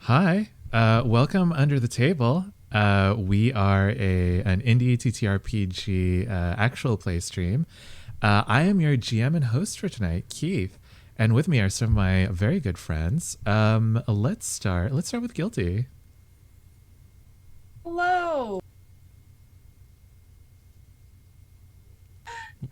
Hi, welcome Under the Table. We are an indie TTRPG actual play stream. I am your GM and host for tonight, Keith, and with me are some of my very good friends. Let's start with Guilty. Hello.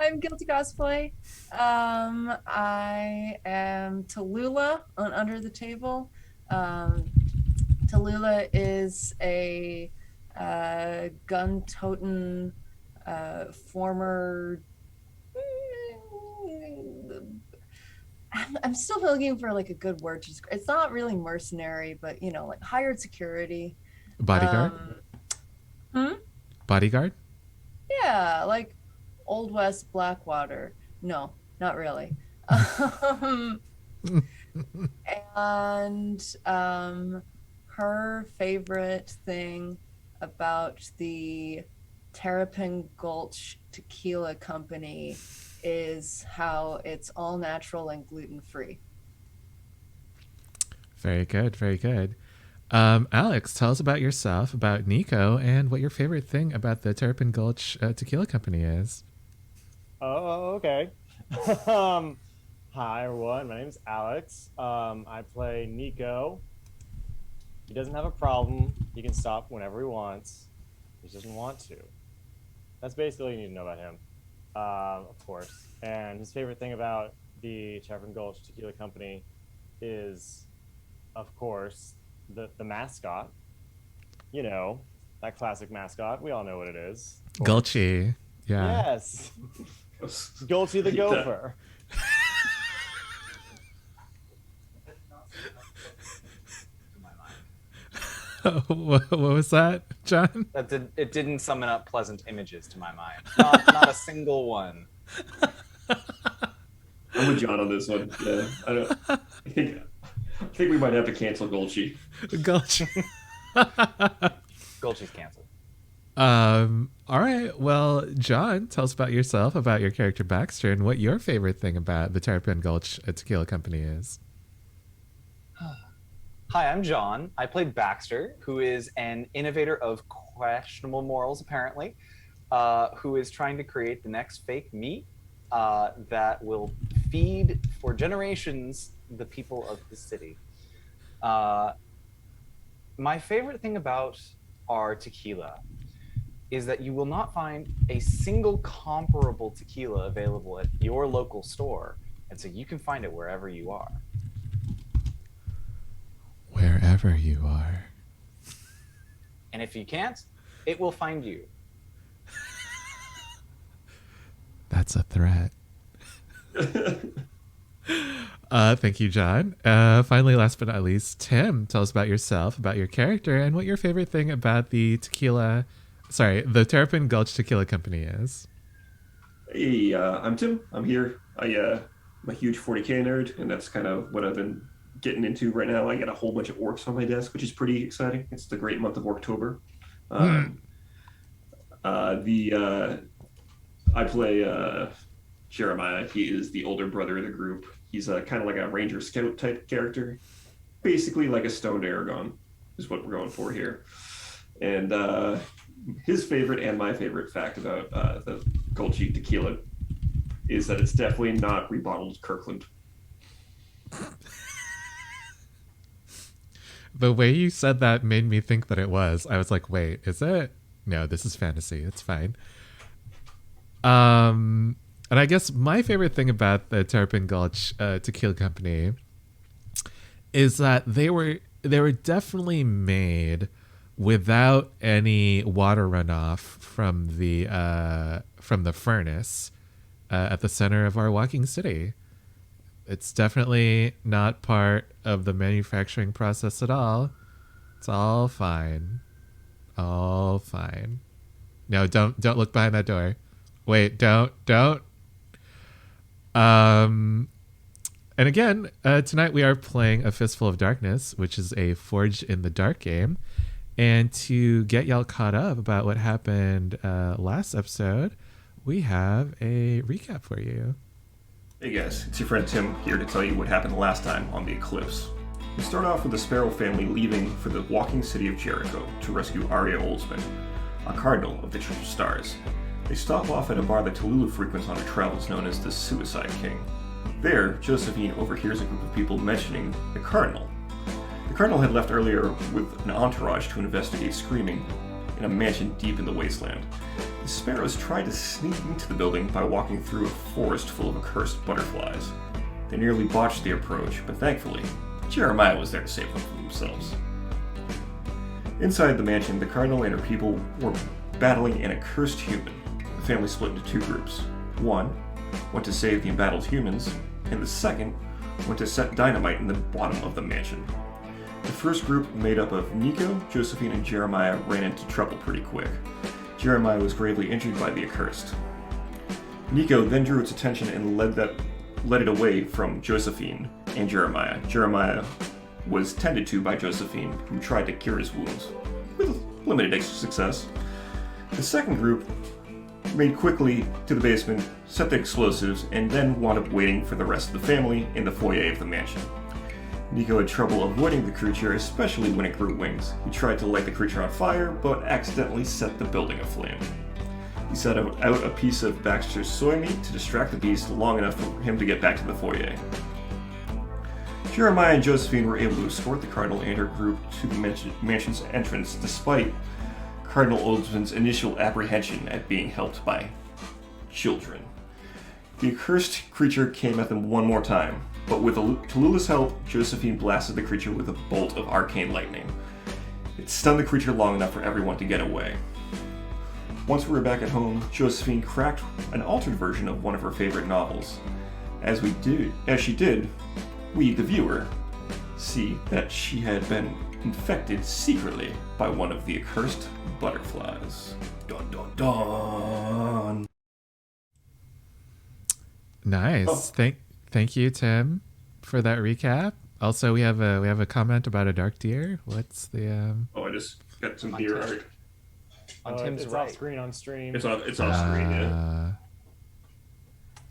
I'm Guilty Cosplay. I am Tallulah on Under the Table. Tallulah is a gun-toting former. I'm still looking for like a good word. It's not really mercenary, but like hired security. Bodyguard? Bodyguard? Yeah, like Old West Blackwater. No, not really. And her favorite thing about the Terrapin Gulch Tequila Company is how it's all natural and gluten-free. Very good, very good. Alex, tell us about yourself, about Nico, and what your favorite thing about the Terrapin Gulch Tequila Company is. Oh, okay. Hi, everyone. My name's Alex. I play Nico. He doesn't have a problem. He can stop whenever he wants. He just doesn't want to. That's basically all you need to know about him, of course. And his favorite thing about the Terrapin Gulch Tequila Company is, of course, the mascot. You know, that classic mascot. We all know what it is. Gulchy. Yeah. Yes. Gulchy the gopher. What was that, John? It didn't summon up pleasant images to my mind. Not a single one. I'm with John on this one. Yeah, I think we might have to cancel Golchi. Gulch. Gulchi's canceled. All right. Well, John, tell us about yourself, about your character Baxter, and what your favorite thing about the Terrapin Gulch Tequila Company is. Hi, I'm John. I played Baxter, who is an innovator of questionable morals, apparently, who is trying to create the next fake meat that will feed for generations the people of the city. My favorite thing about our tequila is that you will not find a single comparable tequila available at your local store, and so you can find it wherever you are. Wherever you are. And if you can't, it will find you. That's a threat. Thank you, John. Finally, last but not least, Tim, tell us about yourself, about your character, and what your favorite thing about the the Terrapin Gulch Tequila Company is. Hey, I'm Tim. I'm here. I'm a huge 40K nerd, and that's kind of what I've been getting into right now. I got a whole bunch of orcs on my desk, which is pretty exciting. It's the great month of October. I play Jeremiah. He is the older brother of the group. He's kind of like a ranger scout type character, basically like a stoned Aragon is what we're going for here. And his favorite and my favorite fact about the Gulchi tequila is that it's definitely not rebottled Kirkland. The way you said that made me think that it was. I was like, wait, is it? No, this is fantasy. It's fine. And I guess my favorite thing about the Terrapin Gulch Tequila Company is that they were definitely made without any water runoff from the furnace at the center of our walking city. It's definitely not part of the manufacturing process at all. It's all fine. All fine. No, don't look behind that door. Wait, don't. And again, tonight we are playing A Fistful of Darkness, which is a Forged in the Dark game. And to get y'all caught up about what happened last episode, we have a recap for you. Hey guys, it's your friend Tim here to tell you what happened last time on the Eclipse. We start off with the Sparrow family leaving for the walking city of Jericho to rescue Arya Oldsman, a cardinal of the Church of Stars. They stop off at a bar that Tallulah frequents on her travels known as the Suicide King. There, Josephine overhears a group of people mentioning the Cardinal. The Cardinal had left earlier with an entourage to investigate screaming in a mansion deep in the wasteland. The Sparrows tried to sneak into the building by walking through a forest full of accursed butterflies. They nearly botched the approach, but thankfully, Jeremiah was there to save them from themselves. Inside the mansion, the Cardinal and her people were battling an accursed human. The family split into two groups. One went to save the embattled humans, and the second went to set dynamite in the bottom of the mansion. The first group, made up of Nico, Josephine, and Jeremiah, ran into trouble pretty quick. Jeremiah was gravely injured by the accursed. Nico then drew its attention and led it away from Josephine and Jeremiah. Jeremiah was tended to by Josephine, who tried to cure his wounds, with limited success. The second group made quickly to the basement, set the explosives, and then wound up waiting for the rest of the family in the foyer of the mansion. Nico had trouble avoiding the creature, especially when it grew wings. He tried to light the creature on fire, but accidentally set the building aflame. He set out a piece of Baxter's soy meat to distract the beast long enough for him to get back to the foyer. Jeremiah and Josephine were able to escort the Cardinal and her group to the mansion's entrance, despite Cardinal Oldsman's initial apprehension at being helped by children. The accursed creature came at them one more time, but with Tallulah's help, Josephine blasted the creature with a bolt of arcane lightning. It stunned the creature long enough for everyone to get away. Once we were back at home, Josephine cracked an altered version of one of her favorite novels. As she did, we, the viewer, see that she had been infected secretly by one of the accursed butterflies. Dun dun dun. Nice. Oh. Thank you, Tim, for that recap. Also, we have a comment about a dark deer. What's the Oh, I just got some On deer Tim. art. On Tim's it's right. off screen on stream. It's off screen, yeah.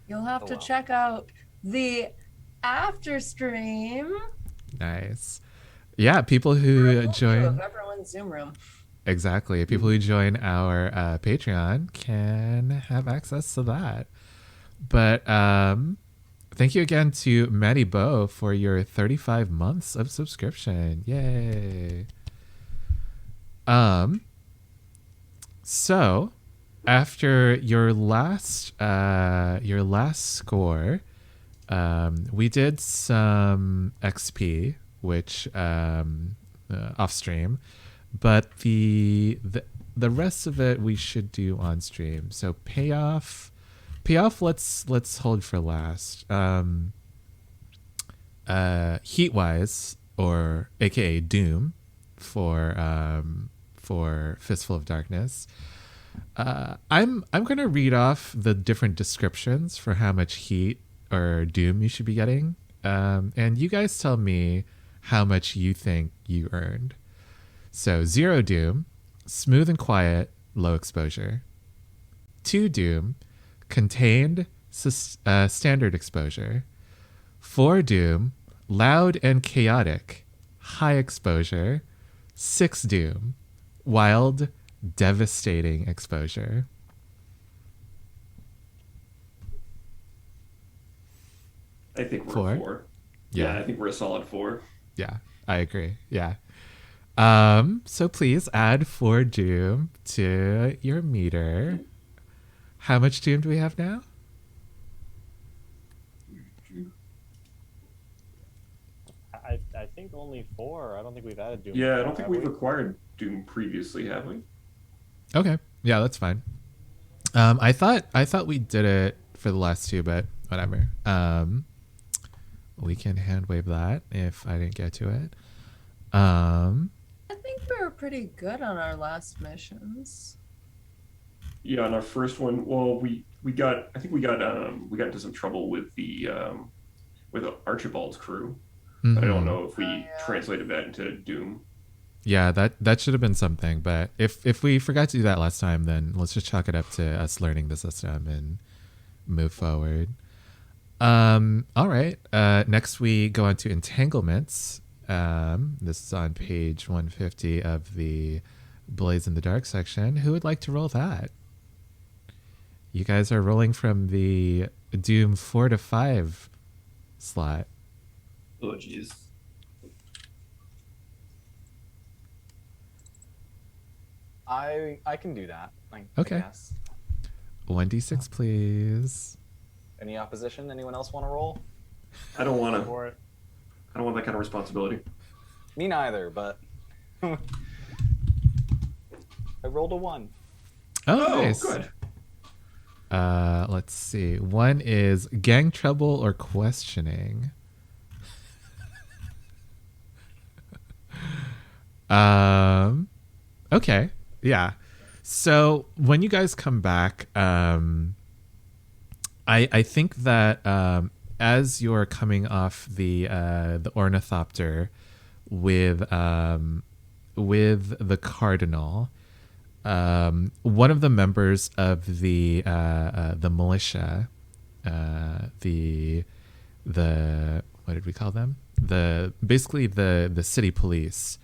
You'll have Oh, to well. check out the after stream. Nice. Yeah, people who join of everyone's Zoom room. exactly. People who join our Patreon can have access to that. But thank you again to Maddie Bo for your 35 months of subscription. Yay. So after your last score, we did some XP, which off stream, but the rest of it we should do on stream. So payoff. Let's hold for last. Heatwise, or AKA Doom, for Fistful of Darkness. I'm gonna read off the different descriptions for how much heat or doom you should be getting, and you guys tell me how much you think you earned. So 0 doom, smooth and quiet, low exposure. 2 doom, contained, standard exposure. 4 doom, loud and chaotic, high exposure. 6 doom, wild, devastating exposure. I think we're 4? a 4. Yeah. Yeah, I think we're a solid 4. Yeah, I agree. Yeah. So please add 4 doom to your meter. How much doom do we have now? I think only 4. I don't think we've added Doom. Yeah, I before, don't think have we've we? acquired Doom previously, have we? Okay. Yeah, that's fine. I thought we did it for the last 2, but whatever. We can hand wave that if I didn't get to it. I think we were pretty good on our last missions. Yeah, on our first one, well, we got into some trouble with the Archibald's crew. But I don't know if we translated that into Doom. Yeah, that should have been something. But if we forgot to do that last time, then let's just chalk it up to us learning the system and move forward. All right. Next we go on to entanglements. This is on page 150 of the Blaze in the Dark section. Who would like to roll that? You guys are rolling from the Doom 4 to 5 slot. Oh, jeez. I can do that. I Okay. guess. 1d6, please. Any opposition? Anyone else want to roll? I don't want For it. that kind of responsibility. Me neither, but I rolled a 1. Oh, nice. Good. Let's see. 1 is gang trouble or questioning. Okay. Yeah. So when you guys come back, I think that as you're coming off the ornithopter with the cardinal, one of the members of the militia, the what did we call them? Basically the city police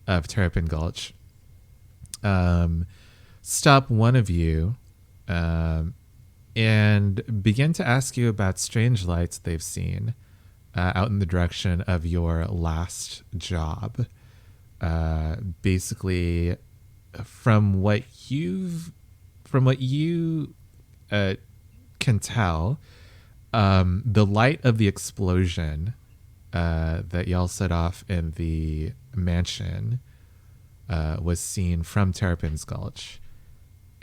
of Terrapin Gulch, stop one of you and begin to ask you about strange lights they've seen out in the direction of your last job. Basically, from what you can tell, the light of the explosion that y'all set off in the mansion was seen from Terrapin's Gulch.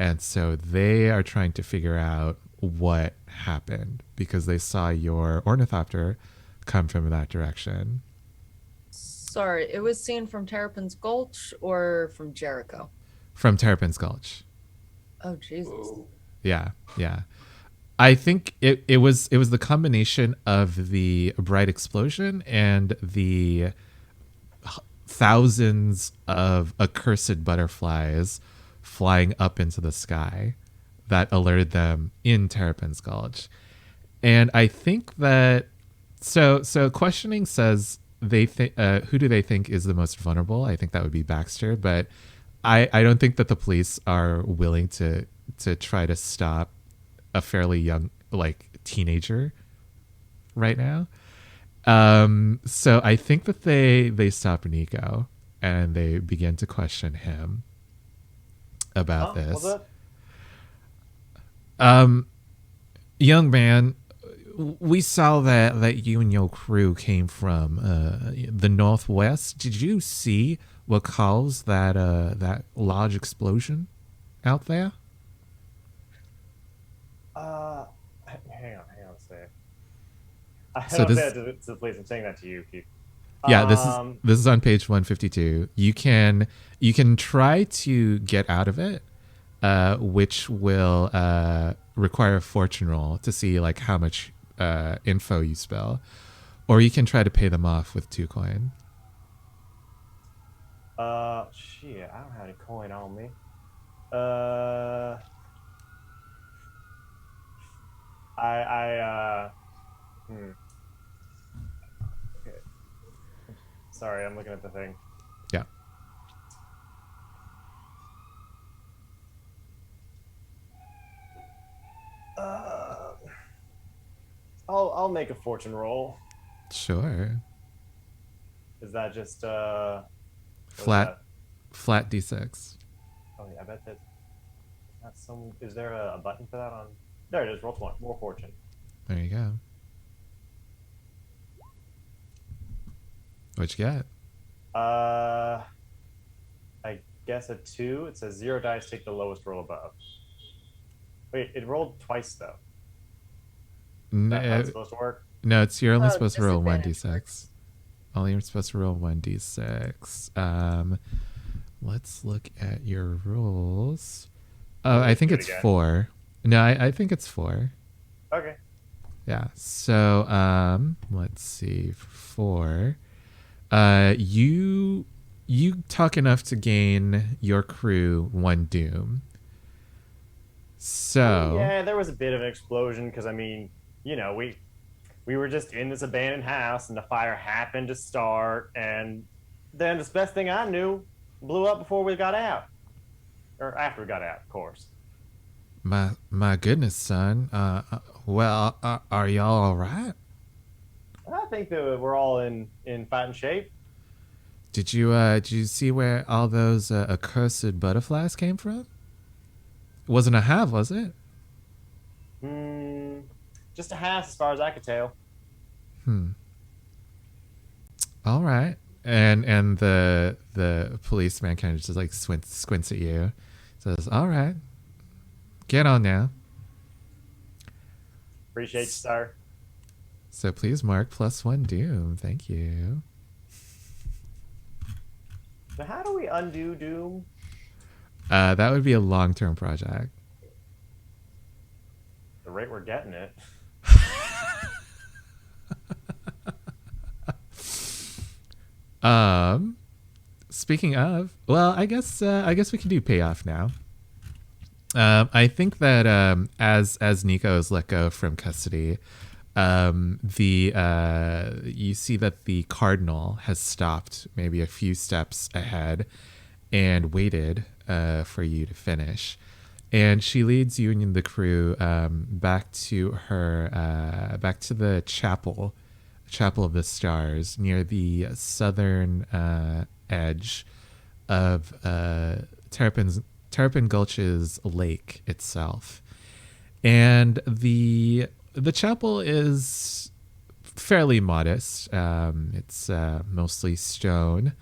And so they are trying to figure out what happened because they saw your ornithopter come from that direction. Sorry, it was seen from Terrapin's Gulch or from Jericho? From Terrapin's Gulch. Oh, Jesus. Yeah, yeah. I think it was the combination of the bright explosion and the thousands of accursed butterflies flying up into the sky that alerted them in Terrapin's Gulch. And I think that so questioning says they think who do they think is the most vulnerable? I think that would be Baxter, but I don't think that the police are willing to try to stop a fairly young like teenager right now. So I think that they stop Nico and they begin to question him about What's this. up? Young man, we saw that you and your crew came from the northwest. Did you see what caused that large explosion out there? Hang on a second. I So don't this- say that to the police. I'm saying that to you, Keith. Yeah, this is on page 152. You can try to get out of it, which will require a fortune roll to see like how much info you spell, or you can try to pay them off with 2 coin. Shit, I don't have any coin on me. Okay. Sorry, I'm looking at the thing. Yeah. I'll make a fortune roll. Sure. Is that just what is Flat that? flat d6. Oh yeah, I bet that. Not some. Is there a button for that on? There it is. Roll 20. More fortune. There you go. What you got? I guess a 2. It says 0 dice. Take the lowest roll above. Wait, it rolled twice though. Is that how it's supposed to work? No, you're only Oh, supposed to roll disadvantage 1d6. works. Only you're supposed to roll 1d6. Let's look at your rolls. Oh, I think do it it's again. 4. No, I think it's 4. Okay. Yeah. So, let's see. 4. You talk enough to gain your crew 1 doom. So, Yeah, there was a bit of an explosion because I mean, you know, we were just in this abandoned house and the fire happened to start, and then the best thing I knew blew up before we got out, or after we got out, of course. my goodness, son. Well, are y'all all right? I think that we're all in fighting shape. Did you see where all those accursed butterflies came from? It wasn't a hive, was it? Just a half, as far as I could tell. All right. And the policeman kind of just like squints at you, says, "All right, get on now." Appreciate you, sir. So please mark +1 doom. Thank you. So how do we undo Doom? That would be a long-term project. The rate we're getting it. Speaking of, well, I guess we can do payoff now. I think that as Nico is let go from custody, you see that the cardinal has stopped maybe a few steps ahead and waited for you to finish, and she leads you and the crew back to the chapel of the stars near the southern edge of Terrapin Gulch's lake itself. And the chapel is fairly modest. It's mostly stone,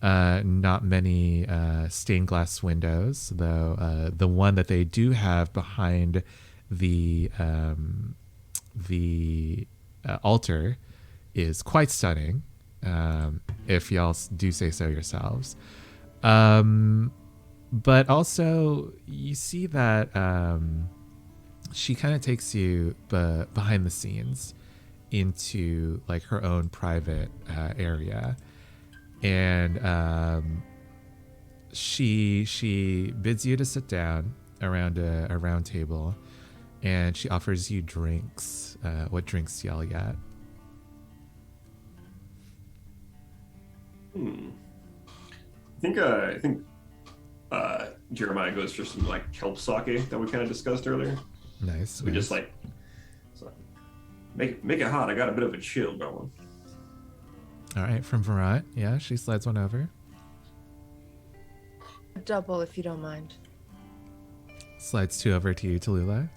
not many stained glass windows, though the one that they do have behind the altar is quite stunning. if y'all do say so yourselves. But also, you see that she kind of takes you behind the scenes into like her own private area, and she bids you to sit down around a round table, and she offers you drinks. What drinks y'all got? I think Jeremiah goes for some like kelp sake that we kind of discussed earlier. Nice. We just like so make it hot. I got a bit of a chill going. All right, from Verant. Yeah, she slides one over. Double, if you don't mind. Slides two over to you, Tallulah.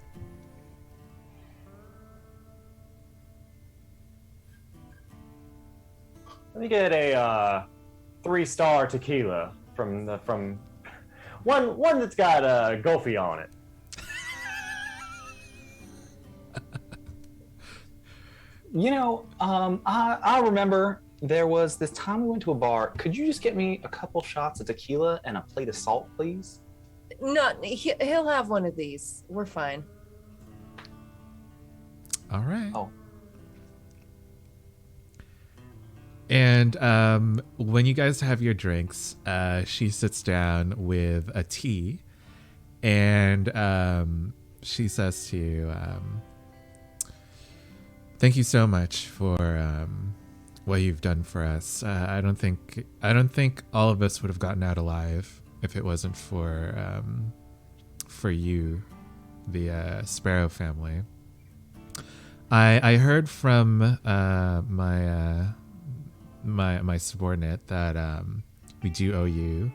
Let me get a 3-star tequila from one that's got a Goofy on it. You know, I remember there was this time we went to a bar. Could you just get me a couple shots of tequila and a plate of salt, please? No, he'll have one of these. We're fine. All right. Oh. And when you guys have your drinks, she sits down with a tea, and she says to you, "Thank you so much for what you've done for us. I don't think all of us would have gotten out alive if it wasn't for you, the Sparrow family. I heard from my subordinate that we do owe you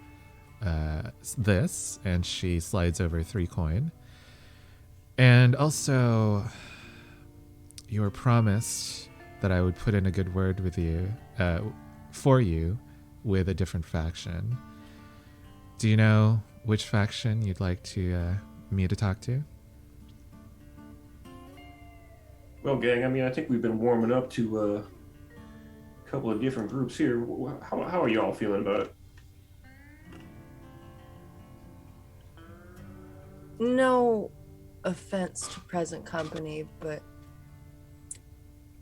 this," and she slides over 3 coin. "And also, you were promised that I would put in a good word with you, for you, with a different faction. Do you know which faction you'd like me to talk to?" Well, gang, I mean, I think we've been warming up to a couple of different groups here. How are y'all feeling about it? No offense to present company, but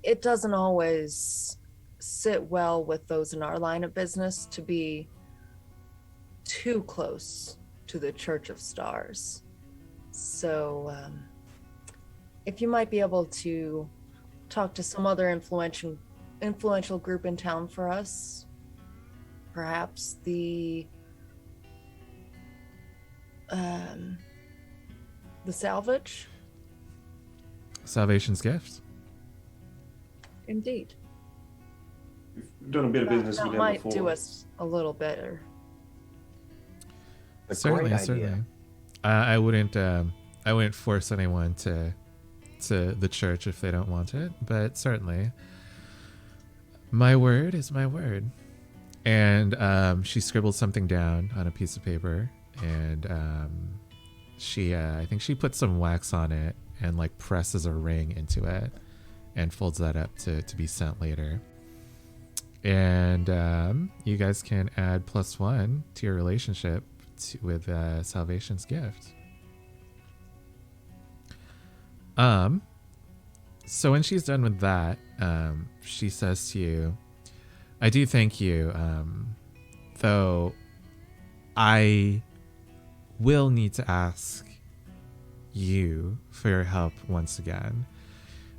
it doesn't always sit well with those in our line of business to be too close to the Church of Stars. So, if you might be able to talk to some other influential group in town for us, perhaps the salvage. Salvation's Gift. Indeed. We've done a bit of business That with them might before. do us a little better. Certainly. I wouldn't force anyone to the church if they don't want it, but certainly, my word is my word. And she scribbled something down on a piece of paper, and I think she put some wax on it and like presses a ring into it and folds that up to be sent later. And you guys can add +1 to your relationship with Salvation's Gift. So when she's done with that, she says to you, "I do thank you, though I will need to ask you for your help once again.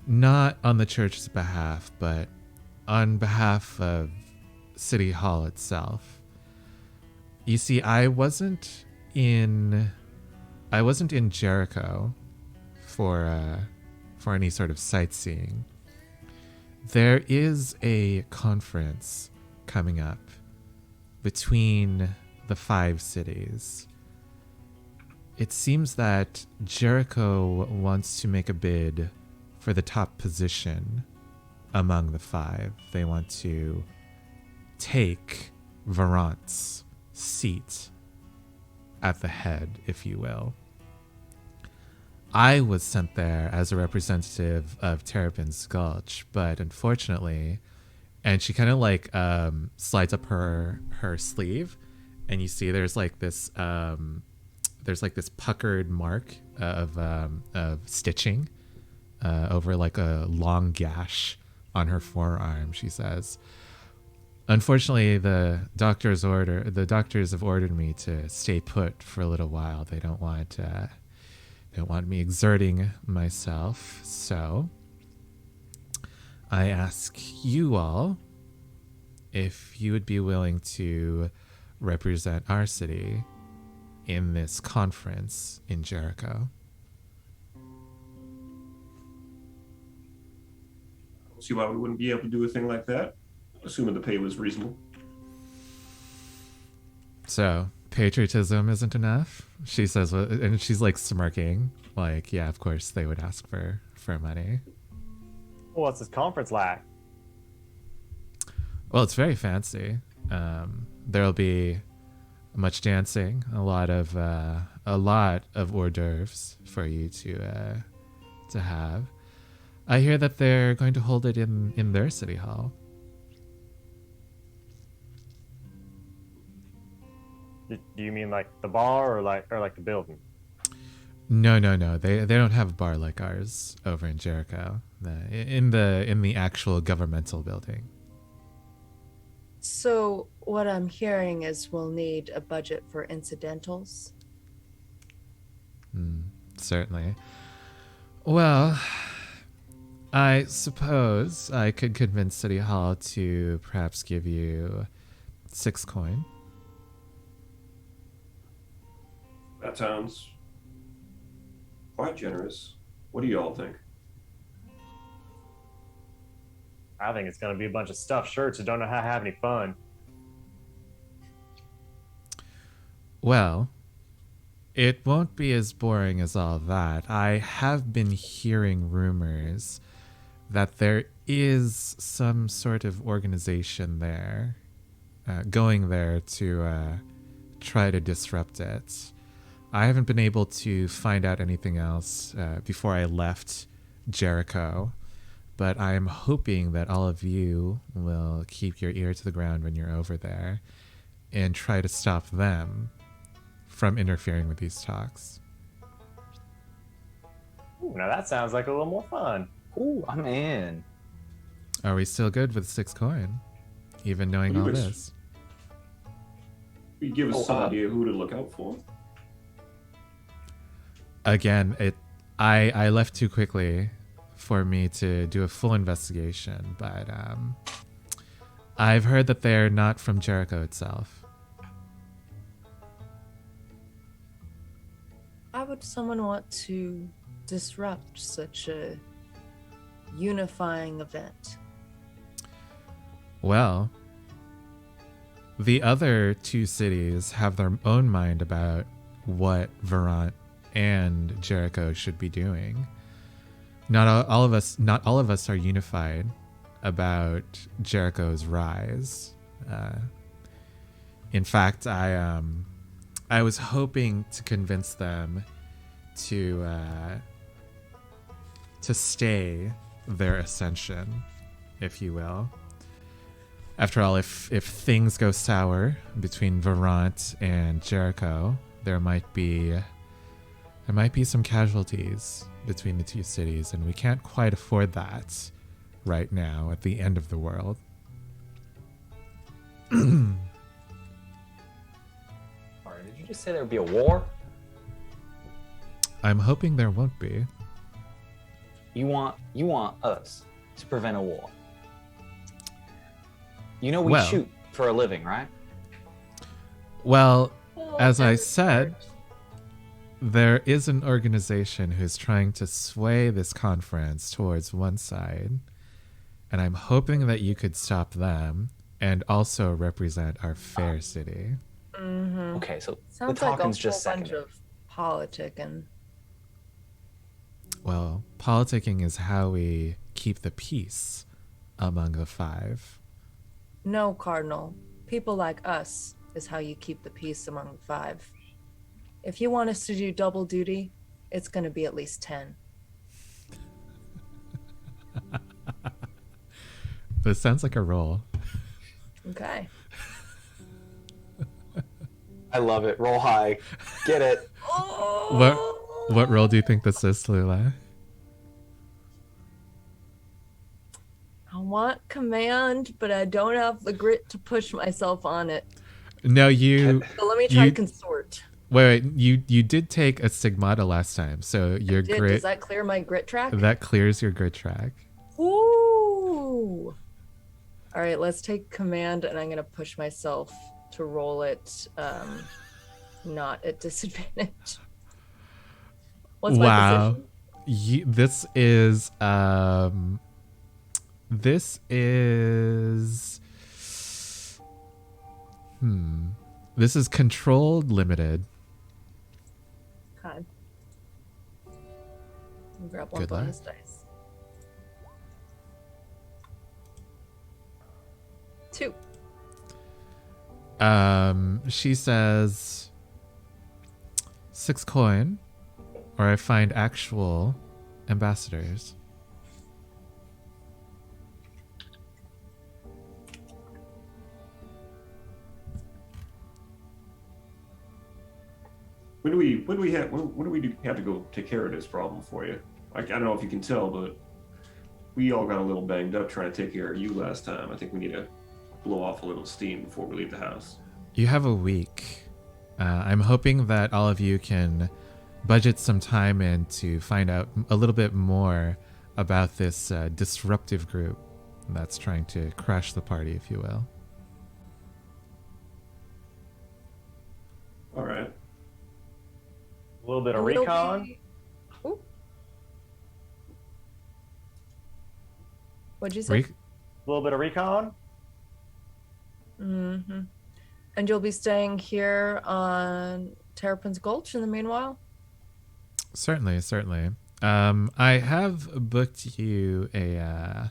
Not on the church's behalf, but on behalf of City Hall itself. You see, I wasn't in Jericho for any sort of sightseeing. There is a conference coming up between the 5 cities. It seems that Jericho wants to make a bid for the top position among the 5. They want to take Verant's seat at the head, if you will. I was sent there as a representative of Terrapin's Gulch, but unfortunately, and she kind of like slides up her sleeve, and you see there's like this puckered mark of stitching over like a long gash on her forearm. She says, "Unfortunately, the doctors have ordered me to stay put for a little while. They don't want me exerting myself. So I ask you all if you would be willing to represent our city in this conference in Jericho." I don't see why we wouldn't be able to do a thing like that, assuming the pay was reasonable. So patriotism isn't enough, she says, and she's like smirking, like, yeah, of course they would ask for money. Well, what's this conference like? Well, it's very fancy. There'll be much dancing, a lot of hors d'oeuvres for you to have. I hear that they're going to hold it in their city hall. Do you mean like the bar or like the building? No. They don't have a bar like ours over in Jericho. In the actual governmental building. So what I'm hearing is we'll need a budget for incidentals. Certainly. Well, I suppose I could convince City Hall to perhaps give you 6 coin. That sounds quite generous. What do you all think? I think it's gonna be a bunch of stuffed shirts who don't know how to have any fun. Well, it won't be as boring as all that. I have been hearing rumors that there is some sort of organization there, going there to try to disrupt it. I haven't been able to find out anything else before I left Jericho, but I am hoping that all of you will keep your ear to the ground when you're over there and try to stop them from interfering with these talks. Ooh, now that sounds like a little more fun. Ooh, I'm in. Are we still good with 6 coin, even knowing all this? Will you give us some idea who to look out for? Again, I left too quickly for me to do a full investigation, but I've heard that they're not from Jericho itself. Why would someone want to disrupt such a unifying event? Well, the other 2 cities have their own mind about what Verant and Jericho should be doing. Not all of us are unified about Jericho's rise. In fact, I was hoping to convince them to stay their ascension, if you will. After all, if things go sour between Verant and Jericho, there might be some casualties between the 2 cities, and we can't quite afford that right now at the end of the world. Sorry, did you just say there would be a war? I'm hoping there won't be. You want us to prevent a war. You know we shoot for a living, right? Well, as I said, there is an organization who's trying to sway this conference towards one side, and I'm hoping that you could stop them and also represent our fair city. Mm-hmm. Okay, so Sounds the like a talking's whole just bunch secondary. of politicking. Well, politicking is how we keep the peace among the 5. No, Cardinal. People like us is how you keep the peace among the 5. If you want us to do double duty, it's going to be at least 10. This sounds like a roll. Okay. I love it. Roll high. Get it. What role do you think this is, Tallulah? I want command, but I don't have the grit to push myself on it. No, you. So let me try you consort. wait. You did take a stigmata last time, so your Does grit that clear my grit track? that clears your grit track. Ooh. All right, let's take command, and I'm gonna push myself to roll it, not at disadvantage. What's my Wow. position? This is This is controlled limited. Okay. I'll grab one Good luck. bonus dice. 2. She says 6 coin, or I find actual ambassadors. When do we have to go take care of this problem for you? I don't know if you can tell, but we all got a little banged up trying to take care of you last time. I think we need to blow off a little steam before we leave the house. You have a week. I'm hoping that all of you can budget some time in to find out a little bit more about this disruptive group that's trying to crash the party, if you will. All right. A little bit of We'll recon. be- Ooh. What'd you say? A little bit of recon. Mm-hmm. And you'll be staying here on Terrapin's Gulch in the meanwhile? Certainly. I have booked you a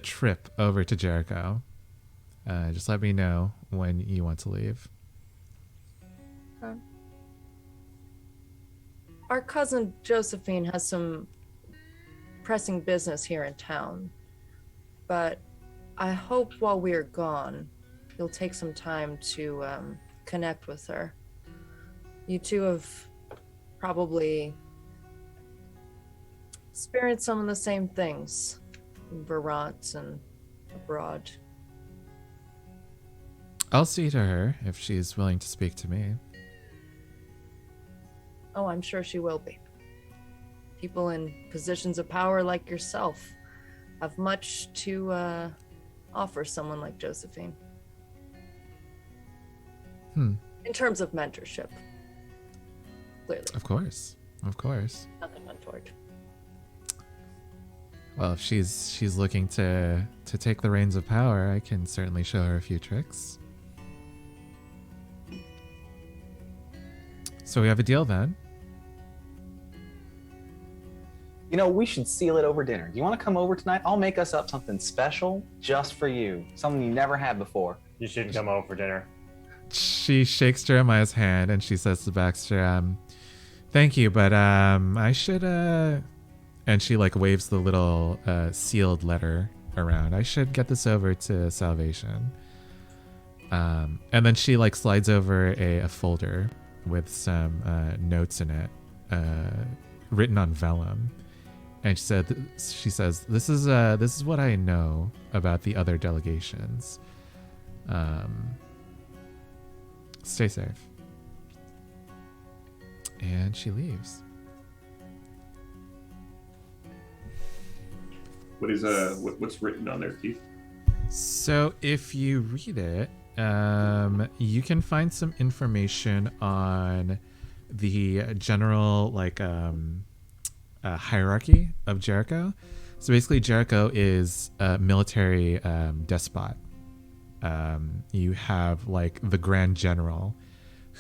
trip over to Jericho. Just let me know when you want to leave. Okay. Our cousin Josephine has some pressing business here in town, but I hope while we're gone, you'll take some time to connect with her. You two have probably experienced some of the same things in Vermont and abroad. I'll see to her if she's willing to speak to me. Oh, I'm sure she will be. People in positions of power like yourself have much to offer someone like Josephine. In terms of mentorship. Clearly. Of course. Nothing untoward. Well, if she's looking to take the reins of power, I can certainly show her a few tricks. So we have a deal then. You know, we should seal it over dinner. Do you want to come over tonight? I'll make us up something special just for you. Something you never had before. You shouldn't come home for dinner. She shakes Jeremiah's hand and she says to Baxter, thank you, but I should and she like waves the little sealed letter around. I should get this over to Salvation. And then she like slides over a folder with some notes in it, written on vellum. And she says, this is what I know about the other delegations. Stay safe. And she leaves. What's written on there, Keith? So if you read it, you can find some information on the general hierarchy of Jericho. So basically Jericho is a military despot. You have like the Grand General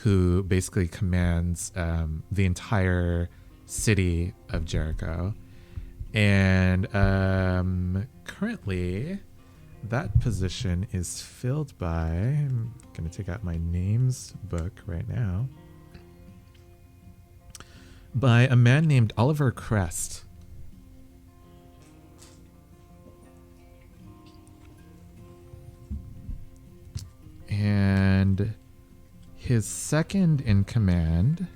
who basically commands the entire city of Jericho. And currently that position is filled by, I'm going to take out my names book right now, by a man named Oliver Crest. And his second in command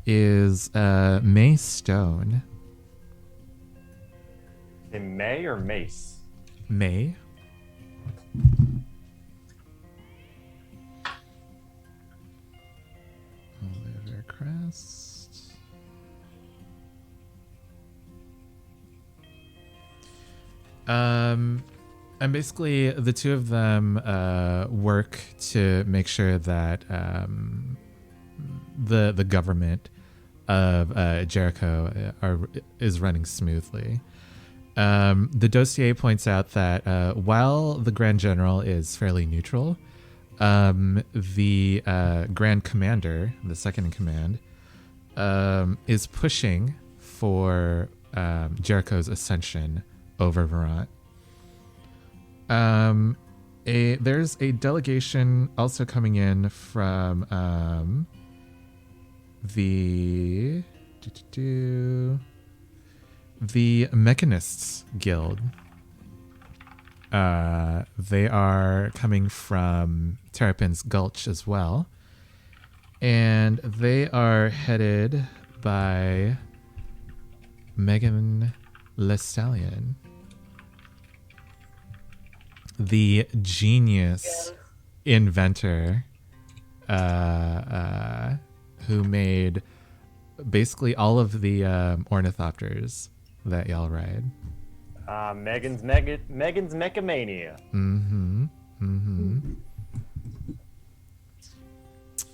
is May Stone. In May or Mace? May. Oliver Crest. And basically, the two of them work to make sure that the government of Jericho is running smoothly. The dossier points out that while the Grand General is fairly neutral, the Grand Commander, the second in command, is pushing for Jericho's ascension over Verant. There's a delegation also coming in from the Mechanists Guild. They are coming from Terrapin's Gulch as well. And they are headed by Megan Lestallion, the genius inventor who made basically all of the ornithopters that y'all ride. Megan's Mechamania. Mm-hmm.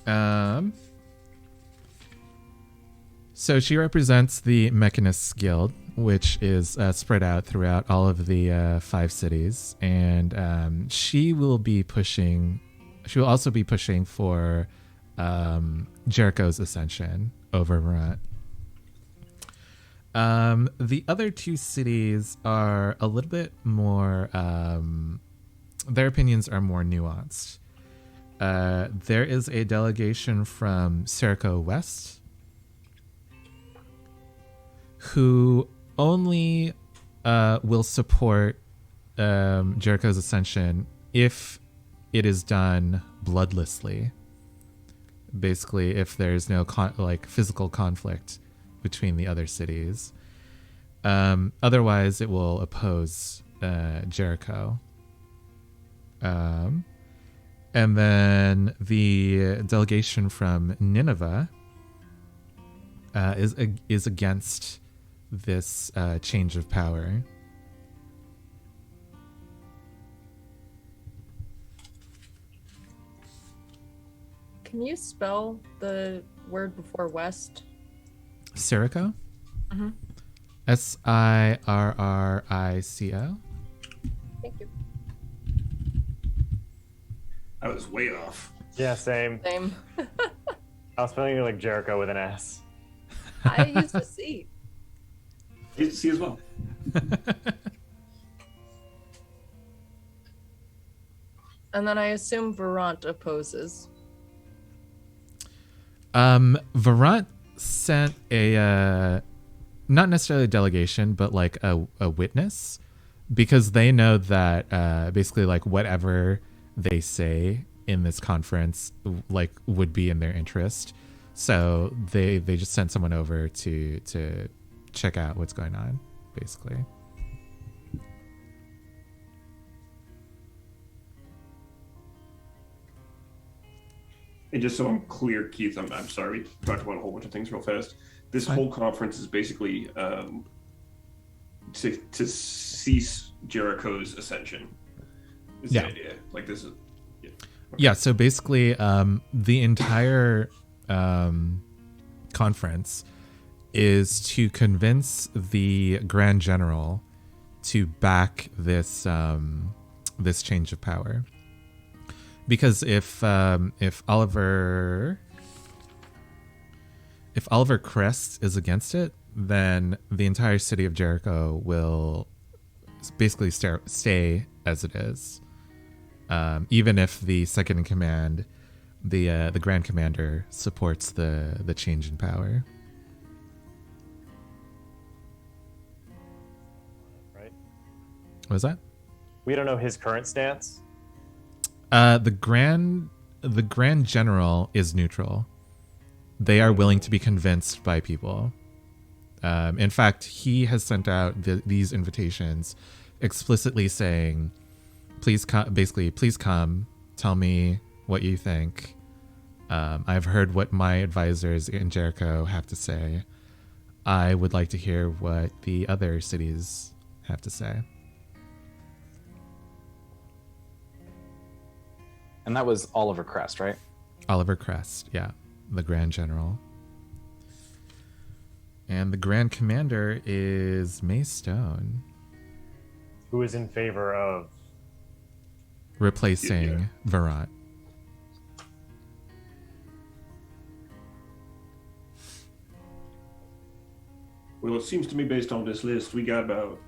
Mm-hmm. So she represents the Mechanists Guild, which is spread out throughout all of the 5 cities, and she will also be pushing for Jericho's ascension over Verant. The other 2 cities are a little bit more, their opinions are more nuanced. There is a delegation from Serico West who only will support Jericho's ascension if it is done bloodlessly. Basically, if there's no physical conflict between the other cities. Otherwise, it will oppose Jericho. And then the delegation from Nineveh is against this change of power. Can you spell the word before West? Serico? Mm-hmm. Sirrico. Thank you. I was way off. Yeah, same. Same. I was spelling it like Jericho with an S. I used a C. You see as well. And then I assume Verant opposes. Verant sent a not necessarily a delegation, but like a witness, because they know that basically like whatever they say in this conference like would be in their interest. So they just sent someone over to check out what's going on, basically. And just so I'm clear, Keith, I'm sorry, we talked about a whole bunch of things real fast. This whole conference is basically to cease Jericho's ascension. Is the idea. Like this is... Yeah, okay. Yeah, so basically the entire conference is to convince the Grand General to back this this change of power. Because if Oliver Crest is against it, then the entire city of Jericho will basically stay as it is. Even if the second in command, the Grand Commander, supports the change in power. Right? What was that? We don't know his current stance. The Grand General is neutral. They are willing to be convinced by people. In fact, he has sent out these invitations explicitly saying, please come, tell me what you think. I've heard what my advisors in Jericho have to say. I would like to hear what the other cities have to say. And that was Oliver Crest, right? Oliver Crest, yeah, the Grand General. And the Grand Commander is May Stone. Who is in favor of replacing Varant. Well, it seems to me based on this list, we got about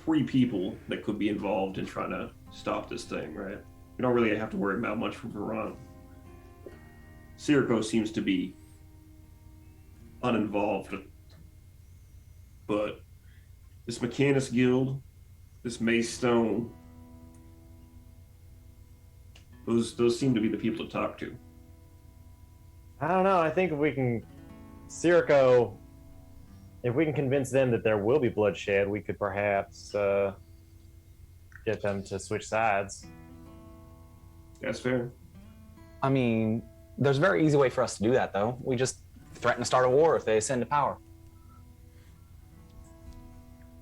3 people that could be involved in trying to stop this thing, right? We don't really have to worry about much for Varant. Syracuse seems to be uninvolved. But this Mechanist Guild, this Mace Stone, those seem to be the people to talk to. I don't know. I think if we can, Sirico, if we can convince them that there will be bloodshed, we could perhaps get them to switch sides. That's fair. I mean, there's a very easy way for us to do that, though. We just threaten to start a war if they ascend to power.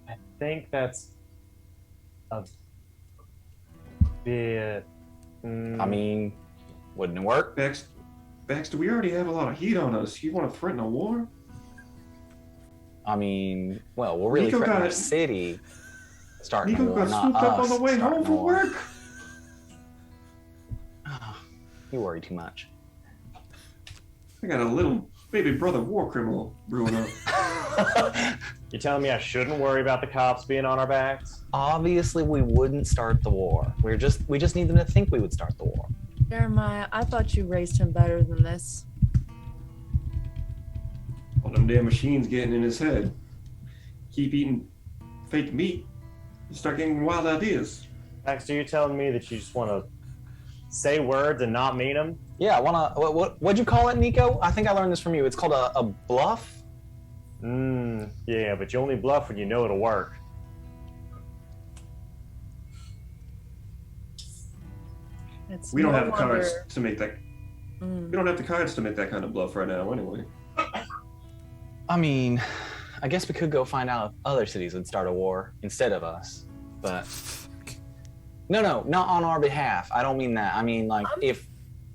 I think that's a bit... I mean, wouldn't it work? Baxter, we already have a lot of heat on us. You want to threaten a war? I mean, well, we're really threatening our city. Starting a Nico war, got not swooped us up on the way home from work. You worry too much. I got a little baby brother war criminal brewing up. You're telling me I shouldn't worry about the cops being on our backs? Obviously, we wouldn't start the war. We just need them to think we would start the war. Jeremiah, I thought you raised him better than this. All them damn machines getting in his head. Keep eating fake meat. You start getting wild ideas. Baxter, you're telling me that you just want to say words and not mean them? Yeah, what'd you call it, Nico? I think I learned this from you. It's called a bluff? Yeah, but you only bluff when you know it'll work. We don't have the cards to make that. We don't have the cards to make that kind of bluff right now, anyway. I mean, I guess we could go find out if other cities would start a war instead of us. But no, not on our behalf. I don't mean that. I mean, like, if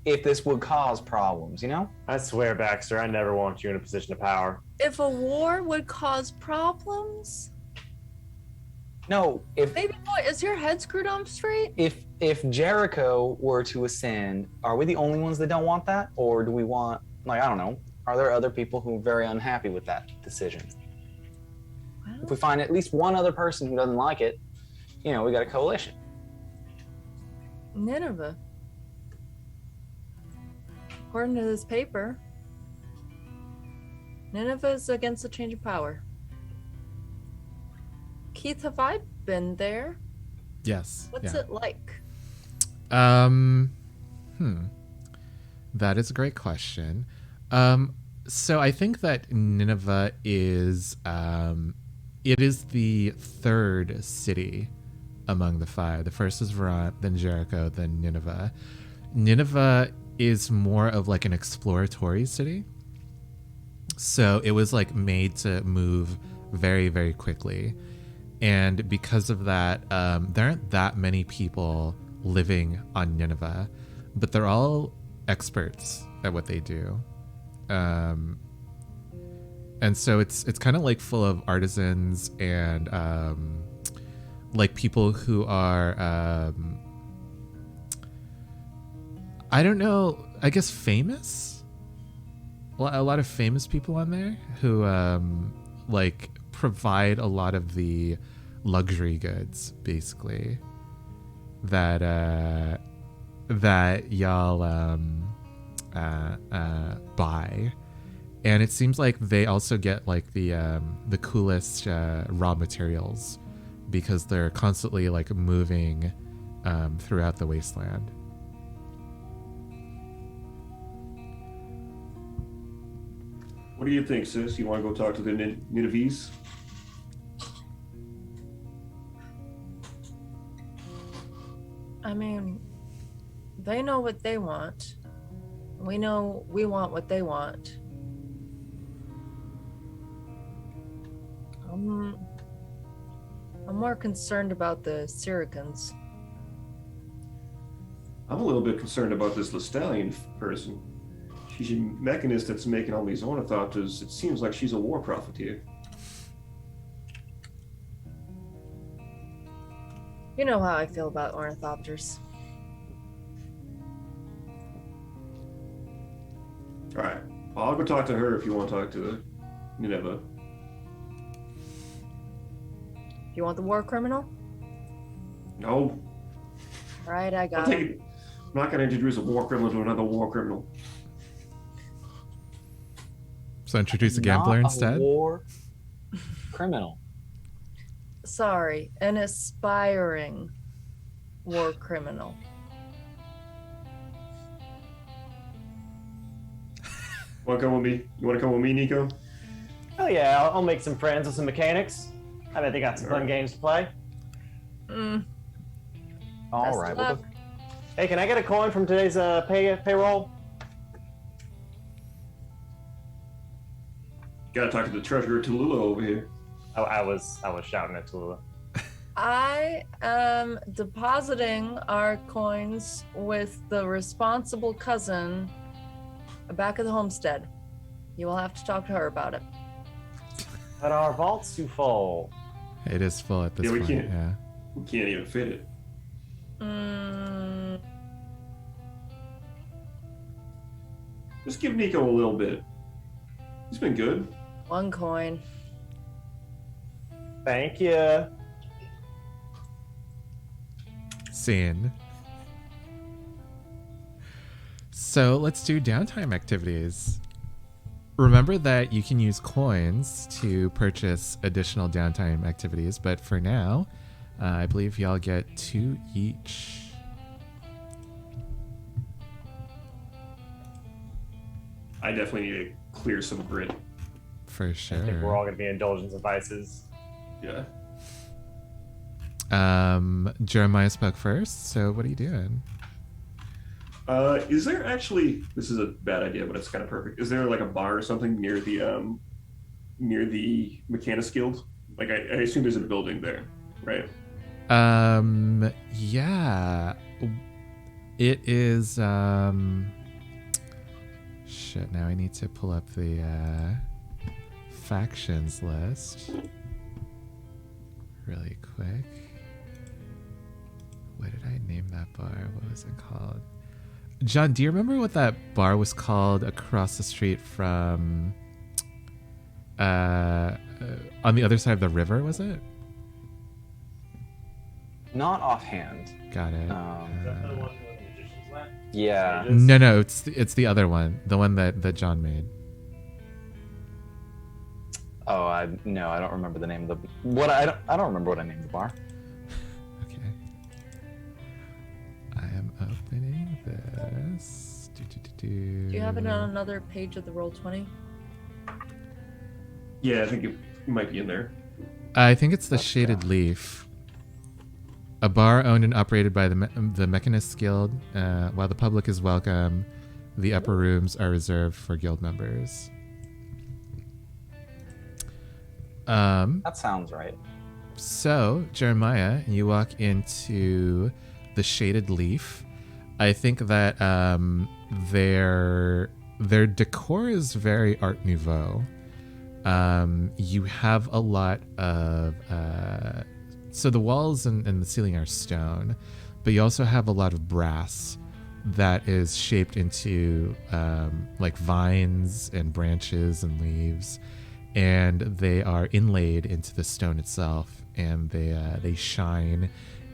this would cause problems, you know? I swear, Baxter, I never want you in a position of power. If a war would cause problems? No, if Baby boy, is your head screwed on straight? if Jericho were to ascend, are we the only ones that don't want that? Or do we want, like, I don't know, are there other people who are very unhappy with that decision? Well, If we find at least one other person who doesn't like it, you know, we got a coalition. Nineveh. According to this paper, Nineveh is against the change of power. Keith, have I been there? Yes. What's yeah. it like? That is a great question. So I think that Nineveh is it is the third city among the 5. The first is Varant, then Jericho, then Nineveh. Nineveh is more of like an exploratory city. So it was like made to move very, very quickly. And because of that, there aren't that many people living on Nineveh, but they're all experts at what they do. And so it's kind of like full of artisans and like people who are, I don't know, I guess famous? A lot of famous people on there who like provide a lot of the luxury goods, basically, that y'all buy. And it seems like they also get like the coolest raw materials because they're constantly like moving throughout the wasteland. What do you think, sis? You want to go talk to the Ninevese? I mean, they know what they want. We know we want what they want. I'm more concerned about the Syracans. I'm a little bit concerned about this Lestallion person. She's a mechanist that's making all these ornithopters. It seems like she's a war profiteer. You know how I feel about ornithopters. All right. Well, I'll go talk to her if you want to talk to Nineveh. You want the war criminal? No. All right, I I'll got take it. it. I'm not going to introduce a war criminal to another war criminal. So introduce a gambler Not instead. A war criminal. Sorry, an aspiring war criminal. Want to come with me? You want to come with me, Nico? Oh yeah, I'll make some friends with some mechanics. I bet they got some fun games to play. Mm, All best right. of Well, luck. Hey, can I get a coin from today's payroll? Got to talk to the treasurer Tallulah over here. Oh, I was shouting at Tallulah. I am depositing our coins with the responsible cousin back at the homestead. You will have to talk to her about it. But our vault's too full. It is full at this Yeah, we point. can't. Yeah. We can't even fit it. Mm, Just give Nico a little bit. He's been good. one coin. Thank you. Scene. So let's do downtime activities. Remember that you can use coins to purchase additional downtime activities, but for now, I believe y'all get 2 each. I definitely need to clear some grit. For sure. I think we're all going to be indulgence of vices. Yeah. Jeremiah spoke first, so what are you doing? Is there actually? This is a bad idea, but it's kind of perfect. Is there like a bar or something near the Mechanics Guild? Like I assume there's a building there, right? Yeah. It is, shit, now I need to pull up the, factions list really quick. What did I name that bar? What was it called? John, do you remember what that bar was called across the street from, on the other side of the river, was it? not offhand. Got it. Is that the one where the magicians went? Yeah. Sages? No, it's the other one, the one that John made. Oh, I don't remember the name of the. I don't remember what I named the bar. Okay. I am opening this. Do you have it on another page of the Roll20? Yeah, I think it might be in there. I think it's the Let's Shaded go. Leaf. A bar owned and operated by the Mechanists Guild. While the public is welcome, the upper rooms are reserved for guild members. That sounds right. So, Jeremiah, you walk into the Shaded Leaf. I think that their decor is very Art Nouveau. You have a lot of so the walls and the ceiling are stone, but you also have a lot of brass that is shaped into like vines and branches and leaves, and they are inlaid into the stone itself, and they shine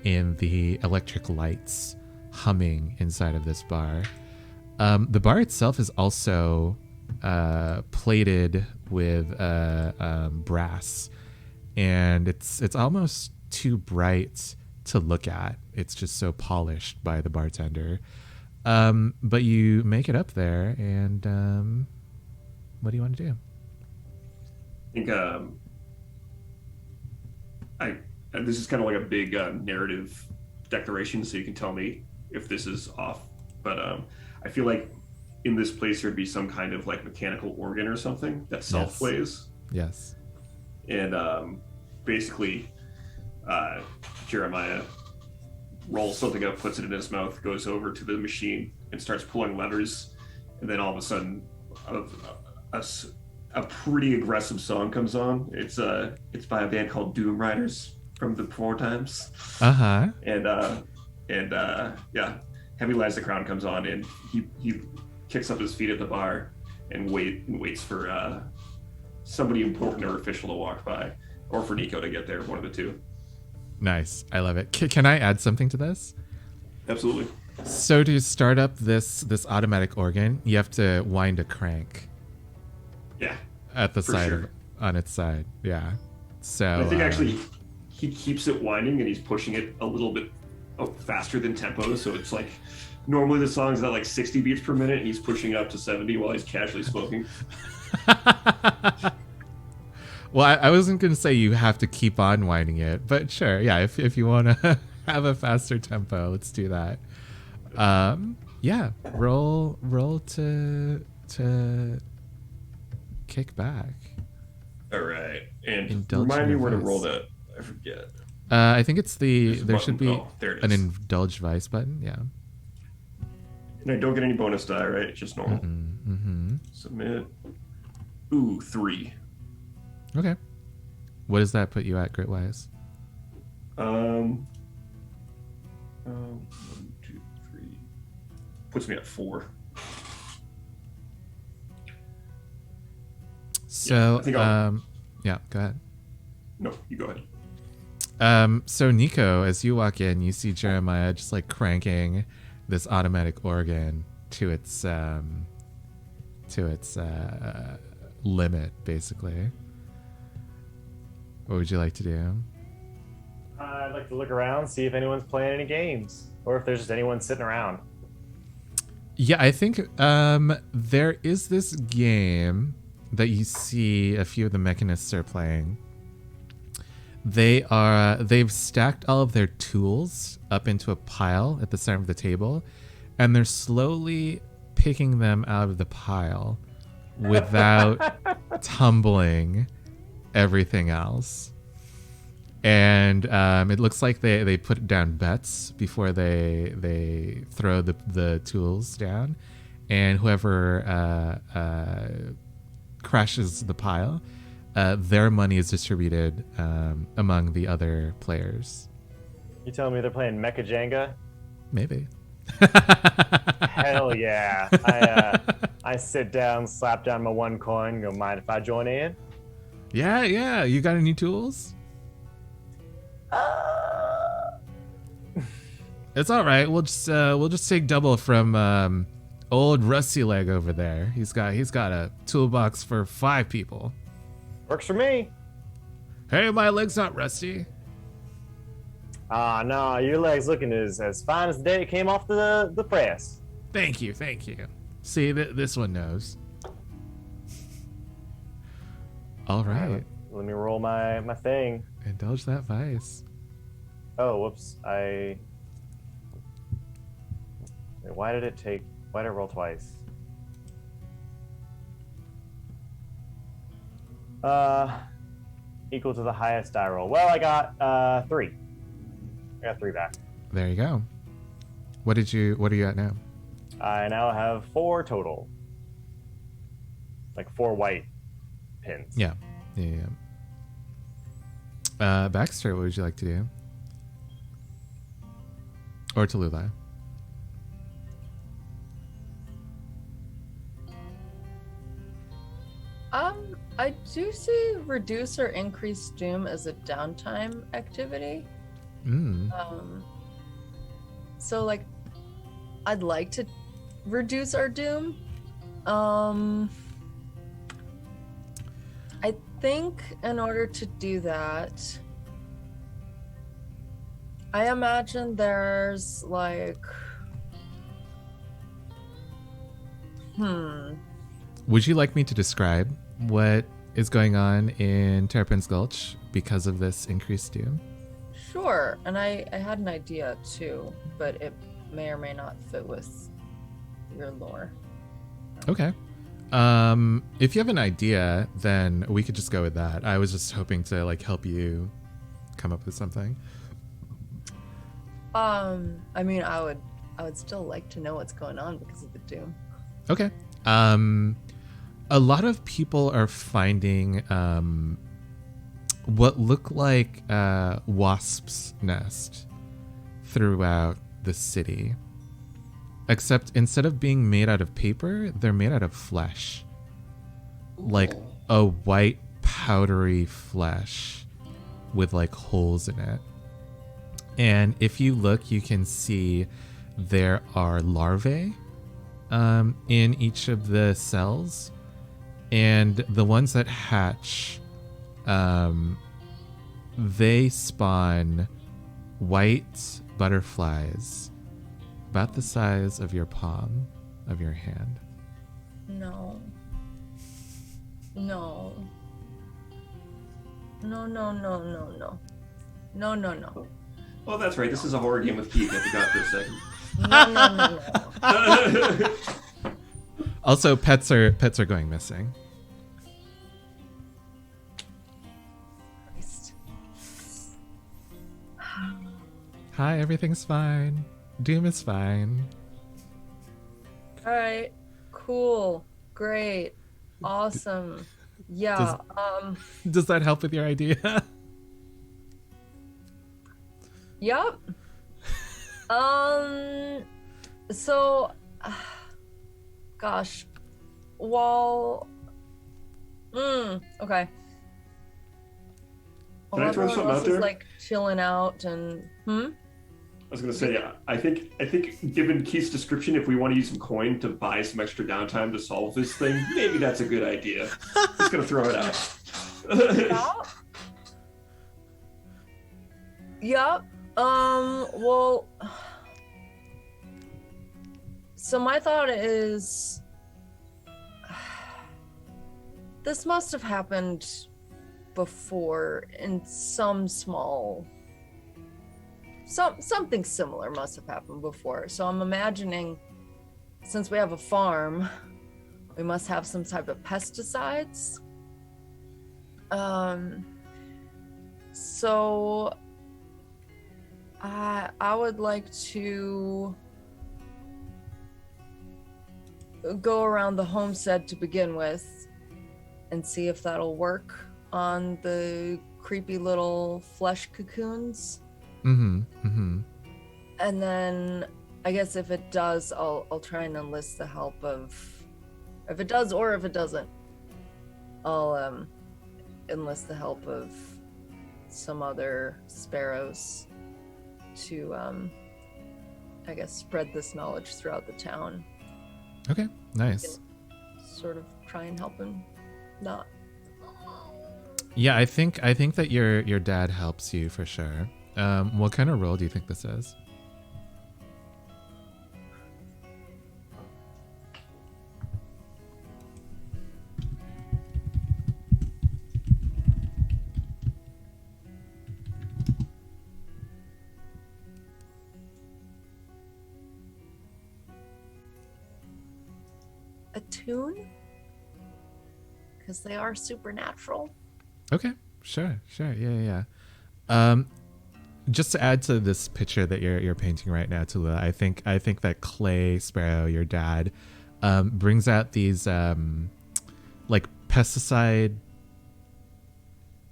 in the electric lights humming inside of this bar. The bar itself is also plated with brass, and it's almost too bright to look at. It's just so polished by the bartender. But you make it up there, and what do you want to do? I think this is kind of like a big narrative declaration, so you can tell me if this is off. But I feel like in this place there'd be some kind of like mechanical organ or something that self-plays. Yes. And basically, Jeremiah rolls something up, puts it in his mouth, goes over to the machine, and starts pulling levers. And then all of a sudden, a pretty aggressive song comes on. It's by a band called Doom Riders from the Before Times. Uh-huh. And Heavy Lies the Crown comes on, and he kicks up his feet at the bar and waits for somebody important or official to walk by, or for Nico to get there, one of the two. Nice. I love it. Can I add something to this? Absolutely. So to start up this automatic organ, you have to wind a crank. Yeah. At the for side sure. on its side. Yeah. So I think actually he keeps it winding, and he's pushing it a little bit faster than tempo. So it's like normally the song's at like 60 beats per minute. He's pushing it up to 70 while he's casually smoking. Well, I wasn't going to say you have to keep on winding it, but sure. Yeah. If you want to have a faster tempo, let's do that. Yeah. Roll to kick back. All right. And Indulge remind me your where to vice. roll that. I forget. I think it's There's a there button. should be Oh, there it an is. indulge vice button. Yeah. And I don't get any bonus die, right? It's just normal. Mm-hmm. Submit. Ooh, 3. Okay. What does that put you at grit wise? 1, 2, 3. Puts me at 4. So, I think I'll- yeah, go ahead. No, you go ahead. So Nico, as you walk in, you see Jeremiah just like cranking this automatic organ to its limit, basically. What would you like to do? I'd like to look around, see if anyone's playing any games, or if there's just anyone sitting around. Yeah, I think there is this game that you see a few of the mechanists are playing. They've stacked all of their tools up into a pile at the center of the table, and they're slowly picking them out of the pile without tumbling everything else. And it looks like they put down bets before they throw the tools down, and whoever crashes the pile, their money is distributed among the other players. You telling me they're playing Mecha Jenga? Maybe. Hell yeah! I sit down, slap down my 1 coin, go, mind if I join in? Yeah. You got any tools? It's all right. We'll just take double from old Rusty Leg over there. He's got a toolbox for 5 people. Works for me. Hey, my leg's not rusty. No, your leg's looking as fine as the day it came off the press. Thank you. See, this one knows. All right. Let me roll my thing. Indulge that vice. Oh, whoops. Wait, why did I roll twice? Equal to the highest die roll. Well, I got 3. I got 3 back. There you go. What are you at now? I now have 4 total. Like 4 white pins. Yeah. Baxter, what would you like to do? Or Tallulah? I do see reduce or increase doom as a downtime activity. So like, I'd like to reduce our doom. I think in order to do that, I imagine there's like, Would you like me to describe what is going on in Terrapin's Gulch because of this increased doom? Sure. And I had an idea too, but it may or may not fit with your lore. Okay. If you have an idea, then we could just go with that. I was just hoping to like help you come up with something. I mean, I would still like to know what's going on because of the doom. Okay. A lot of people are finding what look like wasps' nest throughout the city. Except instead of being made out of paper, they're made out of flesh. Like a white, powdery flesh with like holes in it. And if you look, you can see there are larvae in each of the cells. And the ones that hatch, they spawn white butterflies about the size of your palm of your hand. No. No. No, no, no, no, no. No, no, no. Oh, that's right. This is a horror game with Keith. I forgot for a second. No, no, no, no. Also, pets are going missing. Christ. Hi, everything's fine. Doom is fine. All right. Cool. Great. Awesome. Yeah. Does that help with your idea? Yep. So, gosh. While. Okay. Can I throw While something everyone else out there? is like chilling out and I was gonna say, yeah. I think given Keith's description, if we want to use some coin to buy some extra downtime to solve this thing, maybe that's a good idea. Just gonna throw it out. Yep. Well, so my thought is this must have happened before in some small something similar must have happened before. So I'm imagining since we have a farm, we must have some type of pesticides. So I would like to go around the homestead to begin with and see if that'll work on the creepy little flesh cocoons. And then I guess if it does, I'll try and enlist the help of, if it does or if it doesn't, I'll enlist the help of some other sparrows to I guess spread this knowledge throughout the town. Okay, nice. Sort of try and help him not. Yeah, I think that your dad helps you for sure. What kind of role do you think this is? Attune? Because they are supernatural. Okay, sure, yeah. Just to add to this picture that you're painting right now, Tula, I think that Clay Sparrow, your dad, brings out these like pesticide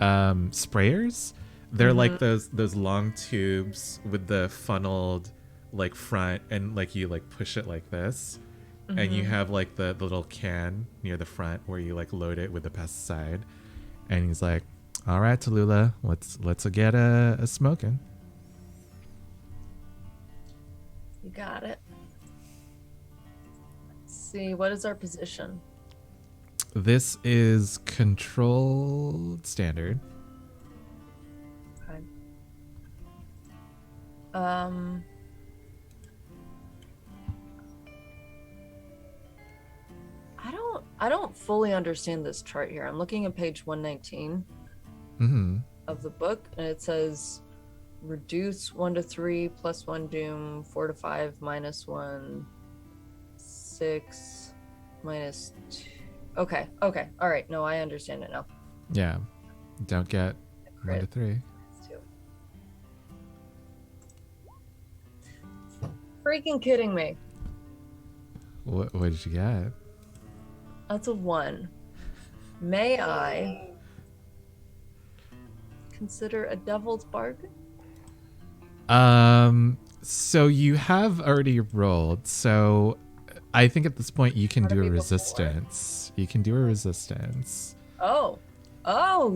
sprayers. They're like those long tubes with the funneled like front, and like you like push it like this, and you have like the little can near the front where you like load it with the pesticide. And he's like, all right, Tallulah, let's get a smoking. You got it. Let's see, what is our position? This is controlled standard. Okay. Um, I don't fully understand this chart here. I'm looking at page 119 Mm-hmm. of the book, and it says reduce 1 to 3 plus 1 doom, 4 to 5 minus 1, 6 minus 2. Okay. All right. No, I understand it now. Yeah. Don't get 1 to Crit. 3. It's 2. Freaking kidding me. What did you get? That's a 1. May I consider a devil's bargain? So you have already rolled. So I think at this point you can How to do a be before? resistance. You can do a resistance. Oh,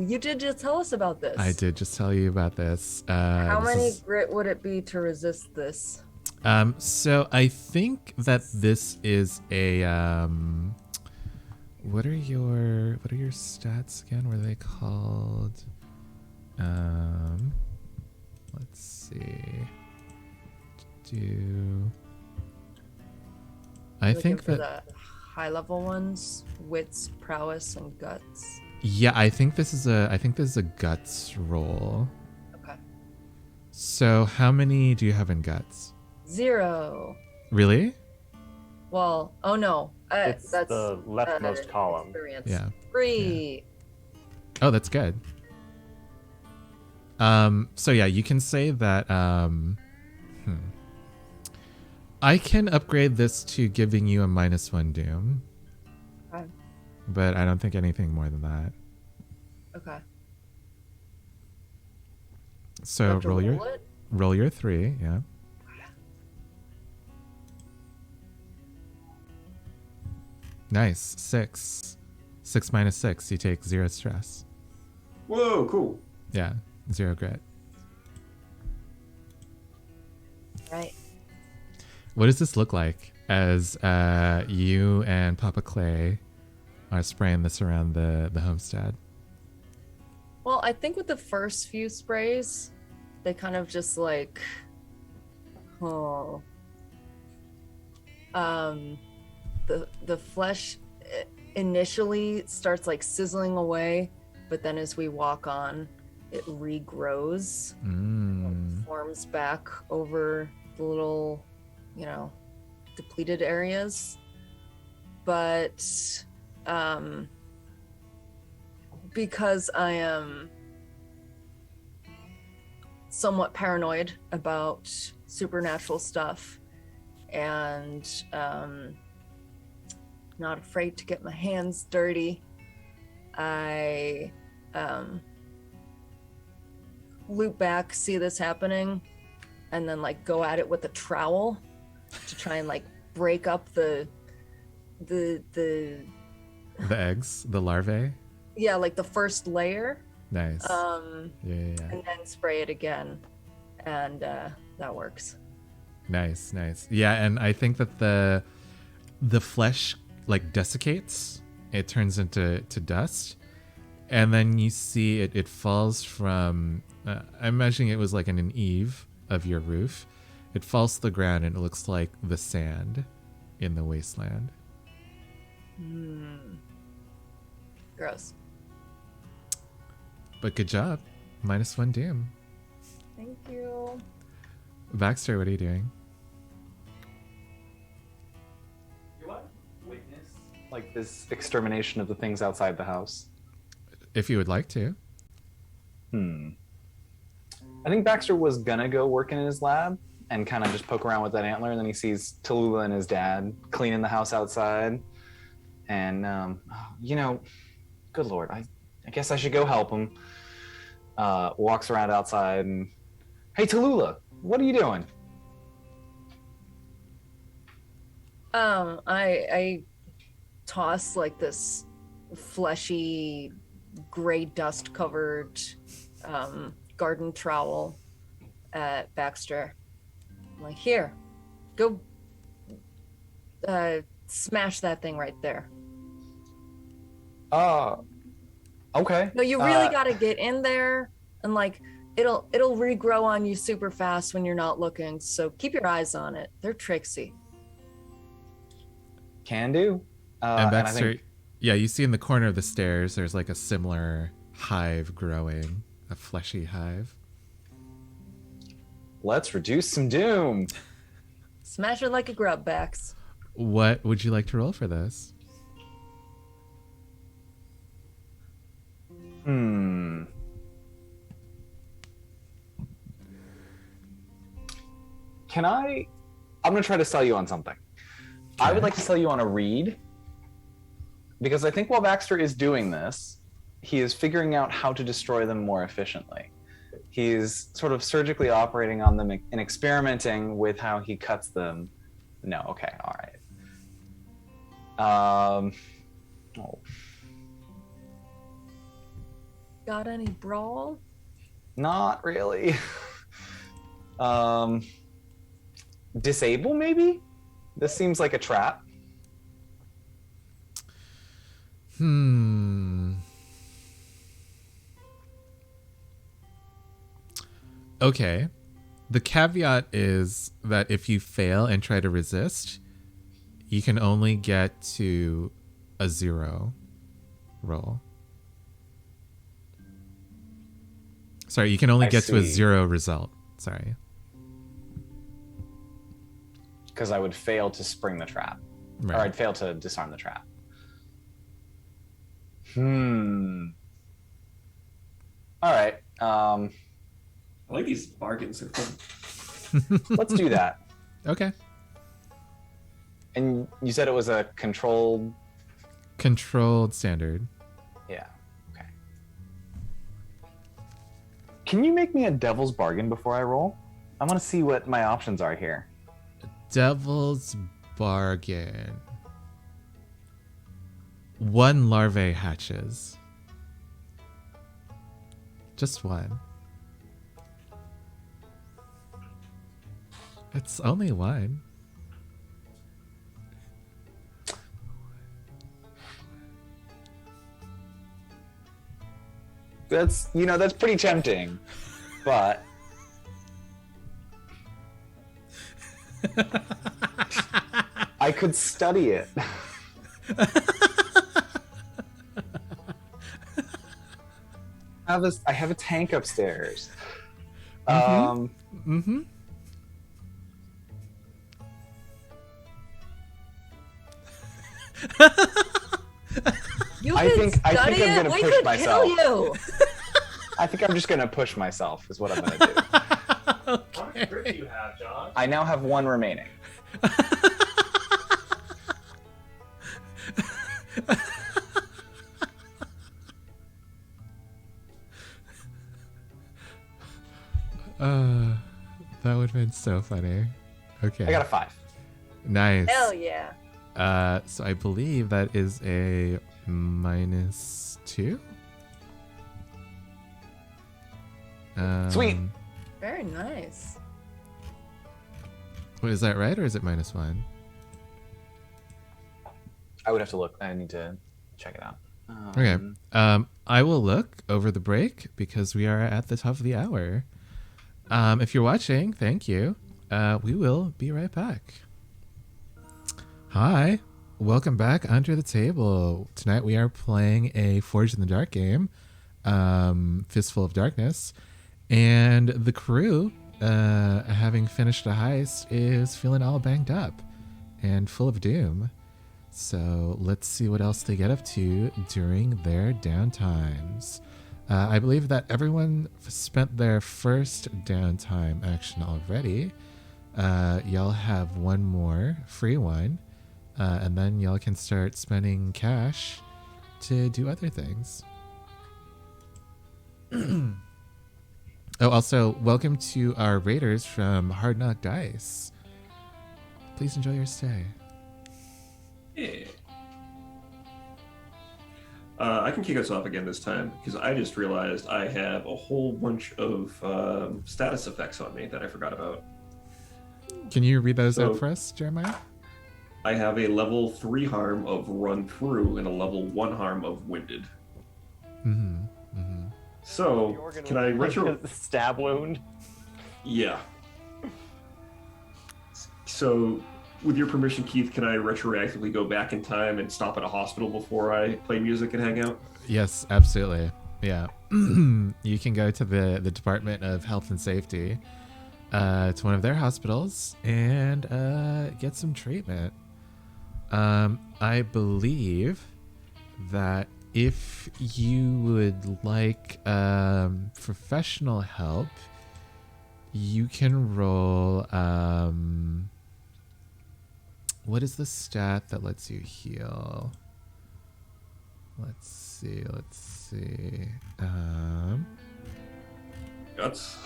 you did just tell us about this. I did just tell you about this. How this many is- grit would it be to resist this? So I think that this is a what are your stats again? What are they called? Let's see. I Looking think for that the high level ones, wits, prowess, and guts. yeah, I think this is a guts roll. Okay. So how many do you have in guts? 0. Really? Well, oh no. It's That's the leftmost column. experience. Yeah. 3. Oh, that's good. So yeah, you can say that I can upgrade this to giving you a -1 doom. Okay. But I don't think anything more than that. Okay. So Have to roll it? your 3, yeah. Nice. 6. 6 minus 6, you take 0 stress. Whoa, cool. Yeah, 0 grit. Right. What does this look like as you and Papa Clay are spraying this around the homestead? Well, I think with the first few sprays, they kind of just like, the flesh initially starts like sizzling away, but then as we walk on, it regrows, forms back over the little, depleted areas. But because I am somewhat paranoid about supernatural stuff and not afraid to get my hands dirty, I loop back, see this happening, and then like go at it with a trowel to try and like break up the The eggs, the larvae. yeah, like the first layer. Nice. Yeah. And then spray it again, and that works. Nice. Yeah, and I think that the flesh like desiccates. It turns into dust, and then you see it falls from. I'm imagining it was like in an eave of your roof. It falls to the ground, and it looks like the sand in the wasteland. Gross. But good job. -1 doom. Thank you. Baxter, what are you doing? Do I witness like this extermination of the things outside the house? If you would like to. I think Baxter was gonna go work in his lab and kind of just poke around with that antler, and then he sees Tallulah and his dad cleaning the house outside. And good lord, I guess I should go help him. Walks around outside and, hey Tallulah, what are you doing? I toss like this fleshy, gray dust covered garden trowel at Baxter. I'm like, here, go smash that thing right there. Okay. No, you really got to get in there and like it'll regrow on you super fast when you're not looking. So keep your eyes on it. They're tricksy. Can do. And I Baxter, think yeah, you see in the corner of the stairs, there's like a similar hive growing, a fleshy hive. let's reduce some doom. Smash it like a grub, Bax. What would you like to roll for this? Can I? I'm gonna try to sell you on something. I would like to sell you on a read, because I think while Baxter is doing this, he is figuring out how to destroy them more efficiently. He's sort of surgically operating on them and experimenting with how he cuts them. No, okay, all right. Oh, Got any brawl? not really. Disable maybe? This seems like a trap. Okay. The caveat is that if you fail and try to resist, you can only get to a 0 roll. Sorry, you can only I get to a see. 0 result. Sorry. Because I would fail to spring the trap. Or Right. I'd fail to disarm the trap. All right. I like these bargains. They're fun. Let's do that. Okay. And you said it was a controlled. Controlled standard. Yeah. Okay. Can you make me a devil's bargain before I roll? I want to see what my options are here. Devil's bargain. 1 larvae hatches. Just 1. It's only 1. That's pretty tempting, but I could study it. I have a tank upstairs. Mm-hmm. You I could think I'm study it. gonna We push could myself. kill you. I think I'm just gonna push myself. Is what I'm gonna do. How much grit do you have, John? I now have 1 remaining. That would have been so funny. Okay. I got a 5. Nice. Hell yeah. So I believe that is a -2. Sweet. Very nice. What, is that right, or is it -1? I would have to look. I need to check it out. Okay. I will look over the break because we are at the top of the hour. If you're watching, thank you. We will be right back. Hi, welcome back Under the Table. Tonight we are playing a Forged in the Dark game, Fistful of Darkness, and the crew, having finished a heist, is feeling all banged up and full of doom. So let's see what else they get up to during their downtimes. I believe that everyone spent their first downtime action already. Y'all have 1 more free one, and then y'all can start spending cash to do other things. Oh, also, welcome to our raiders from Hard Knock Dice. Please enjoy your stay. Yeah. I can kick us off again this time because I just realized I have a whole bunch of status effects on me that I forgot about. Can you read those So- out for us, Jeremiah? I have a level 3 harm of Run Through and a level 1 harm of Winded. So, can I retro? Stab wound. Yeah. So, with your permission, Keith, can I retroactively go back in time and stop at a hospital before I play music and hang out? Yes, absolutely. Yeah. You can go to the Department of Health and Safety, to one of their hospitals and get some treatment. I believe that if you would like professional help, you can roll. What is the stat that lets you heal? Let's see. Guts.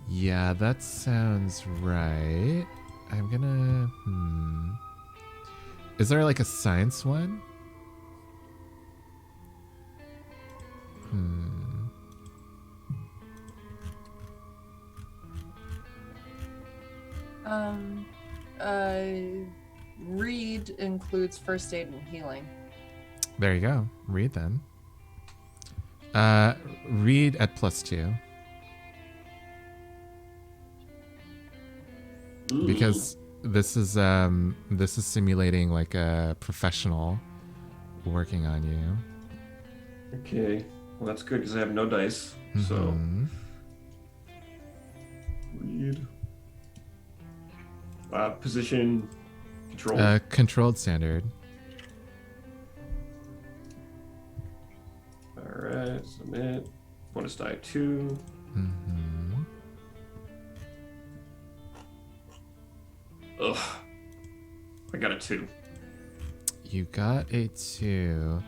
Yeah, that sounds right. I'm gonna. Is there like a science one? Read includes first aid and healing. There you go. Read then. Read at +2. Because this is simulating like a professional working on you. Okay. Well, that's good because I have no dice. So, read. Position, control. Controlled standard. All right. Submit. Bonus die 2. Ugh. I got a 2. You got a 2.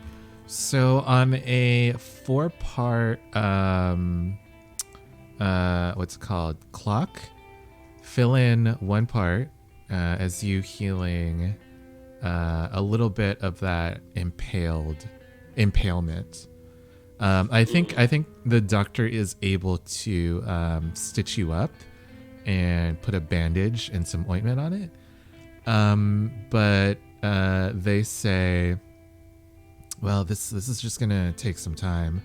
So on a 4-part what's it called? Clock, fill in 1 part as you healing a little bit of that impalement. I think the doctor is able to stitch you up and put a bandage and some ointment on it. But they say, well, this is just gonna take some time.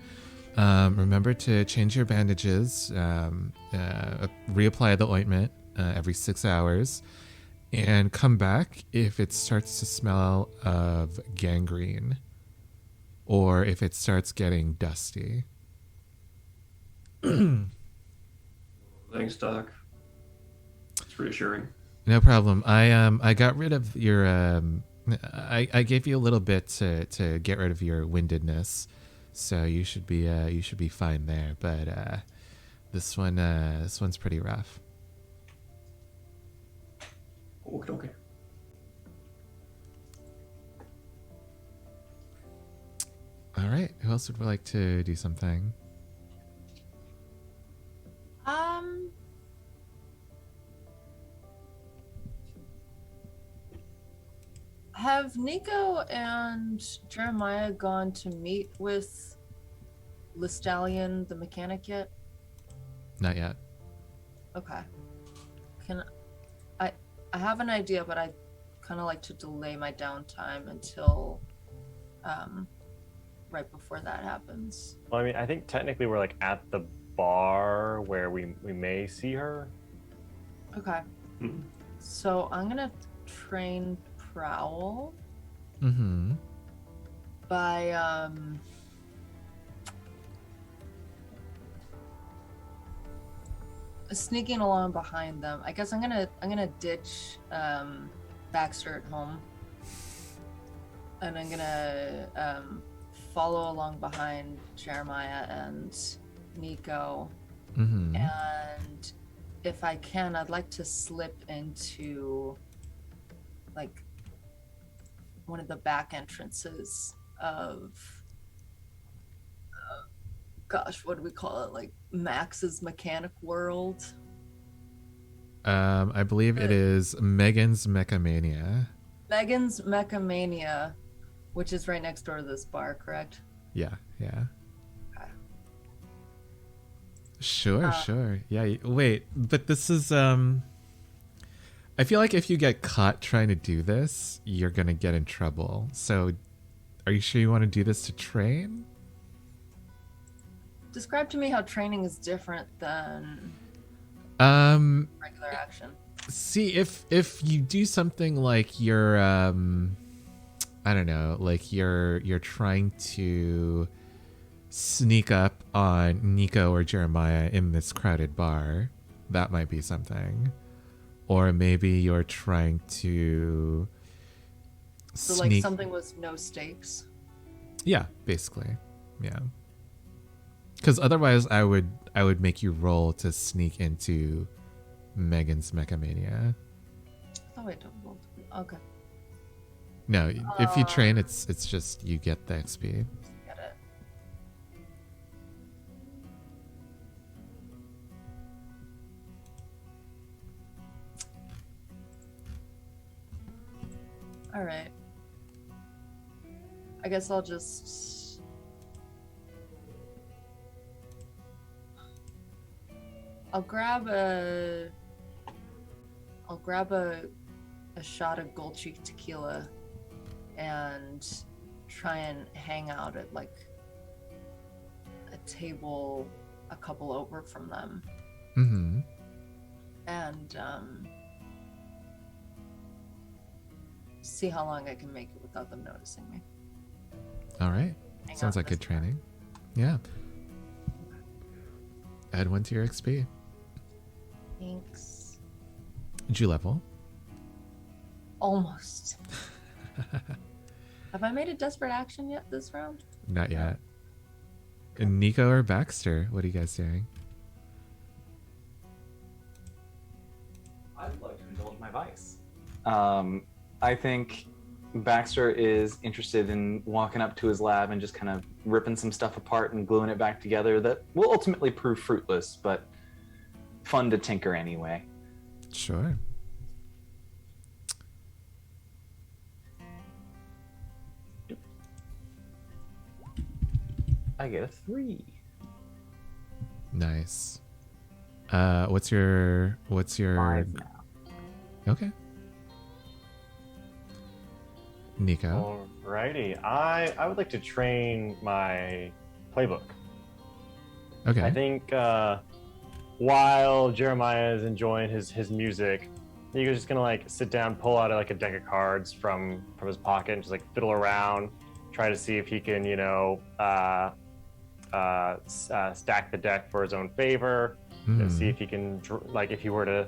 Remember to change your bandages, reapply the ointment every 6 hours, and come back if it starts to smell of gangrene or if it starts getting dusty. Thanks, Doc. It's reassuring. No problem. I got rid of your I gave you a little bit to get rid of your windedness, so you should be fine there. But this one's pretty rough. Okay. All right. Who else would like to do something? Have Nico and Jeremiah gone to meet with Listallion, the mechanic, yet? Not yet. Okay. I have an idea, but I kind of like to delay my downtime until right before that happens. Well, I mean, I think technically we're like at the bar where we may see her. Okay. So I'm gonna train Prowl by sneaking along behind them. I guess I'm gonna ditch Baxter at home, and I'm gonna follow along behind Jeremiah and Nico. And if I can, I'd like to slip into like one of the back entrances of gosh, what do we call it? Like Max's Mechanic World. I believe it is Megan's Mechamania. Megan's Mechamania, which is right next door to this bar, correct? Yeah. Okay. Sure. Yeah. Wait, but this is I feel like if you get caught trying to do this, you're gonna get in trouble. So, Are you sure you want to do this to train? Describe to me how training is different than regular action. See, if you do something like you're I don't know, like you're trying to sneak up on Nico or Jeremiah in this crowded bar, that might be something. Or maybe you're trying to So sneak... like something with no stakes. Yeah, basically. Yeah. Because otherwise I would make you roll to sneak into Megan's Mechamania. Oh wait, roll. Okay. No, if you train, it's just you get the XP. Get it. All right. I guess I'll just. I'll grab a shot of Gold Cheek tequila and try and hang out at like a table a couple over from them. Mm-hmm. And see how long I can make it without them noticing me. All right. Hang Sounds out like good this time. training. Yeah. Add 1 to your XP. Thanks. Did you level? Almost. Have I made a desperate action yet this round? Not yet. And Nico or Baxter, what are you guys doing? I'd like to indulge my vice. I think Baxter is interested in walking up to his lab and just kind of ripping some stuff apart and gluing it back together that will ultimately prove fruitless, but fun to tinker anyway. Sure. I get a 3. Nice. What's your 5 now. Okay. Nico. Alrighty. I would like to train my playbook. Okay. I think while Jeremiah is enjoying his music, Nico's just gonna like sit down, pull out like a deck of cards from his pocket, and just like fiddle around, try to see if he can, stack the deck for his own favor. And see if he can, like, if he were to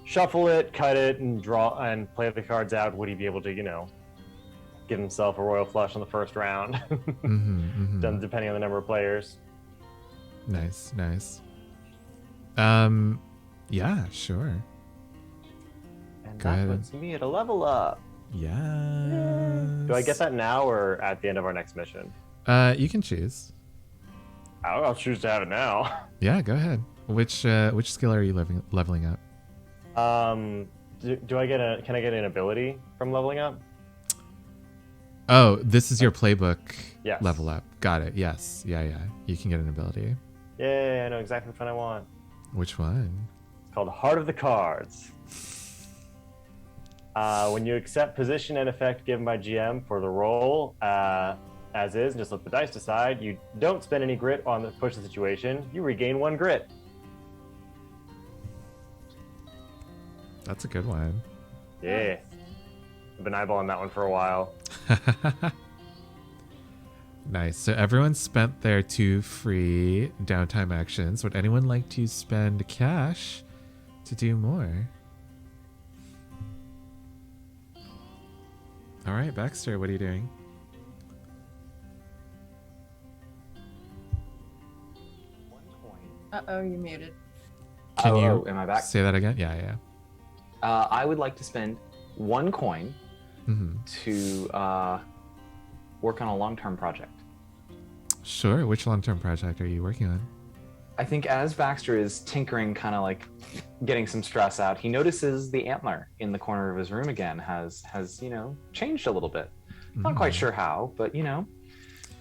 shuffle it, cut it, and draw and play the cards out, would he be able to, give himself a royal flush on the first round? Done depending on the number of players. Nice. Yeah, sure. And Go that ahead. puts me at a level up. Yeah. Do I get that now or at the end of our next mission? You can choose. I'll choose to have it now. Yeah, go ahead. Which skill are you leveling up? Can I get an ability from leveling up? Oh, this is your playbook Yes. level up. Got it. Yes. Yeah. You can get an ability. Yeah, I know exactly which one I want. Which one? It's called Heart of the Cards. When you accept position and effect given by GM for the roll, as is, and just let the dice decide, you don't spend any grit on the push the situation. You regain 1 grit. That's a good one. Yeah. I've been eyeballing that one for a while. Nice. So everyone spent their 2 free downtime actions. Would anyone like to spend cash to do more? All right, Baxter, what are you doing? Uh-oh, you're muted. Can you am I back? say that again? Yeah. I would like to spend 1 coin to work on a long-term project. Sure. Which long-term project are you working on? I think as Baxter is tinkering, kind of like getting some stress out, he notices the antler in the corner of his room again has changed a little bit. Not quite sure how, but he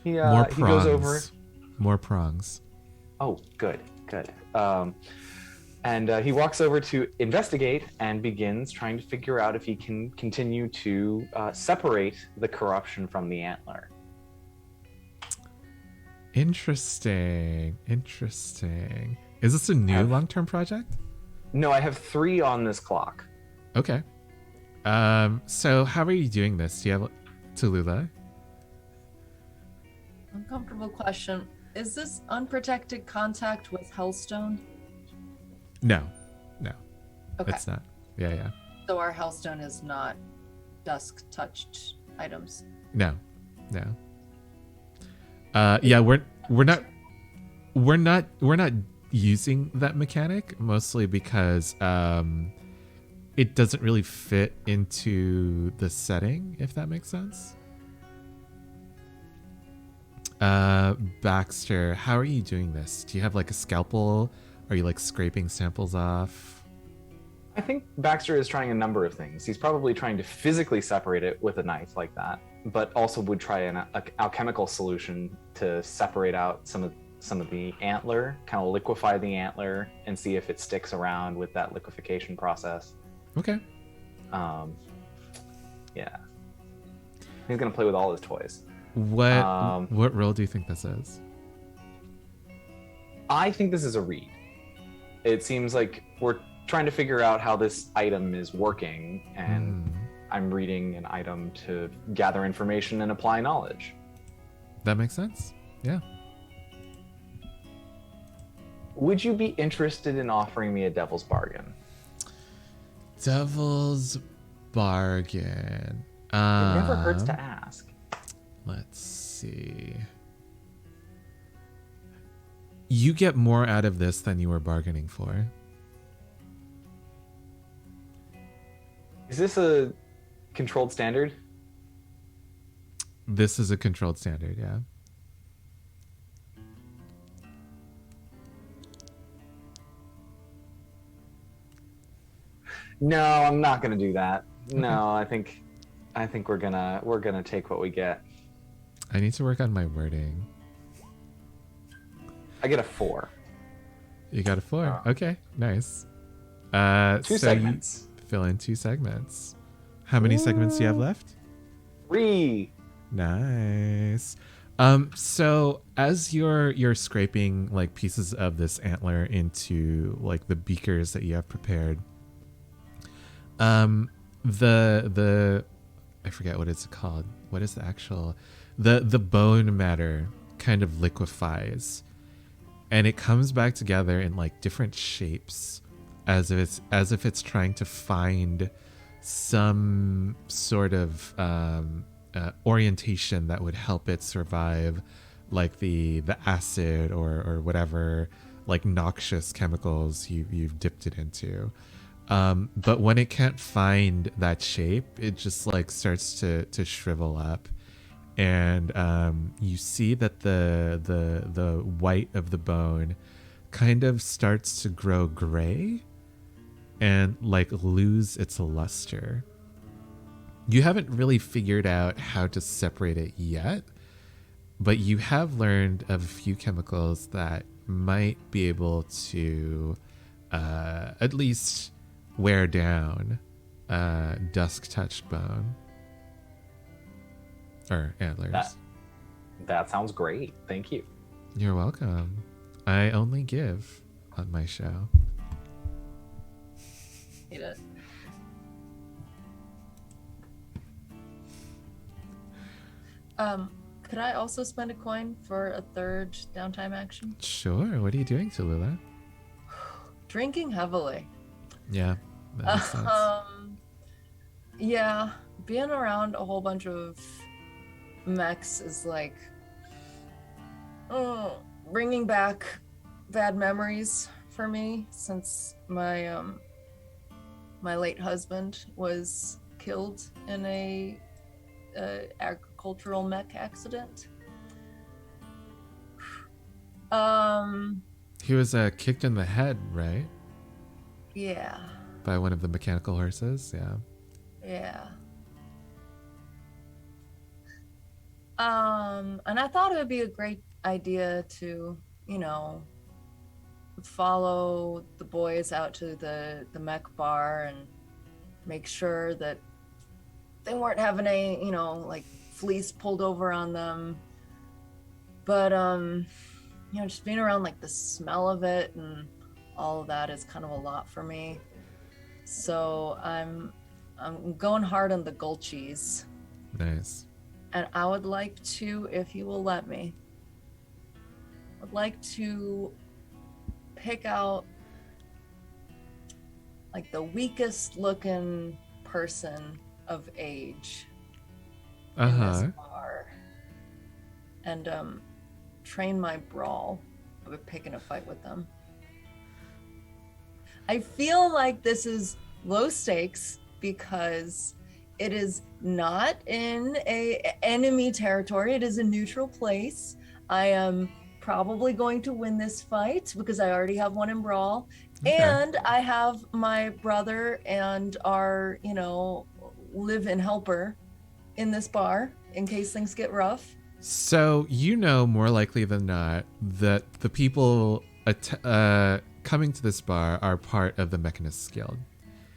he goes over. More prongs. Oh, good. And he walks over to investigate and begins trying to figure out if he can continue to separate the corruption from the antler. Interesting. Is this a new long-term project? No, I have 3 on this clock. Okay. So how are you doing this? Do you have Tallulah? Uncomfortable question. Is this unprotected contact with Hellstone? No. Okay. It's not. Yeah. So our Hellstone is not dusk-touched items. No. Yeah, we're not using that mechanic, mostly because it doesn't really fit into the setting, if that makes sense. Baxter, how are you doing this? Do you have like a scalpel? Are you like scraping samples off? I think Baxter is trying a number of things. He's probably trying to physically separate it with a knife like that, but also would try an alchemical solution to separate out some of the antler, kind of liquefy the antler and see if it sticks around with that liquefaction process. Okay. Yeah. He's gonna play with all his toys. What role do you think this is? I think this is a read. It seems like we're trying to figure out how this item is working, and I'm reading an item to gather information and apply knowledge. That makes sense. Yeah. Would you be interested in offering me a devil's bargain? Devil's bargain. It never hurts to ask. Let's see. You get more out of this than you were bargaining for. Is this a controlled standard? This is a controlled standard, yeah. No, I'm not gonna do that. No, I think we're gonna take what we get. I need to work on my wording. I get a 4. You got a 4. Okay, nice. 2 segments. You fill in 2 segments. How many segments do you have left? 3. Nice. So as you're scraping like pieces of this antler into like the beakers that you have prepared, the I forget what it's called. What is the actual the bone matter kind of liquefies, and it comes back together in like different shapes, as if it's trying to find some sort of orientation that would help it survive, like the acid or whatever like noxious chemicals you've dipped it into. But when it can't find that shape, it just like starts to shrivel up, and you see that the white of the bone kind of starts to grow gray and like lose its luster. You haven't really figured out how to separate it yet, but you have learned of a few chemicals that might be able to at least wear down dusk-touched bone or antlers. That sounds great. Thank you. You're welcome. I only give on my show. Hate it. Could I also spend a coin for a third downtime action? Sure. What are you doing, Tallulah? Drinking heavily. Yeah. That makes sense. Yeah, being around a whole bunch of mechs is like bringing back bad memories for me, since my my late husband was killed in a agricultural mech accident. He was kicked in the head, right? Yeah. By one of the mechanical horses, yeah. Yeah. And I thought it would be a great idea to, you know, follow the boys out to the mech bar and make sure that they weren't having any, you know, like fleece pulled over on them. But just being around like the smell of it and all of that is kind of a lot for me. So I'm going hard on the gold cheese. Nice. And I would like to, if you will let me, I'd like to pick out like the weakest looking person of age in this bar and train my brawl of picking a fight with them. I feel like this is low stakes because it is not in a enemy territory. It is a neutral place. I am probably going to win this fight because I already have one in brawl. Okay. And I have my brother and our, live-in helper in this bar in case things get rough. So more likely than not that the people coming to this bar are part of the Mechanists Guild.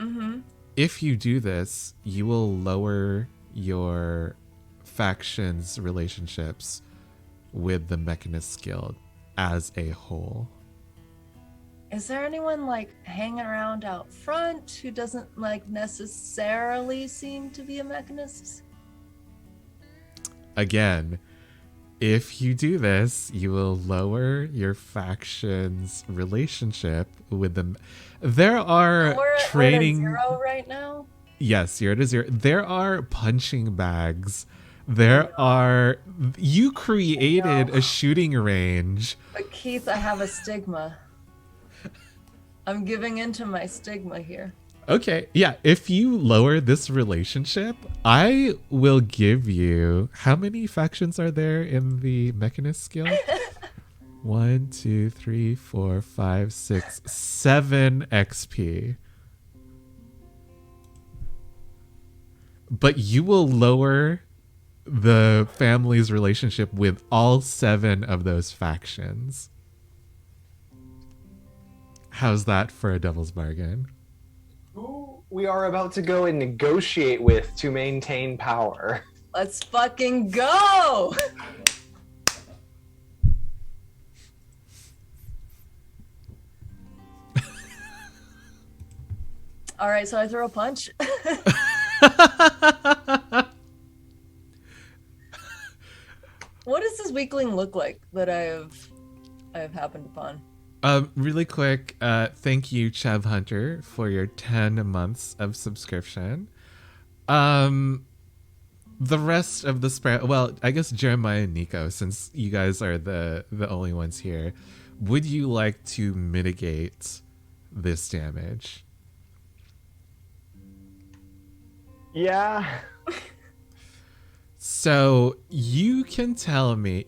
Mm-hmm. If you do this, you will lower your faction's relationships with the Mechanists Guild as a whole. Is there anyone like hanging around out front who doesn't like necessarily seem to be a mechanist? Again, if you do this, you will lower your faction's relationship with them. There are training. We're at 0 right now. Yes, you're at 0. There are punching bags. There are. You created a shooting range. But Keith, I have a stigma. I'm giving into my stigma here. Okay, yeah. If you lower this relationship, I will give you. How many factions are there in the Mechanist Guild? 1, 2, 3, 4, 5, 6, 7 XP. But you will lower the family's relationship with all 7 of those factions. How's that for a devil's bargain? Who we are about to go and negotiate with to maintain power. Let's fucking go! All right, so I throw a punch. What does this weakling look like that I have happened upon? Really quick, thank you, Chev Hunter, for your 10 months of subscription. The rest of the spread, well, I guess Jeremiah and Nico, since you guys are the only ones here, would you like to mitigate this damage? Yeah. So you can tell me,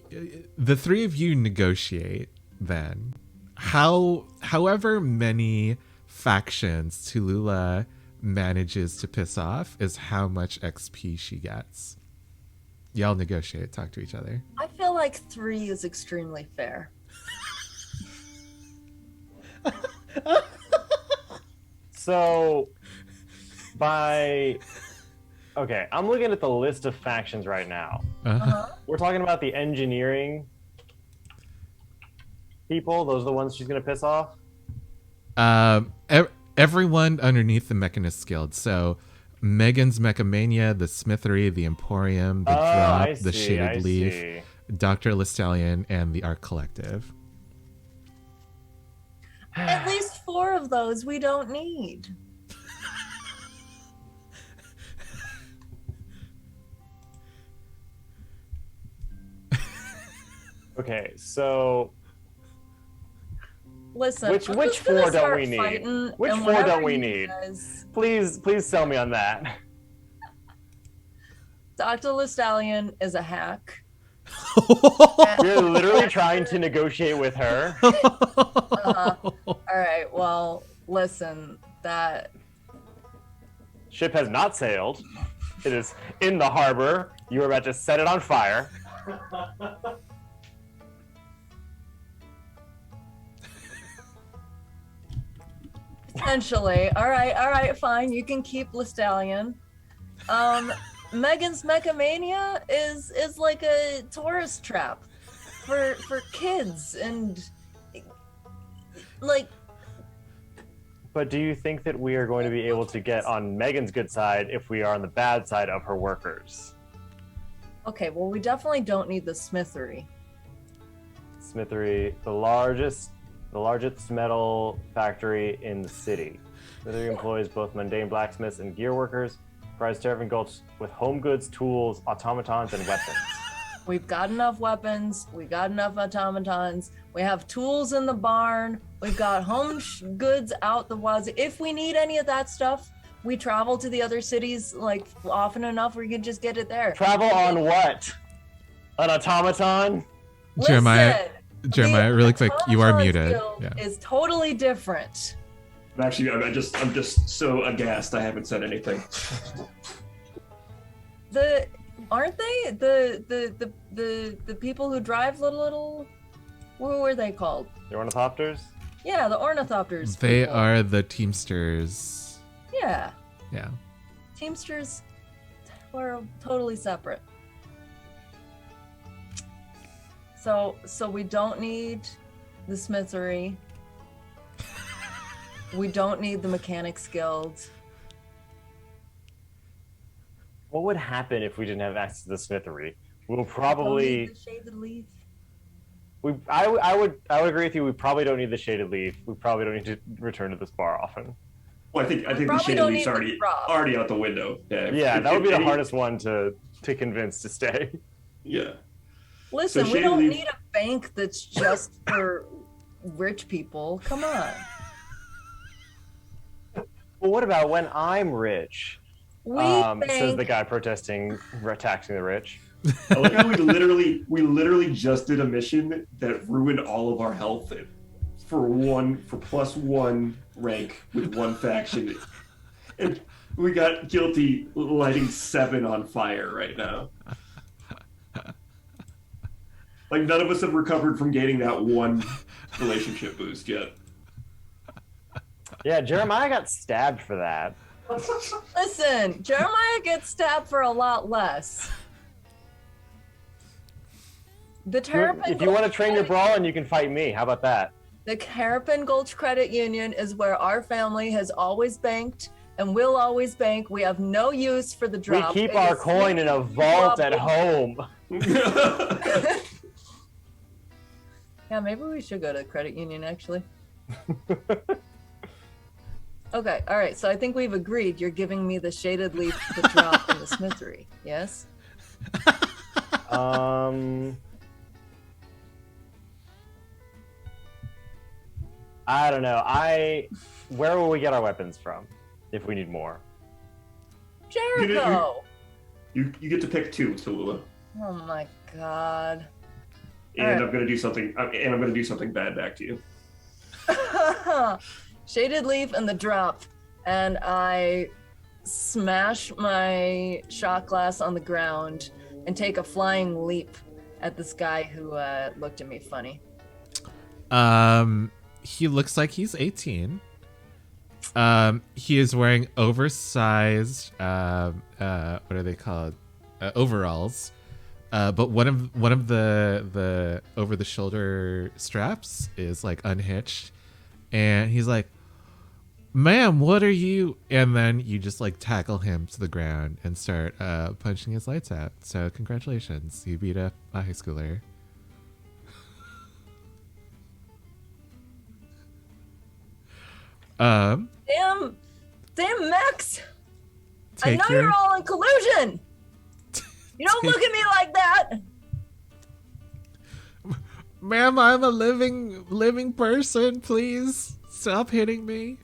the 3 of you negotiate then. However many factions Tallulah manages to piss off is how much XP she gets. Y'all negotiate, talk to each other. I feel like 3 is extremely fair. So, okay, I'm looking at the list of factions right now. We're talking about the engineering people. Those are the ones she's going to piss off? Everyone underneath the Mechanist Guild. So, Megan's Mechamania, the Smithery, the Emporium, the Drop, the Shaded Leaf, Dr. Listallion, and the Art Collective. At least 4 of those we don't need. Okay, so listen, which 4 don't we need? Which 4 don't we need? Please sell me on that. Dr. Listallion is a hack. You're literally trying to negotiate with her. All right, well, listen, that ship has not sailed. It is in the harbor. You are about to set it on fire. Potentially. All right, fine. You can keep Listallion. Megan's Mechamania is like a tourist trap. for kids and like. But do you think that we are going to be able to get on Megan's good side if we are on the bad side of her workers? Okay, well, we definitely don't need the smithery. Smithery, the largest metal factory in the city. Smithery employs both mundane blacksmiths and gear workers, provides Terraform Gulch with home goods, tools, automatons, and weapons. We've got enough weapons. We got enough automatons. We have tools in the barn. We've got home goods out the wazoo. If we need any of that stuff, we travel to the other cities like often enough. We can just get it there. Travel on what? An automaton? Jeremiah, Listen, really quick, you are automaton muted. skill Yeah. is totally different. Actually, I'm just so aghast. I haven't said anything. Aren't they the people who drive little what were they called? The ornithopters? Yeah, the ornithopters. They people. are the Teamsters. Yeah, Yeah. Teamsters were totally separate. So we don't need the smithery. We don't need the mechanics guild. What would happen if we didn't have access to the smithery? We'll Don't probably. need the shaded leaf. I would agree with you. We probably don't need the shaded leaf. We probably don't need to return to this bar often. Well, I think the probably shaded don't leaf's need the drop. already out the window. Yeah, that would be the hardest one to convince to stay. Yeah. Listen, we shaded don't leaf- need a bank that's just for rich people. Come on. Well, what about when I'm rich? We Says the bank. guy protesting taxing the rich. I like how we literally just did a mission that ruined all of our health for +1 rank with one faction, and we got guilty lighting 7 on fire right now. Like none of us have recovered from gaining that one relationship boost yet. Yeah, Jeremiah got stabbed for that. Listen, Jeremiah gets stabbed for a lot less. The Terrapin If you want to Gulch train your Credit- brawling, you can fight me. How about that? The Terrapin Gulch Credit Union is where our family has always banked and will always bank. We have no use for the drop. We keep It our is coin in a vault at home. Yeah, maybe we should go to credit union actually. Okay, all right. So I think we've agreed. You're giving me the shaded leaf, the drop, and the smithery. Yes. I don't know. Where will we get our weapons from if we need more? Jericho. You get to pick 2, Tallulah. Oh my god. And Alright. I'm gonna do something. And I'm gonna do something bad back to you. Shaded leaf and the drop, and I smash my shot glass on the ground and take a flying leap at this guy who looked at me funny. He looks like he's 18. He is wearing oversized what are they called? Overalls. But one of the over the shoulder straps is like unhitched, and he's like, "Ma'am, what are you?" And then you just like tackle him to the ground and start punching his lights out. So congratulations, you beat up a high schooler. Damn, Max! I Take know your- you're all in collusion. You don't look at me like that. Ma'am, I'm a living person. Please stop hitting me.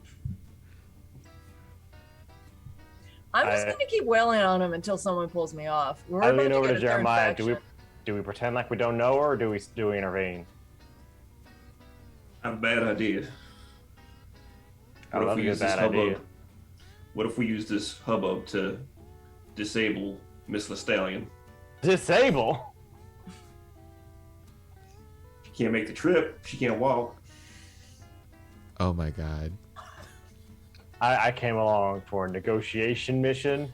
I'm just I- gonna keep wailing on him until someone pulls me off. We're I about lean over get to a third Jeremiah. faction. Do we pretend like we don't know her, or do we intervene? A bad idea. I love a good bad idea. What if we use this hubbub to disable Miss Lestallion? Disable? She can't make the trip. She can't walk. Oh my god. I came along for a negotiation mission.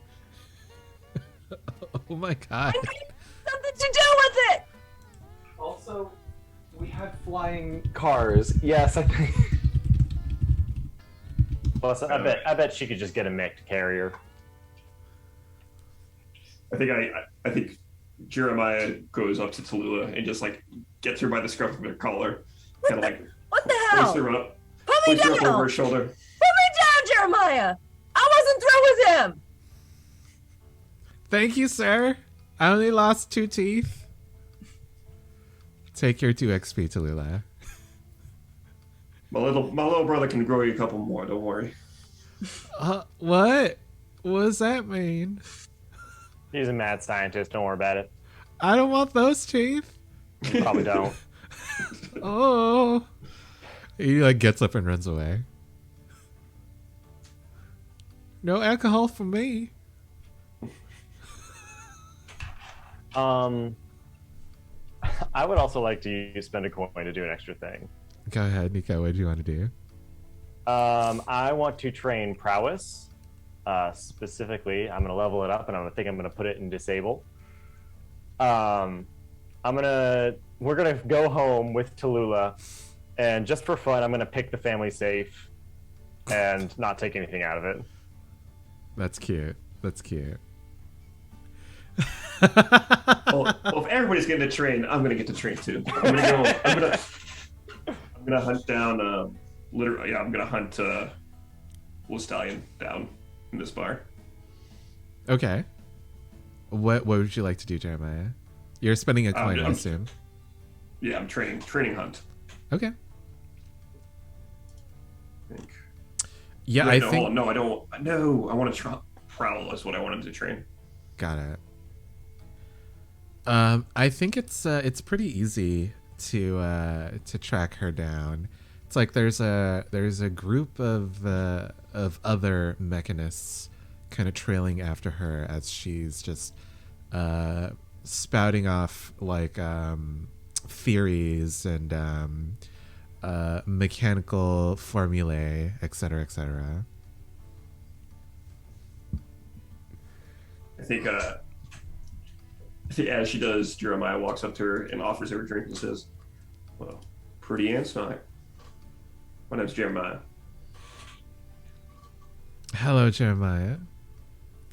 Oh my god. Something to do with it. Also, we had flying cars. Yes, I think. Plus, I bet she could just get a mech carrier. I think Jeremiah goes up to Tallulah and just like gets her by the scruff of her collar, kind of like What the hoists hell? her up, Put me hoists her up down! over her shoulder. Put me down, Jeremiah! I wasn't through with him! Thank you, sir. I only lost 2 teeth. Take your 2 XP, Tallulah. My little brother can grow you a couple more. Don't worry. What? What does that mean? He's a mad scientist. Don't worry about it. I don't want those teeth. You probably don't. Oh. He like gets up and runs away. No alcohol for me. I would also like to spend a coin to do an extra thing. Go ahead, Nico. What do you want to do? I want to train prowess. Specifically, I'm gonna level it up, and I'm gonna put it in disable. We're gonna go home with Tallulah, and just for fun, I'm gonna pick the family safe, and not take anything out of it. That's cute. That's cute. Well, if everybody's getting to train, I'm gonna get to train too. I'm gonna hunt down. I'm gonna hunt Wolf Stallion down in this bar. Okay. What would you like to do, Jeremiah? You're spending a coin, I assume. Yeah, I'm training hunt. Okay. I think. Yeah, Wait, I think. No, I don't. No, I want to prowl. Is what I wanted to train. Got it. I think it's pretty easy to track her down. It's like there's a group of other mechanists kind of trailing after her as she's just spouting off like theories and mechanical formulae, etc., etc. I think as she does, Jeremiah walks up to her and offers her a drink and says, "Well, pretty insight. My name's Jeremiah." Hello, Jeremiah.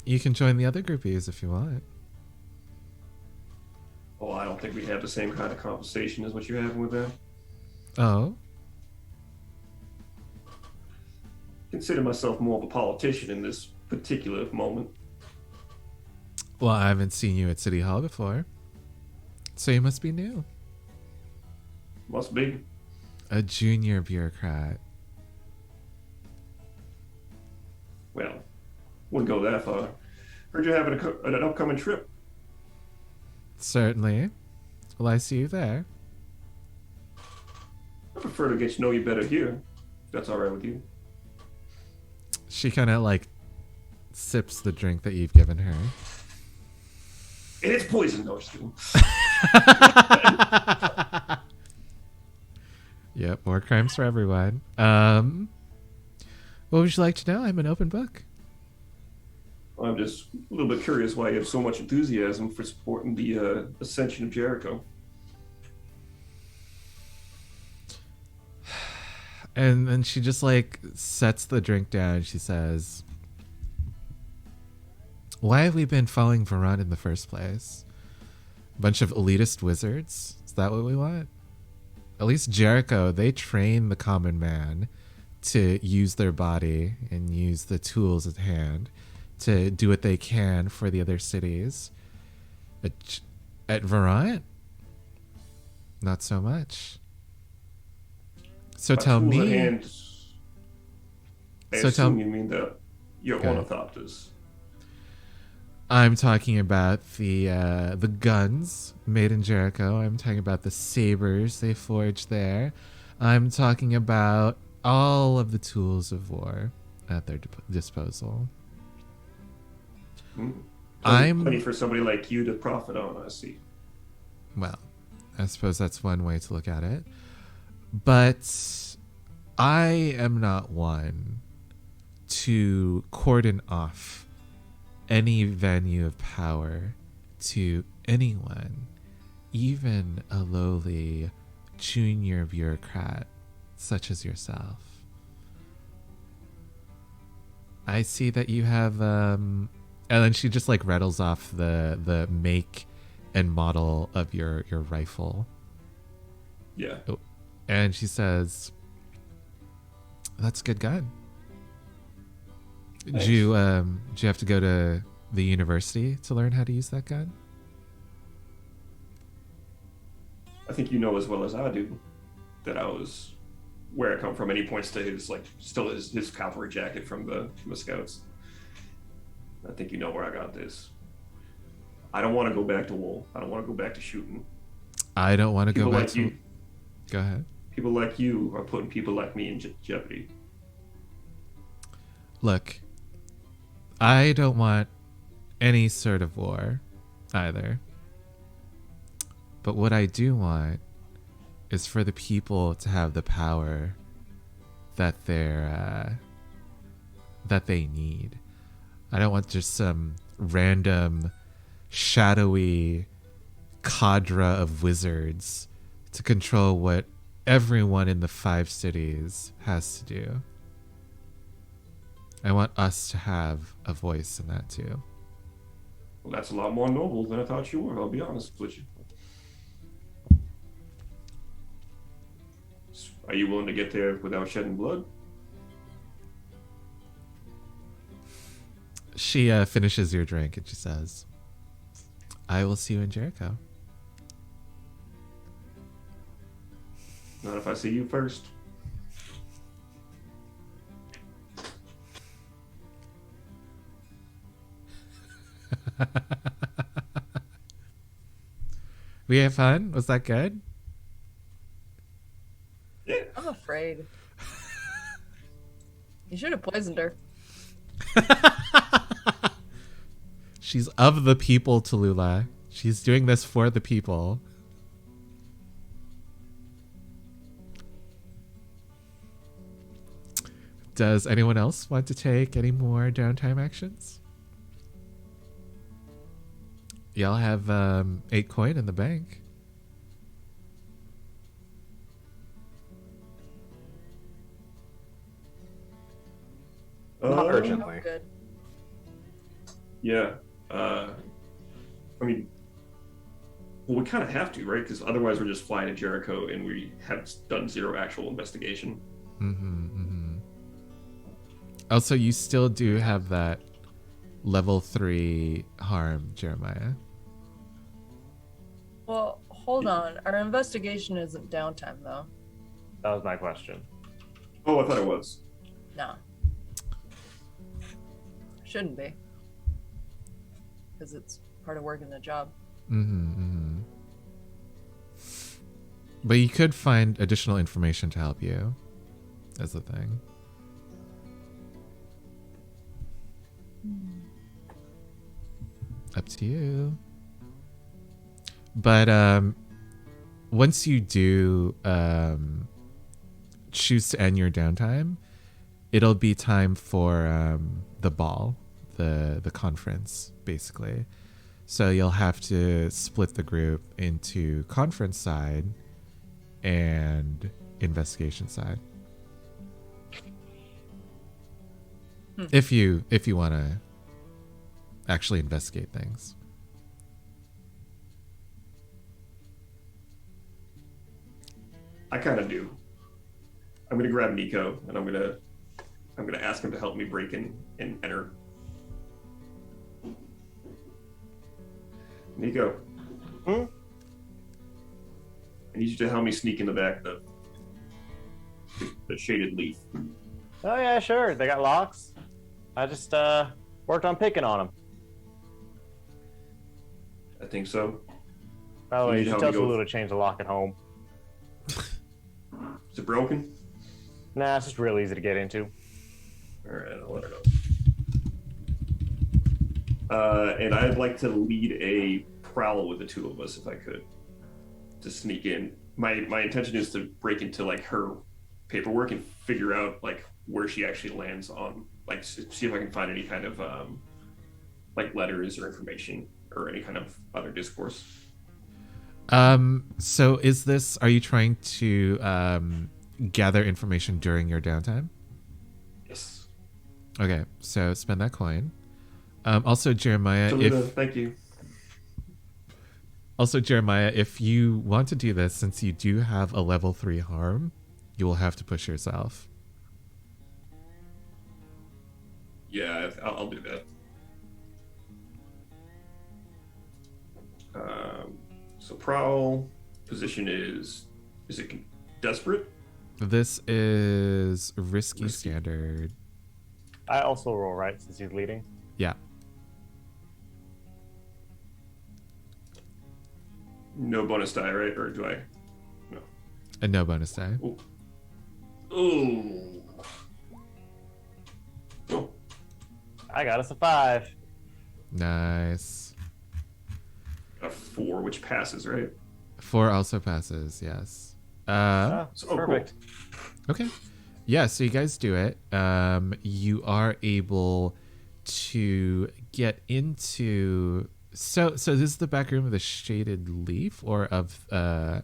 You can join the other groupies if you want. Oh, I don't think we have the same kind of conversation as what you're having with them. Oh? Consider myself more of a politician in this particular moment. Well, I haven't seen you at City Hall before. So you must be new. Must be. A junior bureaucrat. Well, wouldn't go that far. Heard you're having an upcoming trip. Certainly. Will I see you there? I prefer to get to know you better here, if that's all right with you. She kind of like sips the drink that you've given her. And it's poison, though, Stu. Yep, more crimes for everyone. What would you like to know? I'm an open book. I'm just a little bit curious why you have so much enthusiasm for supporting the ascension of Jericho. And then she just like sets the drink down. She says, "Why have we been following Varant in the first place? A bunch of elitist wizards? Is that what we want? At least Jericho, they train the common man to use their body and use the tools at hand to do what they can for the other cities. At Varant, not so much. So By tell tools at me." hand, I So assume tell- you mean your Go ahead. ornithopters. I'm talking about the guns made in Jericho. I'm talking about the sabers they forge there. I'm talking about all of the tools of war at their disposal. Plenty for somebody like you to profit on, I see. Well, I suppose that's one way to look at it. But I am not one to cordon off any venue of power to anyone even a lowly junior bureaucrat such as yourself. I see that you have and then she just like rattles off the make and model of your rifle. Yeah. Oh, and she says, "That's a good gun. Thanks. Do you have to go to the university to learn how to use that gun?" I think you know as well as I do that I was where I come from. And he points to his his cavalry jacket from the scouts. I think you know where I got this. I don't want to go back to wool. I don't want to go back to shooting. I don't want to go People back like to. you. Go ahead. People like you are putting people like me in jeopardy. Look, I don't want any sort of war either. But what I do want is for the people to have the power that they need. I don't want just some random shadowy cadre of wizards to control what everyone in the 5 cities has to do. I want us to have a voice in that too. Well, that's a lot more noble than I thought you were, I'll be honest with you. Are you willing to get there without shedding blood? She finishes your drink and she says, "I will see you in Jericho." Not if I see you first. We had fun? Was that good? Yeah. I'm afraid. You should have poisoned her. She's of the people, Tallulah. She's doing this for the people. Does anyone else want to take any more downtime actions? Y'all have 8 coin in the bank. Not Uh, urgently. Good. Yeah. I mean, well, we kind of have to, right? Because otherwise we're just flying to Jericho and we have done 0 actual investigation. Also, you still do have that level 3 harm, Jeremiah. Well, hold on. Our investigation isn't downtime, though. That was my question. Oh, I thought it was. No. Shouldn't be. Because it's part of working the job. But you could find additional information to help you. That's the thing. Up to you. But once you do choose to end your downtime, it'll be time for the ball, the conference, basically. So you'll have to split the group into conference side and investigation side. If you want to actually investigate things. I kind of do. I'm gonna grab Nico and I'm gonna ask him to help me break in and enter. Nico. Hmm? I need you to help me sneak in the back of the shaded leaf. Oh yeah, sure. They got locks. I just worked on picking on them. I think so. By the way, You you need should help tell me go- Tallulah to change the lock at home. Is it broken? Nah, it's just real easy to get into. All right, I'll let her know. And I'd like to lead a prowl with the 2 of us if I could, to sneak in. My intention is to break into like her paperwork and figure out like where she actually lands on, like see if I can find any kind of like letters or information or any kind of other discourse. So are you trying to gather information during your downtime? Yes. Okay, so spend that coin. Also, Jeremiah, Thank you. Also, Jeremiah, if you want to do this, since you do have a level 3 harm, you will have to push yourself. Yeah, I'll do that. So prowl position is it desperate? This is risky standard. I also roll, right, since he's leading? Yeah. No bonus die, right? Or do I? No. And no bonus die. Ooh. Ooh. Oh. I got us a 5. Nice. A 4, which passes, right? 4 also passes, yes. Perfect. Cool. Okay. Yeah, so you guys do it. You are able to get into... So this is the back room of the Shaded Leaf or of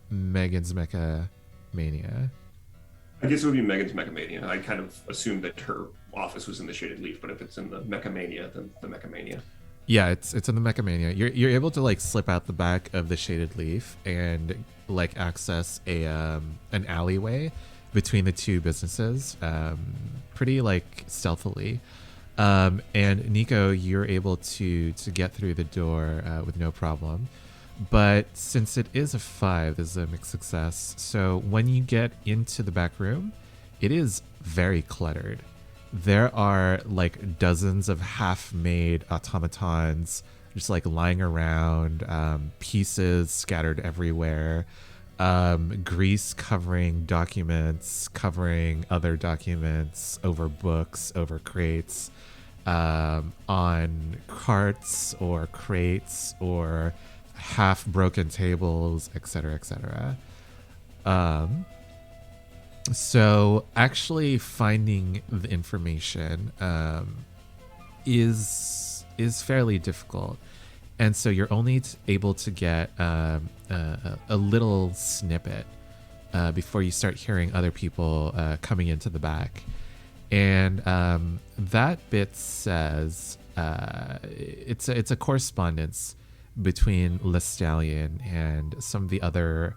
Megan's Mecha Mania? I guess it would be Megan's Mechamania. I kind of assumed that her office was in the Shaded Leaf, but if it's in the Mechamania, then the Mechamania. Yeah, it's in the Mechamania. You're able to like slip out the back of the Shaded Leaf and like access an alleyway between the two businesses, pretty like stealthily. And Nico, you're able to get through the door with no problem. But since it is a 5, this is a mixed success. So when you get into the back room, it is very cluttered. There are like dozens of half-made automatons just like lying around, pieces scattered everywhere, grease covering documents, covering other documents, over books, over crates, on carts or crates or half broken tables, etc., etc. So actually finding the information is fairly difficult, and so you're only able to get a little snippet before you start hearing other people coming into the back. And that bit says it's a correspondence between Lestallion and some of the other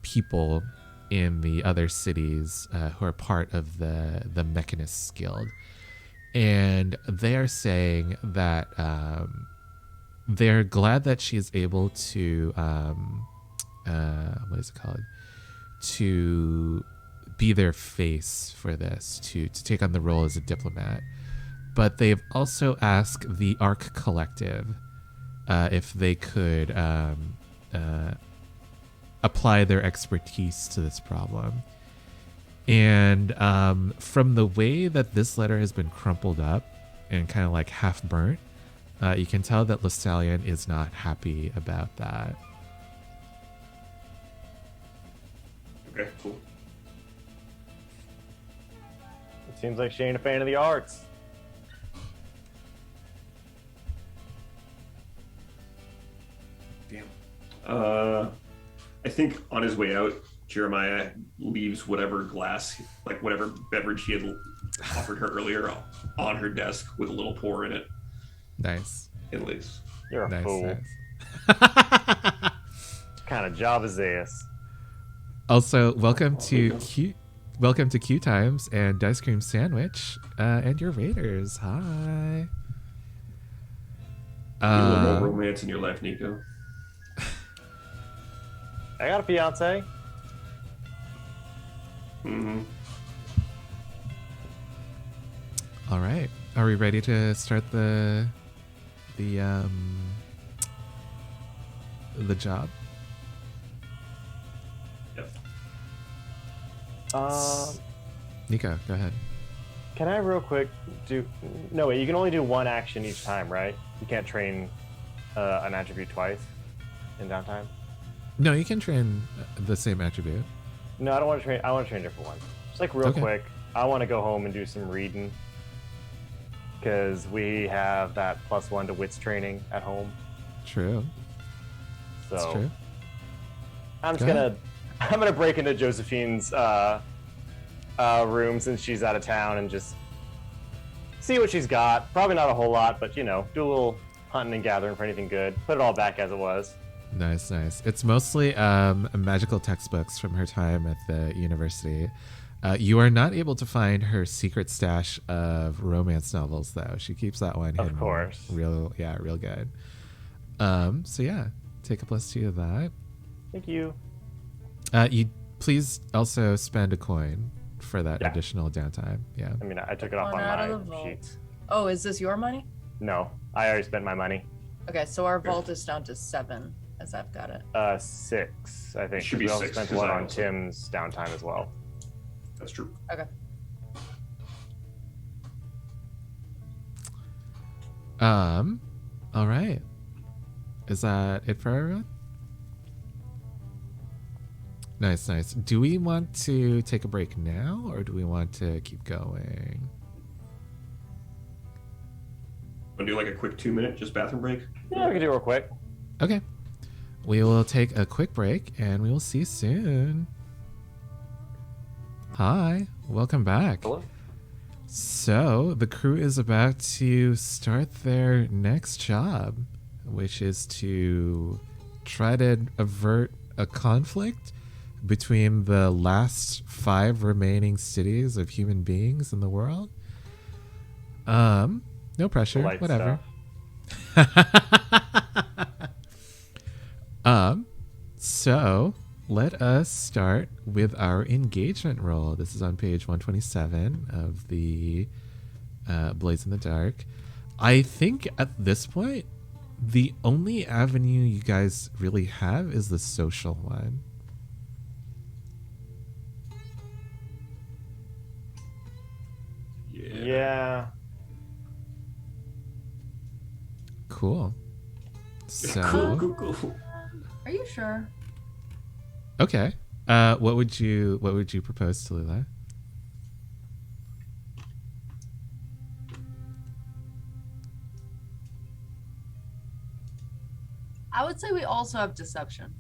people in the other cities who are part of the Mechanists Guild. And they are saying that they're glad that she is able to, what is it called? To be their face for this, to take on the role as a diplomat. But they've also asked the Arc Collective if they could apply their expertise to this problem. And from the way that this letter has been crumpled up and kind of like half burnt, you can tell that Lestallion is not happy about that. Okay, cool. It seems like she ain't a fan of the arts. Damn. I think on his way out, Jeremiah leaves whatever glass, like whatever beverage he had offered her earlier, on her desk with a little pour in it. Nice. At least. You're a Nice, fool. nice. What kind of job is this? Also, welcome to Q Times and Dice Cream Sandwich and your Raiders. Hi. A little more romance in your life, Nico. I got a fiance. Mm-hmm. All right. Are we ready to start the job? Yep. Nico, go ahead. Can I real quick do... No, wait, you can only do one action each time, right? You can't train an attribute twice in downtime? No, you can train the same attribute. No, I don't want to train... I want to train a different one. Just like real quick, I want to go home and do some reading. Because we have that +1 to wits training at home. True. So That's true. I'm just Go ahead. I'm gonna break into Josephine's room since she's out of town and just see what she's got. Probably not a whole lot, but do a little hunting and gathering for anything good. Put it all back as it was. Nice. It's mostly magical textbooks from her time at the university. You are not able to find her secret stash of romance novels, though. She keeps that one hidden. Of course. Real good. So yeah, take a +2 of that. Thank you. You please also spend a coin for that Yeah. additional downtime. Yeah. I mean, I took it off One on out of the my vault. sheet. Oh, is this your money? No, I already spent my money. Okay, so our vault is down to 7, as I've got it. 6, I think. Should be we also 6, spent 'cause one I on also- Tim's downtime as well. That's true. Okay. All right. Is that it for everyone? Nice. Do we want to take a break now, or do we want to keep going? Want to do like a quick 2-minute just bathroom break? Yeah, we can do it real quick. Okay. We will take a quick break, and we will see you soon. Hi, welcome back. Hello. So, the crew is about to start their next job, which is to try to avert a conflict between the last 5 remaining cities of human beings in the world. No pressure, Light whatever. So let us start with our engagement roll. This is on page 127 of the Blaze in the Dark. I think at this point, the only avenue you guys really have is the social one. Yeah. Cool. So, Cool. Are you sure? okay. What would you propose to Lila? I would say we also have deception.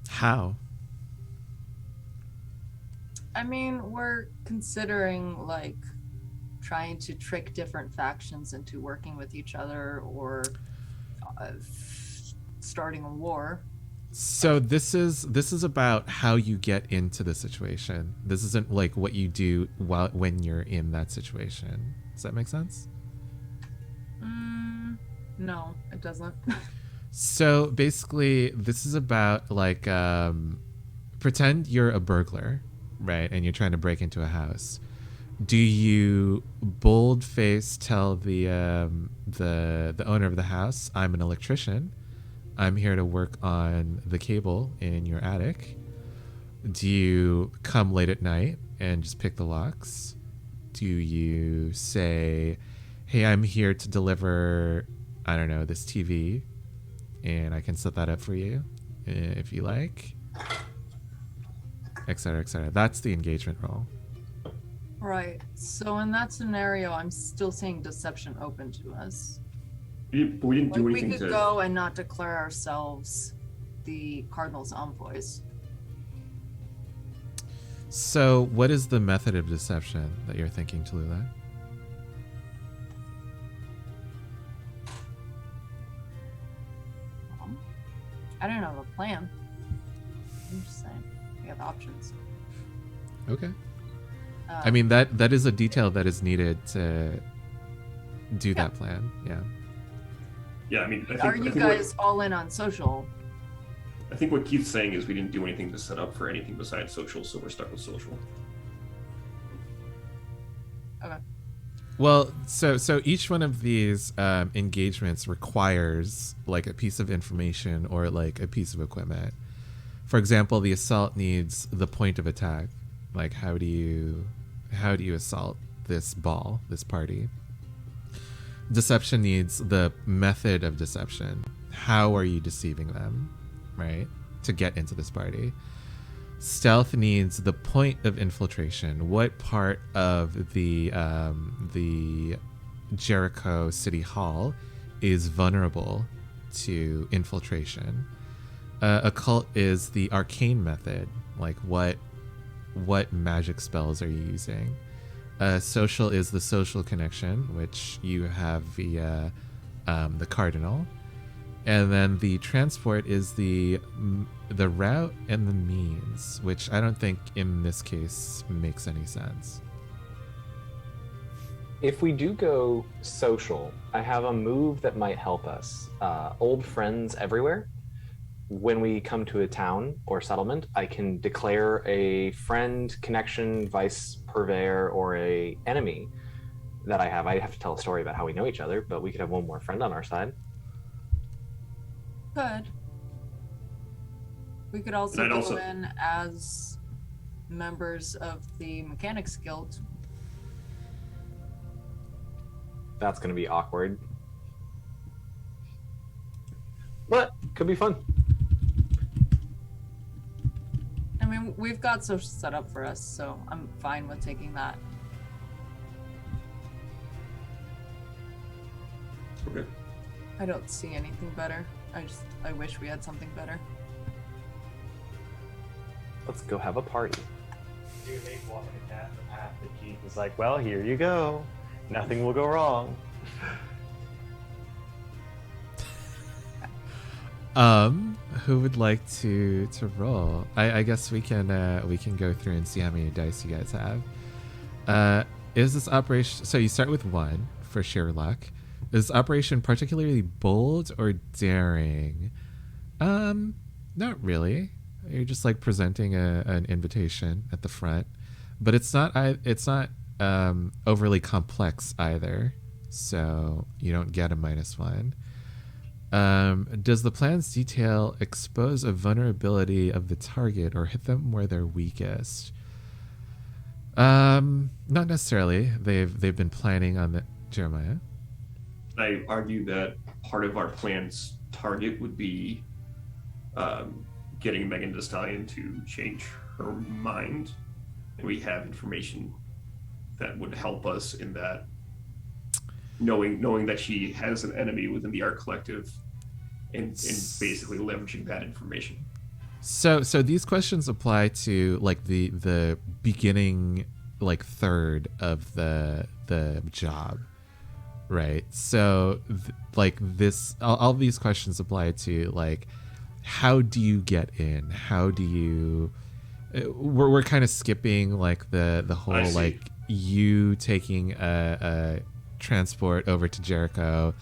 How? I mean, we're considering like trying to trick different factions into working with each other or starting a war. So this is about how you get into the situation. This isn't like what you do when you're in that situation. Does that make sense? No, it doesn't. So basically, this is about like pretend you're a burglar, right? And you're trying to break into a house. Do you bold-face tell the owner of the house, "I'm an electrician. I'm here to work on the cable in your attic"? Do you come late at night and just pick the locks? Do you say, "Hey, I'm here to deliver, I don't know, this TV, and I can set that up for you if you like," etc., etc. That's the engagement role. Right. So in that scenario, I'm still seeing deception open to us. But we didn't do Like, we anything could to. go and not declare ourselves the Cardinal's envoys. So, what is the method of deception that you're thinking, Tallulah? I don't have a plan. I'm just saying we have options. Okay. I mean, that is a detail that is needed to do that plan. Yeah. Yeah, I mean, are you guys all in on social? I think what Keith's saying is we didn't do anything to set up for anything besides social, so we're stuck with social. Okay. Well, so each one of these engagements requires like a piece of information or like a piece of equipment. For example, the assault needs the point of attack. Like, how do you assault this party? Deception needs the method of deception. How are you deceiving them, right, to get into this party? Stealth needs the point of infiltration. What part of the Jericho City Hall is vulnerable to infiltration? Occult is the arcane method. Like what magic spells are you using? Social is the social connection, which you have via the cardinal. And then the transport is the route and the means, which I don't think in this case makes any sense. If we do go social, I have a move that might help us. Old friends everywhere. When we come to a town or settlement, I can declare a friend, connection, vice purveyor, or a enemy that I have. I have to tell a story about how we know each other, but we could have one more friend on our side. Could. We could also go in as members of the Mechanics Guild. That's going to be awkward. But could be fun. I mean, we've got social set up for us, so I'm fine with taking that. Okay. I don't see anything better. I wish we had something better. Let's go have a party. You hate walking a cat the path that Keith is like, well, here you go. Nothing will go wrong. Who would like to roll? I guess we can go through and see how many dice you guys have. Is this operation? So you start with 1 for sheer luck. Is this operation particularly bold or daring? Not really. You're just like presenting an invitation at the front, but it's not overly complex either, so you don't get a -1. Does the plan's detail expose a vulnerability of the target or hit them where they're weakest? Not necessarily. They've been planning on the Jeremiah. I argue that part of our plan's target would be getting Megan Thee Stallion to change her mind, and we have information that would help us in that. Knowing that she has an enemy within the Art Collective, and basically leveraging that information. So these questions apply to like the beginning like third of the job, right? So like this, all these questions apply to like, how do you get in? How do you? We're kind of skipping like the whole like you taking a transport over to Jericho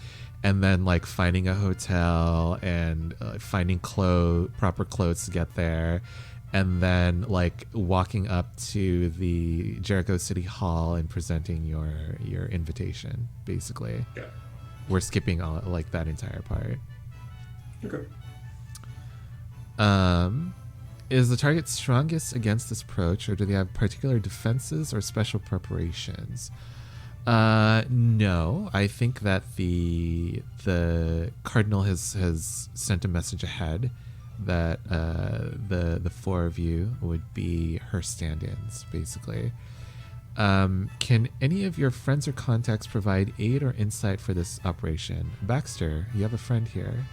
and then like finding a hotel and finding proper clothes to get there, and then like walking up to the Jericho City Hall and presenting your invitation. Basically, yeah, we're skipping all like that entire part. Okay. Is the target strongest against this approach, or do they have particular defenses or special preparations? No, I think that the cardinal has sent a message ahead that the 4 of you would be her stand-ins, basically. Can any of your friends or contacts provide aid or insight for this operation? Baxter, you have a friend here.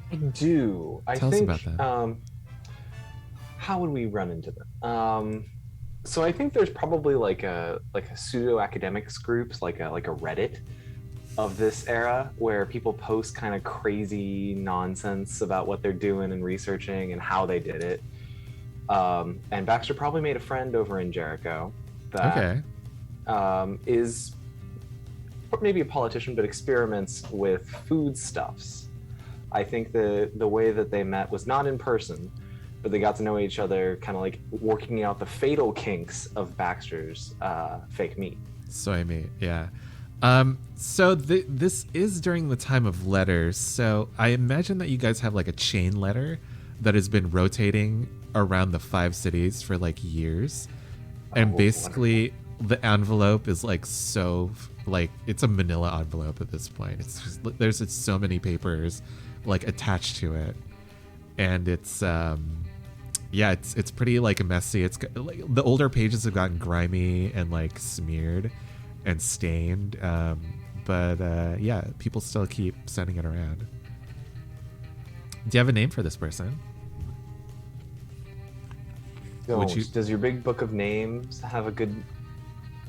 I do. Tell us about that. How would we run into them? So I think there's probably like a pseudo academics groups, like a Reddit of this era where people post kind of crazy nonsense about what they're doing and researching and how they did it. And Baxter probably made a friend over in Jericho that is maybe a politician, but experiments with foodstuffs. I think the way that they met was not in person, but they got to know each other, kind of like working out the fatal kinks of Baxter's fake meat. Soy meat, yeah. So this is during the time of letters, so I imagine that you guys have like a chain letter that has been rotating around the 5 cities for like years, and basically the envelope is like so like it's a manila envelope at this point. It's just there's so many papers like attached to it, and it's it's pretty like messy. It's like the older pages have gotten grimy and like smeared and stained, but people still keep sending it around. Do you have a name for this person? Would you- Does your big book of names have a good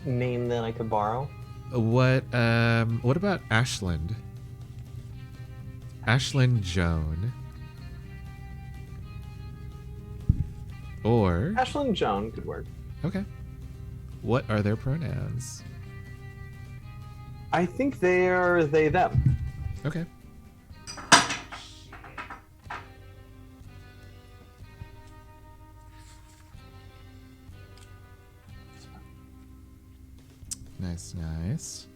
name that I could borrow? What about Ashland? Ashland Joan. Or Ashlyn Joan could work. okay. What are their pronouns? I think they are they them. Okay. Nice, nice.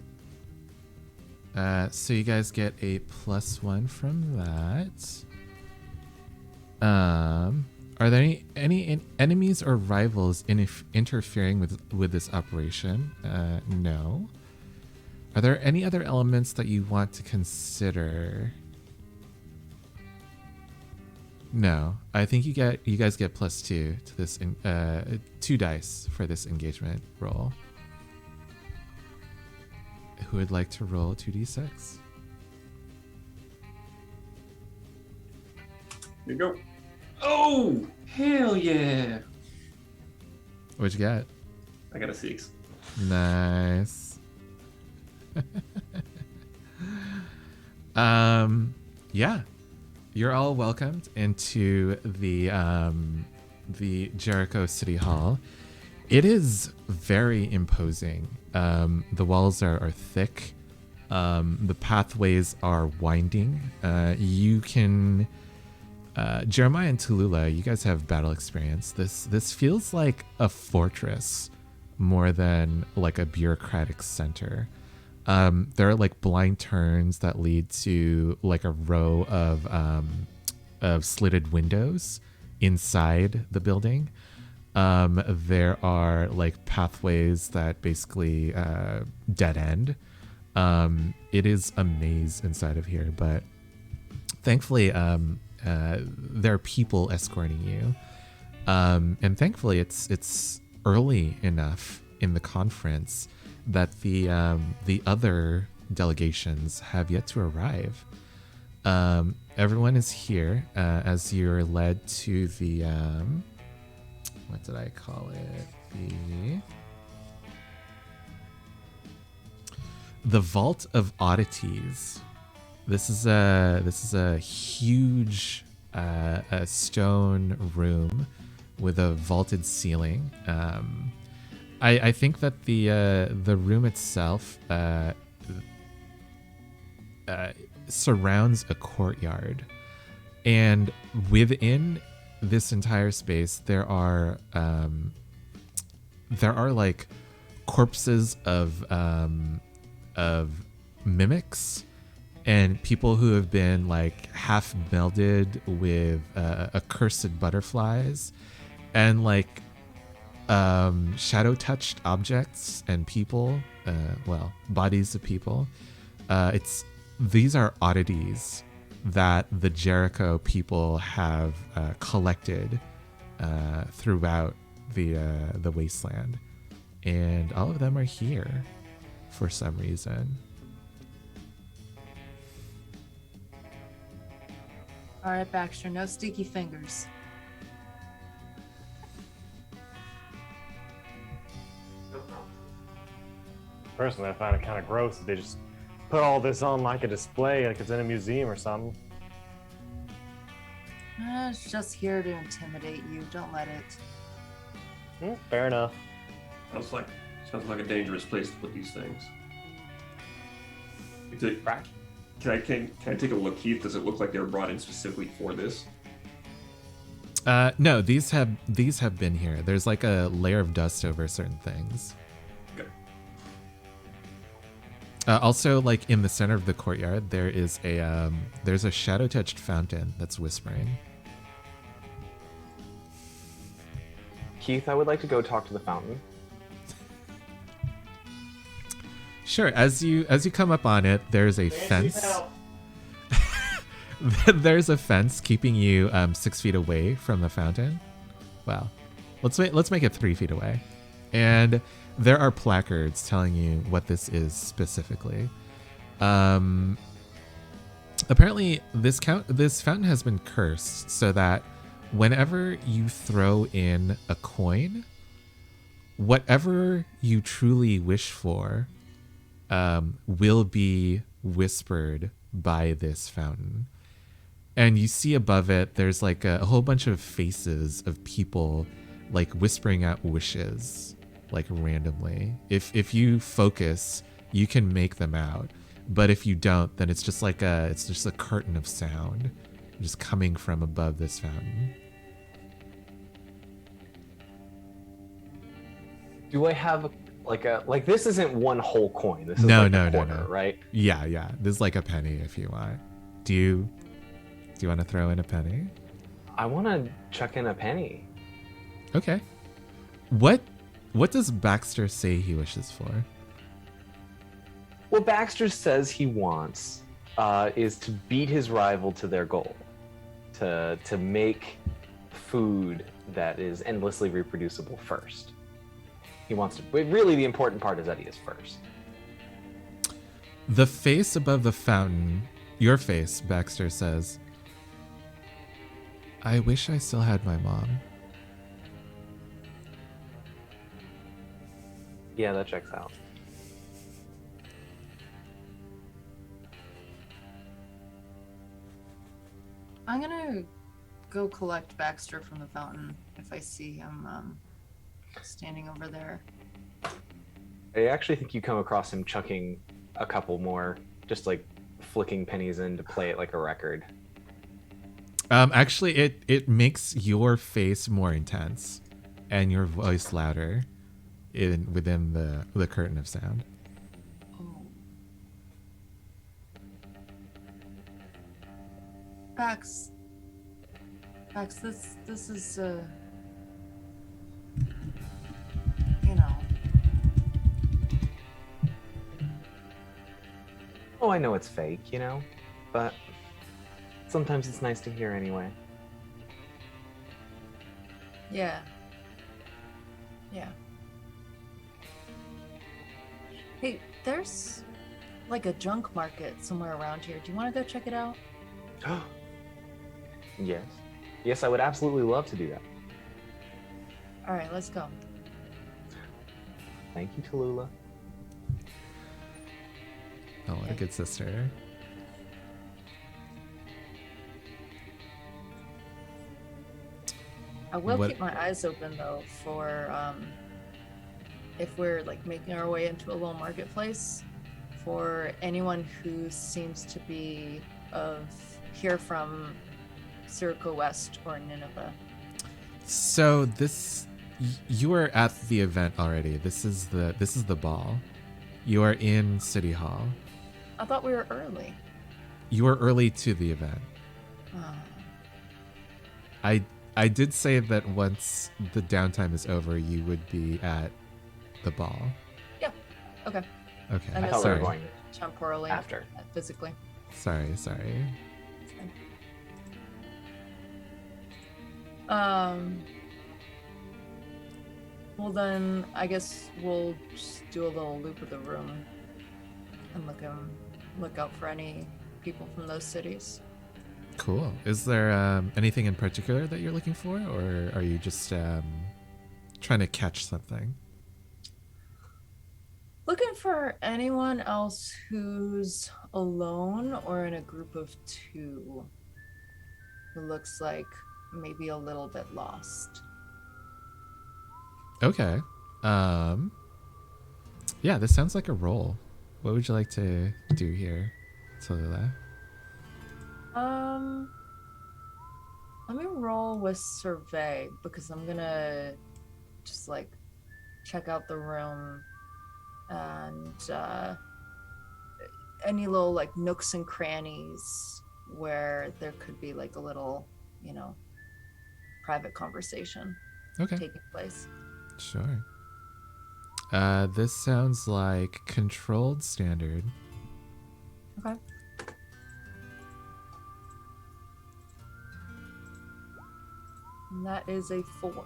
So you guys get a +1 from that. Are there any enemies or rivals interfering with this operation? No. Are there any other elements that you want to consider? No. I think you guys get +2 to this 2 dice for this engagement roll. Who would like to roll 2d6? Here you go. Oh, hell yeah. What'd you get? I got a 6. Nice. Yeah. You're all welcomed into the Jericho City Hall. It is very imposing. The walls are thick. The pathways are winding. You can... Jeremiah and Tallulah, you guys have battle experience. This feels like a fortress more than like a bureaucratic center. There are like blind turns that lead to like a row of slitted windows inside the building. There are like pathways that basically dead end. It is a maze inside of here, but thankfully there are people escorting you, and thankfully it's early enough in the conference that the other delegations have yet to arrive. Everyone is here as you're led to the what did I call it? The Vault of Oddities. This is a huge a stone room with a vaulted ceiling. I think that the room itself surrounds a courtyard, and within this entire space there are like corpses of mimics and people who have been like half melded with accursed butterflies and like shadow touched objects and people, bodies of people. These are oddities that the Jericho people have collected throughout the wasteland, and all of them are here for some reason. All right, Baxter, no sticky fingers. Personally, I find it kind of gross that they just put all this on like a display, like it's in a museum or something. It's just here to intimidate you. Don't let it. Fair enough. Sounds like a dangerous place to put these things. Can I take a look, Keith? Does it look like they were brought in specifically for this? No, these have been here. There's like a layer of dust over certain things. Okay. Also, like in the center of the courtyard, there is there's a shadow touched fountain that's whispering. Keith, I would like to go talk to the fountain. Sure. As you come up on it, there's a fence. There's a fence keeping you 6 feet away from the fountain. Well, let's make it 3 feet away. And there are placards telling you what this is specifically. Apparently, this fountain has been cursed so that whenever you throw in a coin, whatever you truly wish for will be whispered by this fountain. And you see above it, there's like a whole bunch of faces of people like whispering out wishes, like randomly. If you focus, you can make them out. But if you don't, then it's just a curtain of sound just coming from above this fountain. Do I have like this isn't one whole coin. This is No, like no, a no, quarter, no. right? Yeah. There's like a penny if you want. Do you want to throw in a penny? I want to chuck in a penny. Okay. What does Baxter say he wishes for? What Baxter says he wants is to beat his rival to their goal, to make food that is endlessly reproducible first. He wants to. But really, the important part is that he is first. The face above the fountain, your face, Baxter says, I wish I still had my mom. Yeah, that checks out. I'm gonna go collect Baxter from the fountain if I see him standing over there. I actually think you come across him chucking a couple more, just like flicking pennies in to play it like a record. Actually, it makes your face more intense and your voice louder within the curtain of sound. Oh. Bax, this is you know. Oh, I know it's fake, but sometimes it's nice to hear anyway. Yeah. Hey, there's like a junk market somewhere around here. Do you want to go check it out? Yes, I would absolutely love to do that. All right, let's go. Thank you, Tallulah. Oh, what a good sister. I will keep my eyes open though for if we're like making our way into a little marketplace, for anyone who seems to be here from Sirico West or Nineveh. So you were at the event already. This is the ball. You are in City Hall. I thought we were early. You were early to the event. Oh. I did say that once the downtime is over, you would be at the ball. Yeah. Okay. Okay. And I thought we were going temporally after. Physically. Sorry. Well then, I guess we'll just do a little loop of the room and look out for any people from those cities. Cool. Is there anything in particular that you're looking for, or are you just trying to catch something? Looking for anyone else who's alone or in a group of two who looks like maybe a little bit lost. Okay. Yeah, this sounds like a roll. What would you like to do here, Tallulah? Let me roll with survey because I'm gonna just like check out the room and any little like nooks and crannies where there could be like a little, private conversation taking place. Sure. This sounds like controlled standard. Okay. And that is a 4.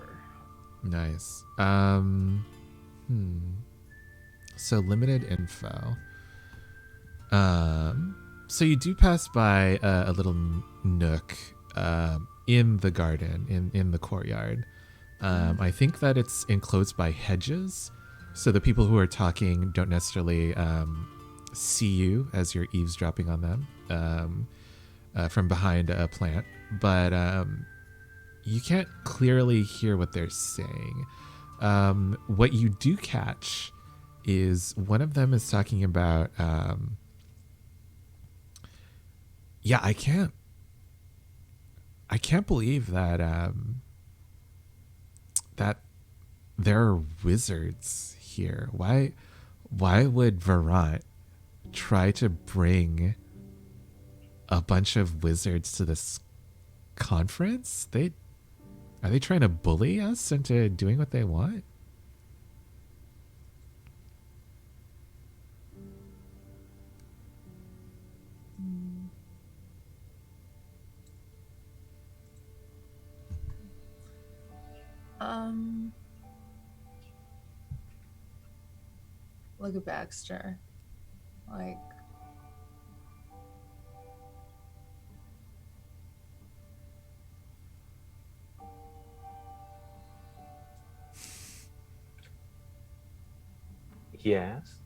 Nice. So limited info. So you do pass by a little nook in the garden, in the courtyard. I think that it's enclosed by hedges, so the people who are talking don't necessarily see you as you're eavesdropping on them from behind a plant. But you can't clearly hear what they're saying. What you do catch is one of them is talking about I can't believe that that there are wizards here. Why would Varant try to bring a bunch of wizards to this conference? Are they trying to bully us into doing what they want? Look at Baxter. Like, Yes.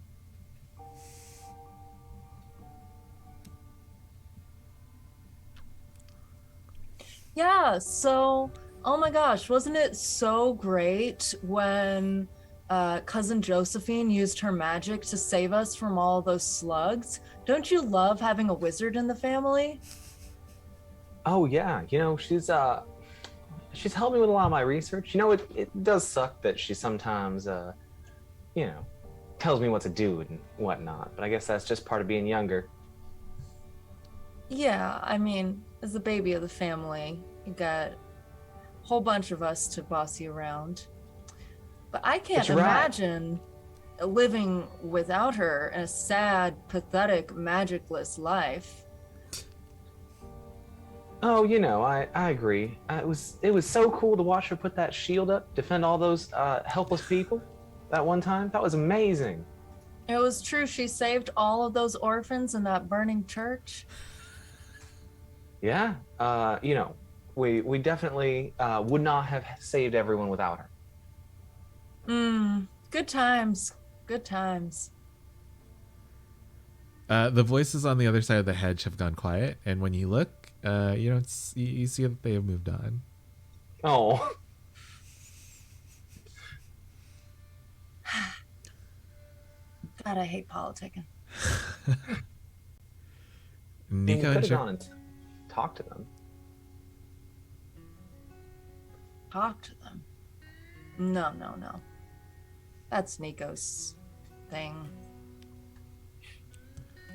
yeah, so, oh my gosh, wasn't it so great when cousin Josephine used her magic to save us from all those slugs? Don't you love having a wizard in the family? Oh yeah, she's helped me with a lot of my research. It does suck that she sometimes tells me what to do and whatnot, but I guess that's just part of being younger. Yeah, I mean, as the baby of the family, you got a whole bunch of us to boss you around. But I can't you're right. imagine living without her in a sad, pathetic, magicless life. Oh, I agree. It was so cool to watch her put that shield up, defend all those helpless people that one time. That was amazing. It was true. She saved all of those orphans in that burning church. Yeah. We definitely would not have saved everyone without her. Good times. Good times. The voices on the other side of the hedge have gone quiet, and when you look, you see that they have moved on. Oh. God, I hate politicking. Nico could and have gone and talked to them. Talk to them? No. That's Nico's thing.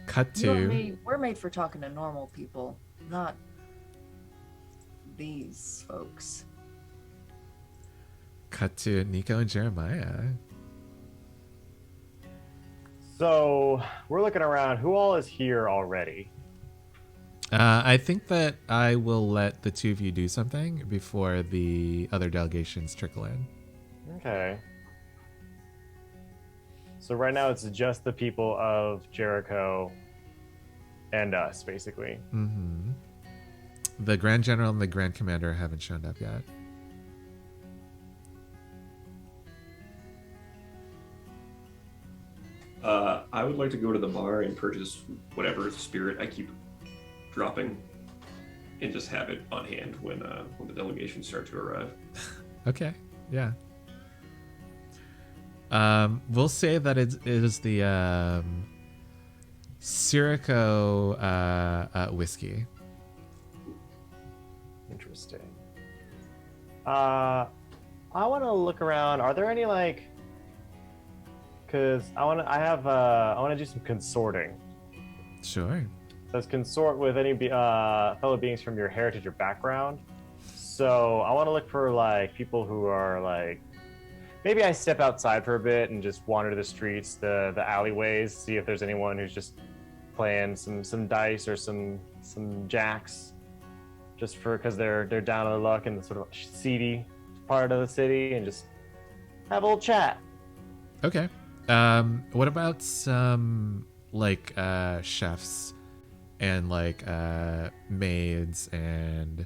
Cut You and to me, we're made for talking to normal people, not these folks. Nico and Jeremiah. So we're looking around. Who all is here already? I think that I will let the two of you do something before the other delegations trickle in. Okay. So right now it's just the people of Jericho and us, basically. Mm-hmm. The Grand General and the Grand Commander haven't shown up yet. I would like to go to the bar and purchase whatever spirit I keep dropping, and just have it on hand when the delegations start to arrive. Okay, yeah. We'll say that it is the Sirico whiskey. Interesting. I want to look around. Are there any because I want to do some consorting. Sure. Let's consort with any fellow beings from your heritage or background. So I want to look for people who are maybe I step outside for a bit and just wander the streets, the alleyways, see if there's anyone who's just playing some dice or some jacks, just because they're down on their luck in the sort of seedy part of the city, and just have a little chat. Okay. What about some chefs and like maids and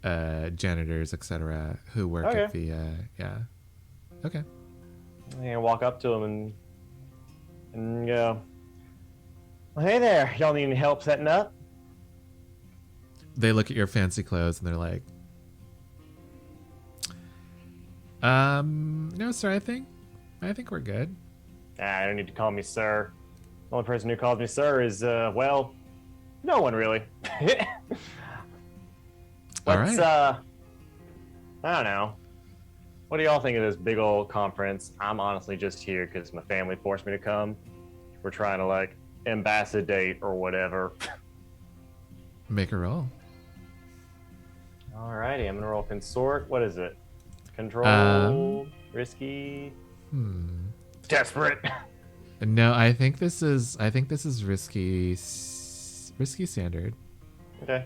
janitors, etc., who work at the yeah. Okay. I'm gonna walk up to him and go, well, hey there, y'all need any help setting up? They look at your fancy clothes and they're like, no, sir, I think we're good. I don't need to call me sir. The only person who calls me sir is, well, no one really. All right. I don't know. What do y'all think of this big old conference? I'm honestly just here because my family forced me to come. We're trying to, like, ambassadate or whatever. Make a roll. Alrighty, I'm gonna roll consort. What is it? Control, risky, desperate. No, I think this is risky standard. Okay.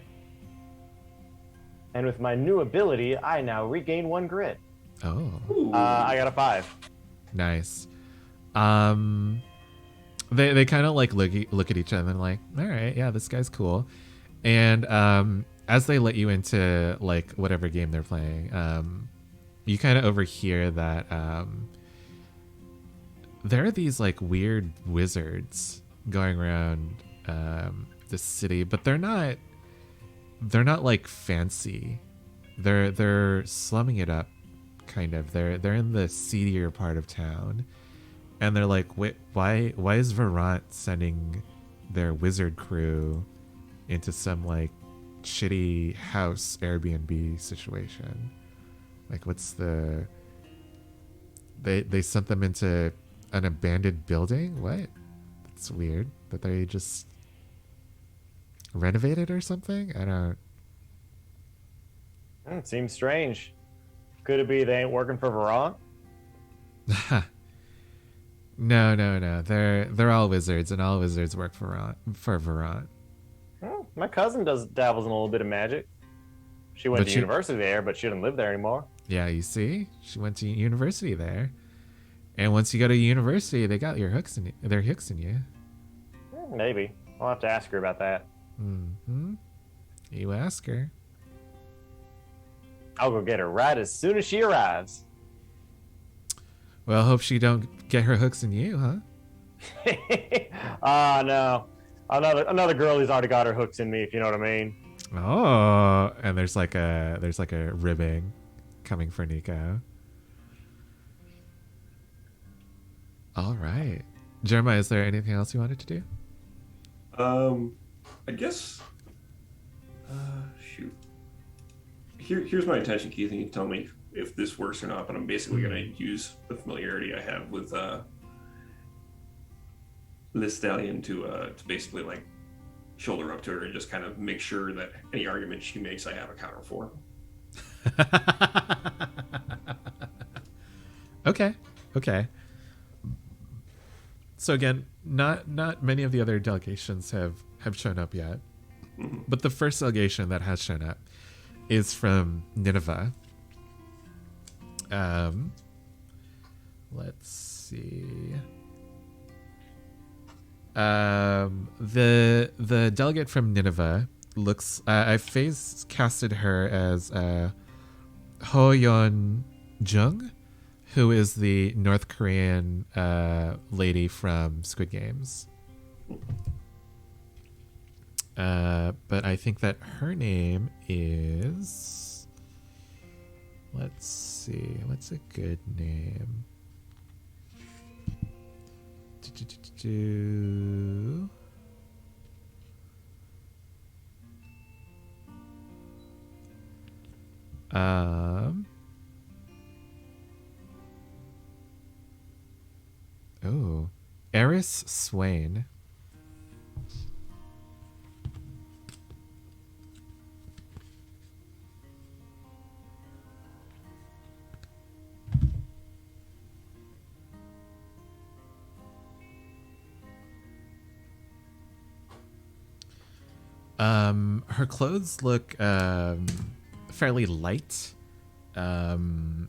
And with my new ability, I now regain 1 grit. Oh, I got a 5. nice. They kind of like look at each other and like, all right, yeah, this guy's cool. And as they let you into like whatever game they're playing, you kind of overhear that there are these like weird wizards going around the city, but they're not like fancy. They're slumming it up, kind of. They're in the seedier part of town, and they're like, wait, why is Verant sending their wizard crew into some like shitty house Airbnb situation? Like, what's the... They sent them into an abandoned building? What? That's weird. That they just renovated or something? I don't... It seems strange. Could it be they ain't working for Verant? No. They're all wizards, and all wizards work for Verant. Well, my cousin dabbles in a little bit of magic. She went But to university there, but she doesn't live there anymore. Yeah, you see? She went to university there. And once you go to university, they got their hooks in you. Maybe. I'll have to ask her about that. Mm-hmm. You ask her. I'll go get her right as soon as she arrives. Well, hope she don't get her hooks in you, huh? No. Another girl who's already got her hooks in me, if you know what I mean. Oh, and there's like a ribbing coming for Nico. All right, Jeremiah, is there anything else you wanted to do? I guess. Shoot. Here's my attention key thing. You can tell me if this works or not. But I'm basically gonna use the familiarity I have with Liz Stallion to basically like shoulder up to her and just kind of make sure that any argument she makes, I have a counter for. Okay. So again, not many of the other delegations have shown up yet. Mm-hmm. But the first delegation that has shown up is from Nineveh. Let's see. The delegate from Nineveh looks... I phase casted her as Ho Yeon Jung, who is the North Korean lady from Squid Games. But I think that her name is... Let's see. What's a good name? Oh, Eris Swain. Her clothes look fairly light, very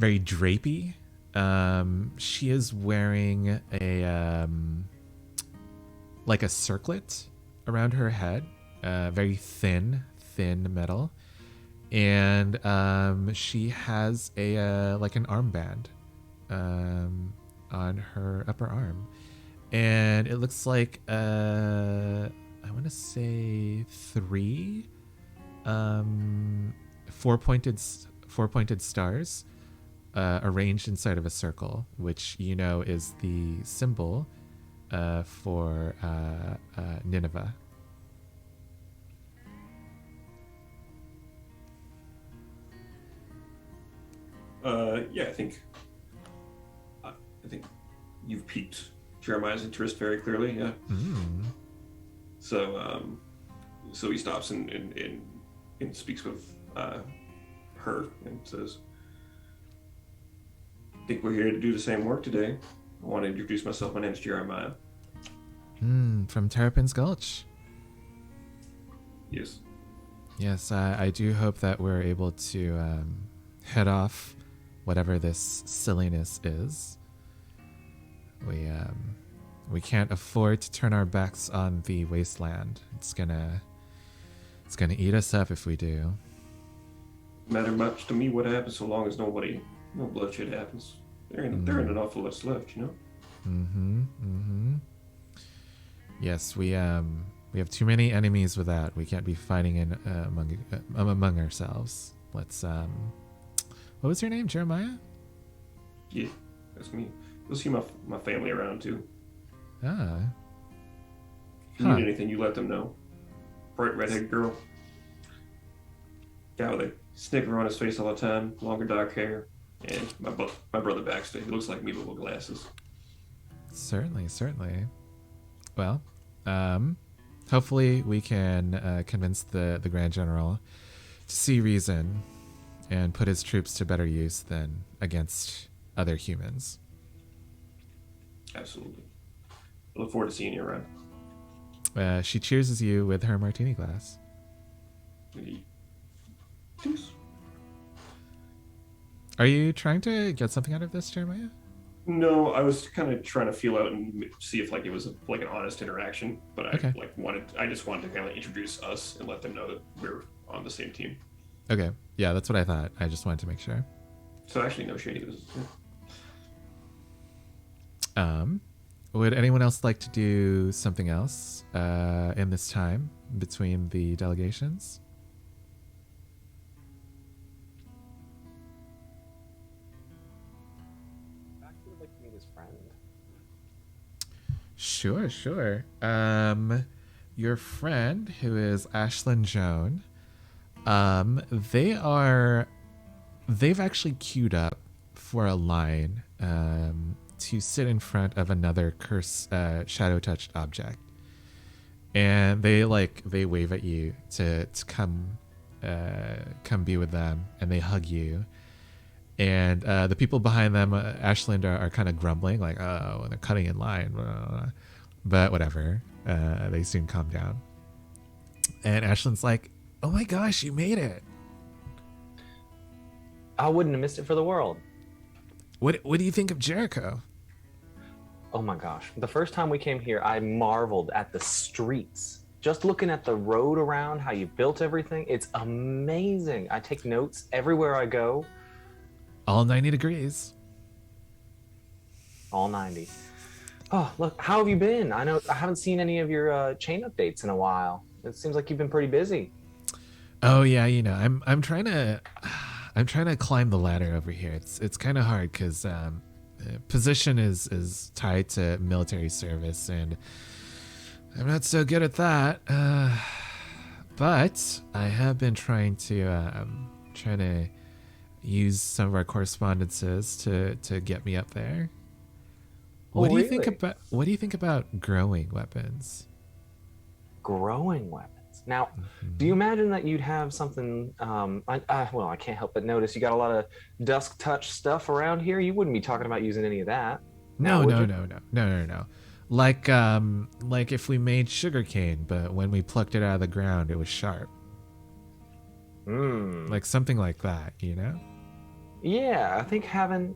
drapey. She is wearing like a circlet around her head, very thin metal, and she has a like an armband on her upper arm, and it looks like I want to say three four-pointed stars arranged inside of a circle, which you know is the symbol for Nineveh. Yeah, I think you've piqued Jeremiah's interest very clearly. Yeah. Mm. So he stops and speaks with her and says, "I think we're here to do the same work today. I want to introduce myself. My name's Jeremiah." From Terrapin's Gulch. Yes. Yes, I do hope that we're able to head off whatever this silliness is. We can't afford to turn our backs on the wasteland. It's gonna eat us up if we do. Matter much to me what happens so long as no bloodshed happens. There ain't an awful lot's left, you know. Yes, we have too many enemies with that. We can't be fighting in among ourselves. Let's what was your name, Jeremiah? Yeah, that's me. You'll see my family around too. Ah. If you need anything, you let them know. Bright redhead girl. Guy with a snicker on his face all the time, longer dark hair, and my brother Baxter. He looks like me with glasses. Certainly. Well, hopefully we can convince the Grand General to see reason and put his troops to better use than against other humans. Absolutely. I look forward to seeing you around. She cheers you with her martini glass. Cheers. Are you trying to get something out of this, Jeremiah? No, I was kind of trying to feel out and see if it was like an honest interaction, but Okay. I just wanted to kind of introduce us and let them know that we're on the same team. Okay. Yeah, that's what I thought. I just wanted to make sure. So actually, no shady business. Would anyone else like to do something else in this time between the delegations? Baxter would like to meet his friend. Sure. Your friend, who is Ashlyn Joan, they've actually queued up for a line to sit in front of another shadow touched object, and they wave at you to come be with them, and they hug you. And the people behind them, Ashland, are kind of grumbling, like, oh, they're cutting in line. Blah, blah, blah. But whatever. They soon calm down. And Ashland's like, oh my gosh, you made it. I wouldn't have missed it for the world. What do you think of Jericho? Oh my gosh. The first time we came here, I marveled at the streets. Just looking at the road around, how you built everything, it's amazing. I take notes everywhere I go. All 90 degrees. All 90. Oh, look, how have you been? I know I haven't seen any of your chain updates in a while. It seems like you've been pretty busy. Oh yeah, I'm trying to climb the ladder over here. It's kind of hard because position is tied to military service, and I'm not so good at that. But I have been trying to use some of our correspondences to get me up there. What do you think about growing weapons? Growing weapons. Now, do you imagine that you'd have something? I can't help but notice you got a lot of dusk touch stuff around here. You wouldn't be talking about using any of that. No. Like if we made sugarcane, but when we plucked it out of the ground, it was sharp. Like something like that, you know? Yeah, I think having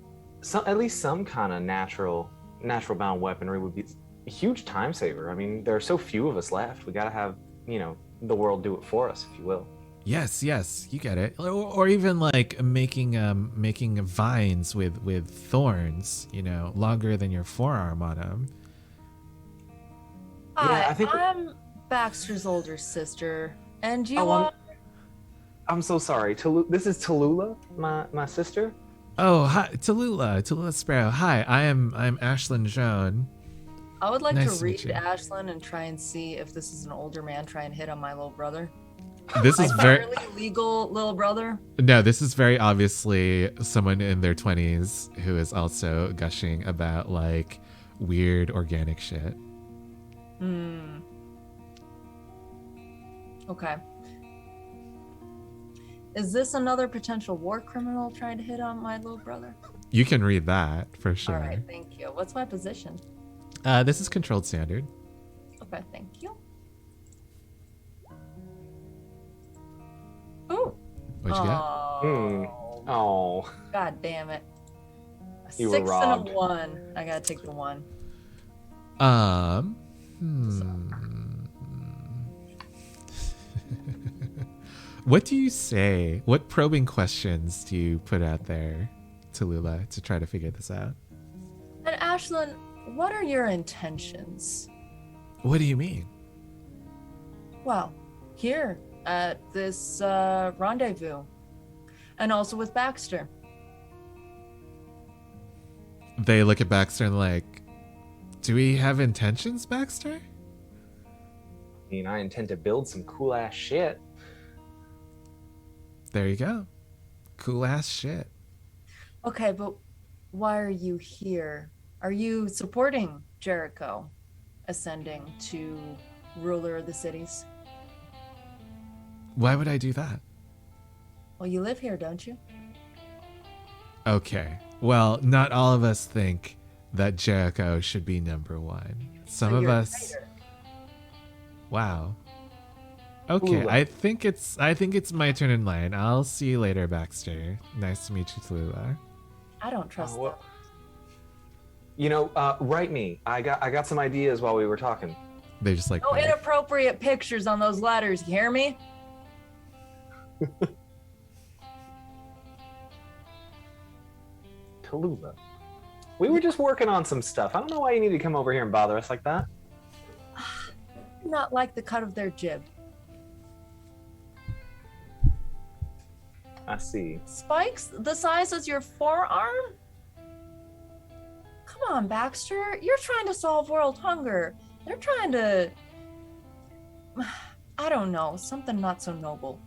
at least some kind of natural bound weaponry would be a huge time saver. I mean, there are so few of us left. We gotta have, the world do it for us, if you will. Yes, you get it. Or even like making vines with thorns, longer than your forearm on them. Hi, I think. I'm Baxter's older sister, and you Oh, are. I'm so sorry. This is Tallulah, my sister. Oh, hi, Tallulah Sparrow. Hi, I'm Ashlyn Joan. I would like Nice to to meet read you. Ashlyn and try and see if this is an older man trying to hit on my little brother. This My is very fairly legal little brother. no. This is very obviously someone in their 20s who is also gushing about like weird organic shit. Okay. Is this another potential war criminal trying to hit on my little brother? You can read that for sure. All right, thank you. What's my position? This is controlled standard. Okay, thank you. Ooh. What'd you get? Oh, God damn it. A You were 6 robbed. and a 1. I gotta take the 1. What do you say? What probing questions do you put out there to Lula to try to figure this out? And Ashlyn, what are your intentions? What do you mean? Well, here at this rendezvous, and also with Baxter. They look at Baxter and like, do we have intentions, Baxter? I mean, I intend to build some cool ass shit. There you go. Cool ass shit. Okay, but why are you here? Are you supporting Jericho ascending to ruler of the cities? Why would I do that? Well, you live here, don't you? Okay. Well, not all of us think that Jericho should be number one. Some So of you're a us. traitor. Wow. Okay, Ooh. I think it's my turn in line. I'll see you later, Baxter. Nice to meet you, Tallulah. I don't trust them. Write me. I got some ideas while we were talking. They just like No inappropriate pictures on those letters, you hear me? Tallulah. We were just working on some stuff. I don't know why you need to come over here and bother us like that. Not like the cut of their jib. I see. Spikes the size as your forearm? Come on, Baxter. You're trying to solve world hunger. They're trying to... I don't know, something not so noble.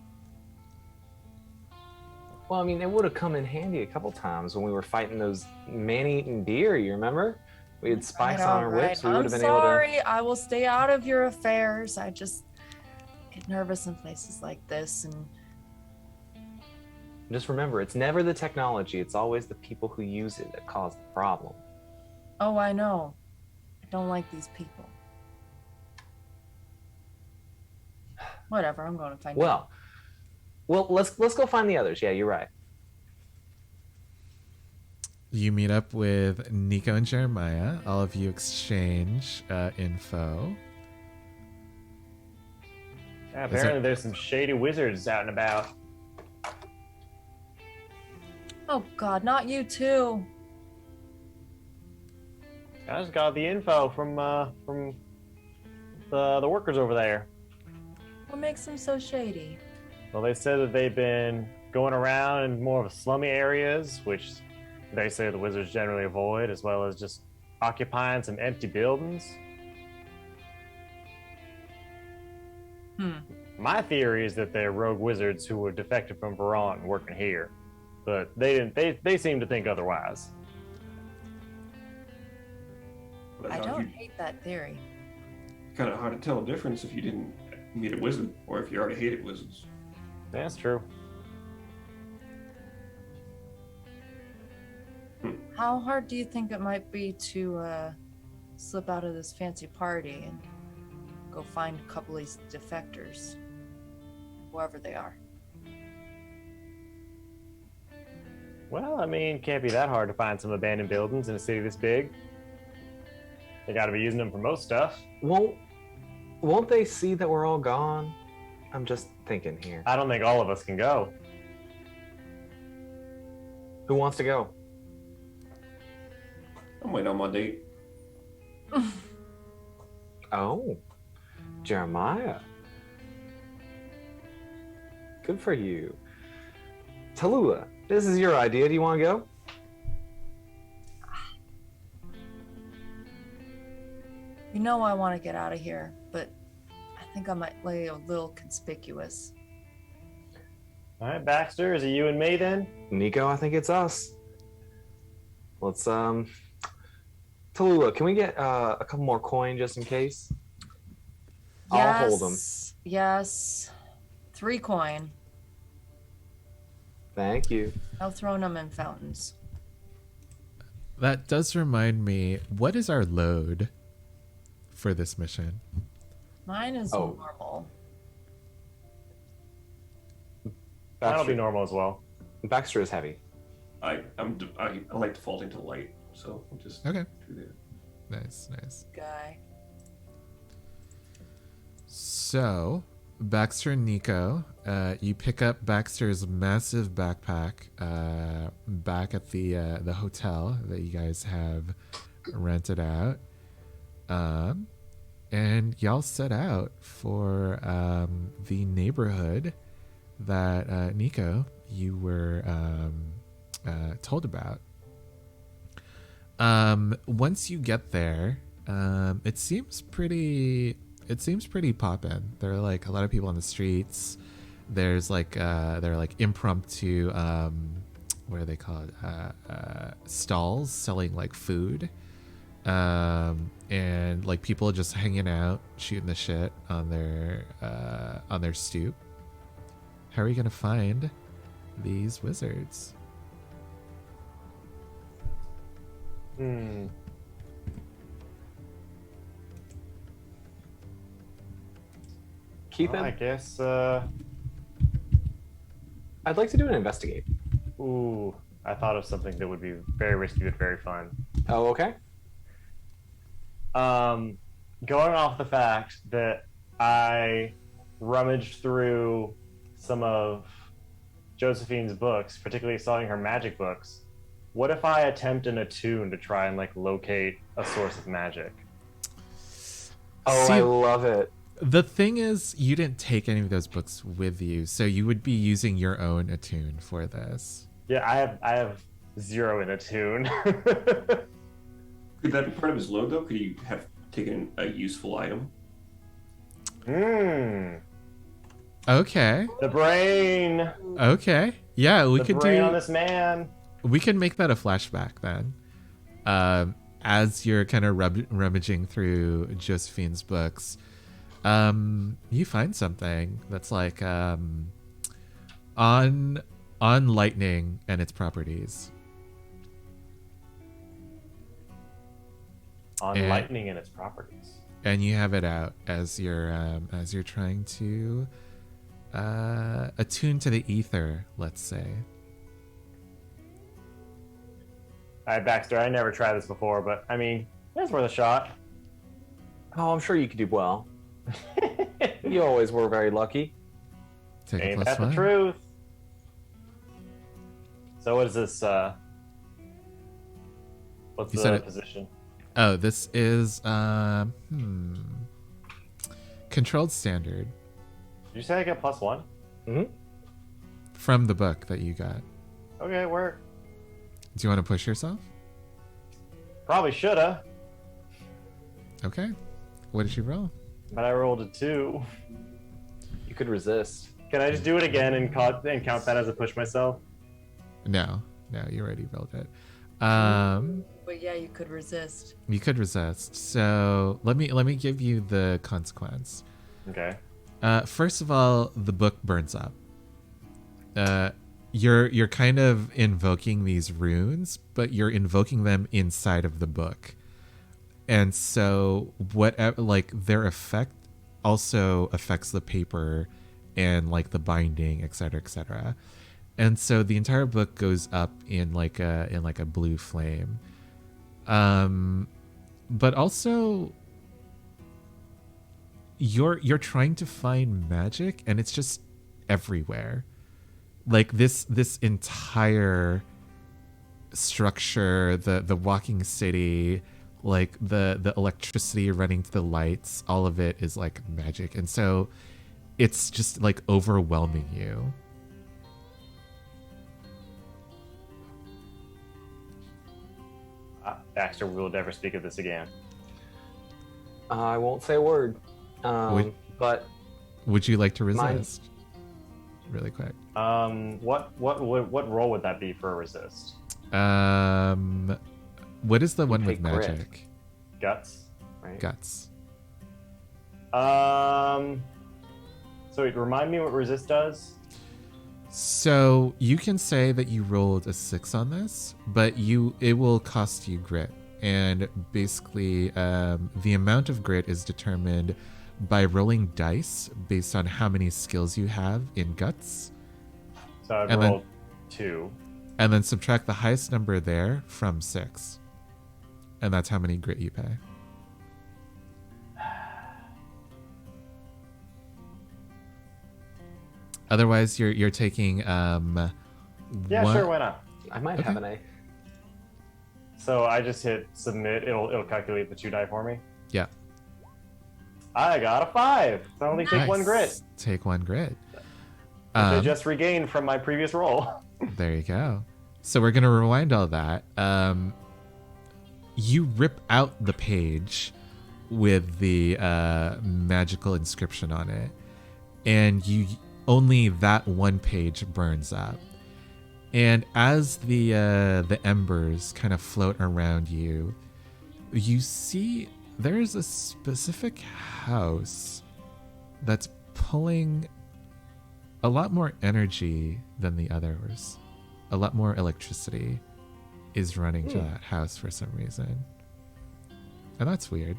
Well, I mean, it would have come in handy a couple times when we were fighting those man-eating deer. You remember? We had spikes on our whips. We would I'm have been sorry. I will stay out of your affairs. I just get nervous in places like this, and Just remember, it's never the technology. It's always the people who use it that cause the problem. oh, I know. I don't like these people. Whatever. I'm going to find out. Well, let's go find the others. Yeah, you're right. You meet up with Nico and Jeremiah. All of you exchange info. Yeah, apparently there's some shady wizards out and about. Oh God, not you too. I just got the info from the workers over there. What makes them so shady? Well, they said that they've been going around in more of slummy areas, which they say the wizards generally avoid, as well as just occupying some empty buildings. My theory is that they're rogue wizards who were defected from Veron working here, but they didn't. They seem to think otherwise. I don't hate that theory. Kind of hard to tell the difference if you didn't meet a wizard or if you already hated wizards. That's true. How hard do you think it might be to slip out of this fancy party and go find a couple of these defectors, whoever they are? Well, I mean, can't be that hard to find some abandoned buildings in a city this big. They got to be using them for most stuff. Won't they see that we're all gone? I'm just thinking here. I don't think all of us can go. Who wants to go? I'm waiting on my date. Oh, Jeremiah. Good for you. Tallulah, this is your idea. Do you want to go? You know I want to get out of here, but I think I might lay a little conspicuous. All right, Baxter, is it you and me then? Nico, I think it's us. Let's Tallulah, can we get a couple more coin just in case? I'll hold them. Yes. 3 coin. Thank you. No throwing them in fountains. That does remind me, what is our load for this mission? Mine is normal. That'll be normal as well. Baxter is heavy. I like defaulting to light, so I'll just Okay. do that. Nice. Guy. So, Baxter and Nico, you pick up Baxter's massive backpack back at the hotel that you guys have rented out, and y'all set out for the neighborhood that Nico, you were told about. Once you get there, it seems pretty poppin'. There are like a lot of people on the streets. There's like there are like impromptu what are they called, stalls selling like food, and like people just hanging out shooting the shit on their stoop. How are you gonna find these wizards? Keith, I guess. I'd like to do an investigate. Ooh, I thought of something that would be very risky but very fun. Oh, okay. Going off the fact that I rummaged through some of Josephine's books, particularly selling her magic books, what if I attempt an attune to try and like locate a source of magic? Oh, See, I love it. the thing is, you didn't take any of those books with you, so you would be using your own attune for this. Yeah, I have 0 in attune. Could that be part of his load, though? Could he have taken a useful item? Okay. The brain. Okay. Yeah, we The could brain do. on this man. We can make that a flashback then. As you're kind of rummaging through Josephine's books, you find something that's like on lightning and its properties. On lightning and its properties. And you have it out as you're trying to attune to the ether, let's say. All right, Baxter, I never tried this before, but I mean, it's worth a shot. Oh, I'm sure you could do well. You always were very lucky. Take a Ain't plus that the one. truth? So what is this, what's You said the it- position? Oh, this is controlled standard Did you say I get +1? from the book that you got. Okay, work. Do you want to push yourself? Probably shoulda, Okay. What did you roll? but I rolled a 2. You could resist. Can I just do it again and count that as a push myself? No, you already rolled it. But yeah, you could resist. You could resist. So let me give you the consequence. Okay. First of all, the book burns up. You're kind of invoking these runes, but you're invoking them inside of the book, and so whatever, like, their effect also affects the paper and like the binding, etc., etc. And so the entire book goes up in like a blue flame. but also you're trying to find magic, and it's just everywhere. Like this entire structure, the walking city, like the electricity running to the lights, all of it is like magic, and so it's just like overwhelming you. Baxter will never speak of this again. I won't say a word. But would you like to resist? Really quick. What role would that be for a resist? What is the one with take grit. magic? Guts. right? Guts. So remind me what resist does. So you can say that you rolled a 6 on this, but it will cost you grit. And basically, the amount of grit is determined by rolling dice based on how many skills you have in guts. So I'd And roll 2. And then subtract the highest number there from 6. And that's how many grit you pay. Otherwise, you're taking Yeah, one- sure, why not? I might Okay. have an A. So I just hit submit. It'll calculate the 2 die for me. Yeah. I got a 5. So I only take 1 grit, Nice. Take 1 grit. which I Um, just regained from my previous roll. There you go. So we're gonna rewind all that. You rip out the page with the magical inscription on it, and only that one page burns up. And as the embers kind of float around you, you see there's a specific house that's pulling a lot more energy than the others. A lot more electricity is running to that house for some reason. And that's weird.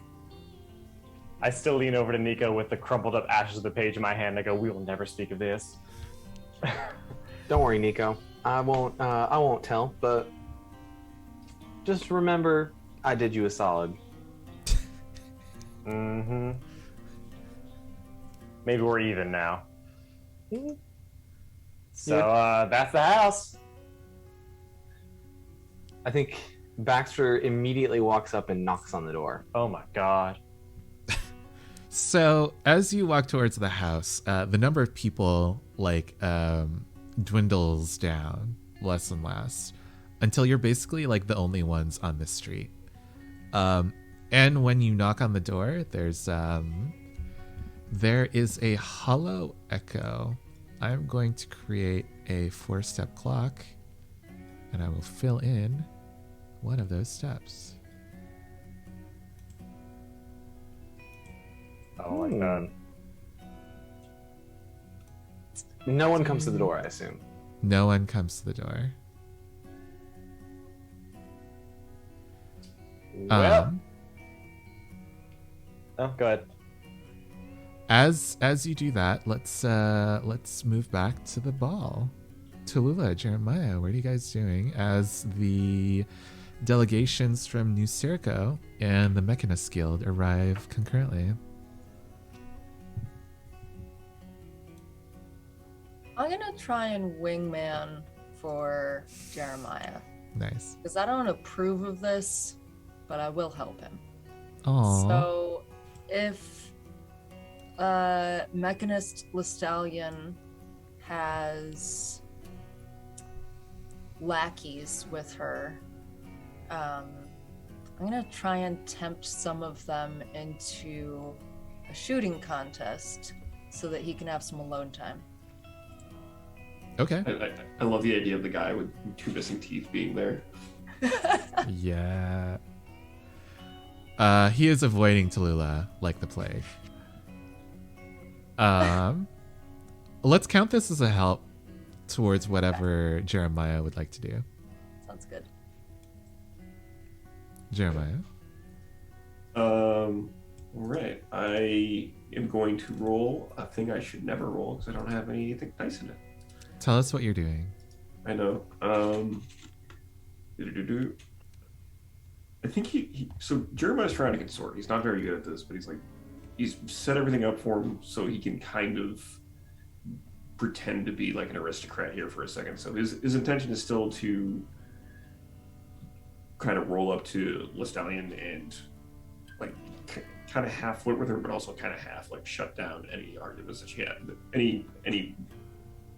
I still lean over to Nico with the crumpled up ashes of the page in my hand. I go, "We will never speak of this." Don't worry, Nico. I won't tell, but just remember I did you a solid. Mm-hmm. Maybe we're even now. So that's the house. I think Baxter immediately walks up and knocks on the door. Oh my god. So as you walk towards the house, the number of people dwindles down less and less until you're basically like the only ones on the street. And when you knock on the door, there is a hollow echo. I'm going to create a 4-step clock, and I will fill in one of those steps. Oh my god. No one comes to the door, I assume. No one comes to the door. Well. Oh, go ahead. As you do that, let's move back to the ball. Tallulah, Jeremiah, what are you guys doing as the delegations from New Circo and the Mechanist Guild arrive concurrently? I'm gonna try and wingman for Jeremiah Nice. because I don't approve of this, but I will help him. Aww. So, if Mechanist Lestallion has lackeys with her, I'm gonna try and tempt some of them into a shooting contest so that he can have some alone time. Okay. I love the idea of the guy with 2 missing teeth being there. Yeah. He is avoiding Tallulah like the plague. Let's count this as a help towards whatever Jeremiah would like to do. Sounds good. Jeremiah. Right. I am going to roll a thing I should never roll because I don't have any dice in it. Tell us what you're doing. I know. I think so Jeremiah's trying to consort. He's not very good at this, but he's set everything up for him so he can kind of pretend to be like an aristocrat here for a second. So his intention is still to kind of roll up to Lestallion and like kind of half flirt with her, but also kind of half like shut down any arguments that she had, any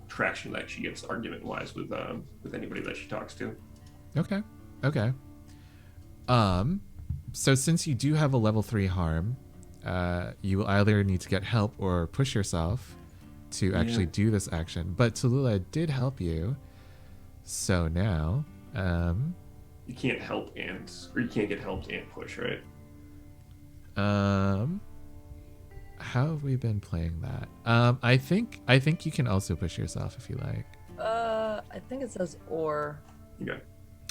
traction that she gets argument wise with anybody that she talks to. Okay. So since you do have a level 3 harm, you will either need to get help or push yourself to actually do this action. But Tallulah did help you, so now you can't help or you can't get helped and push, right? How have we been playing that? I think you can also push yourself if you like. I think it says or.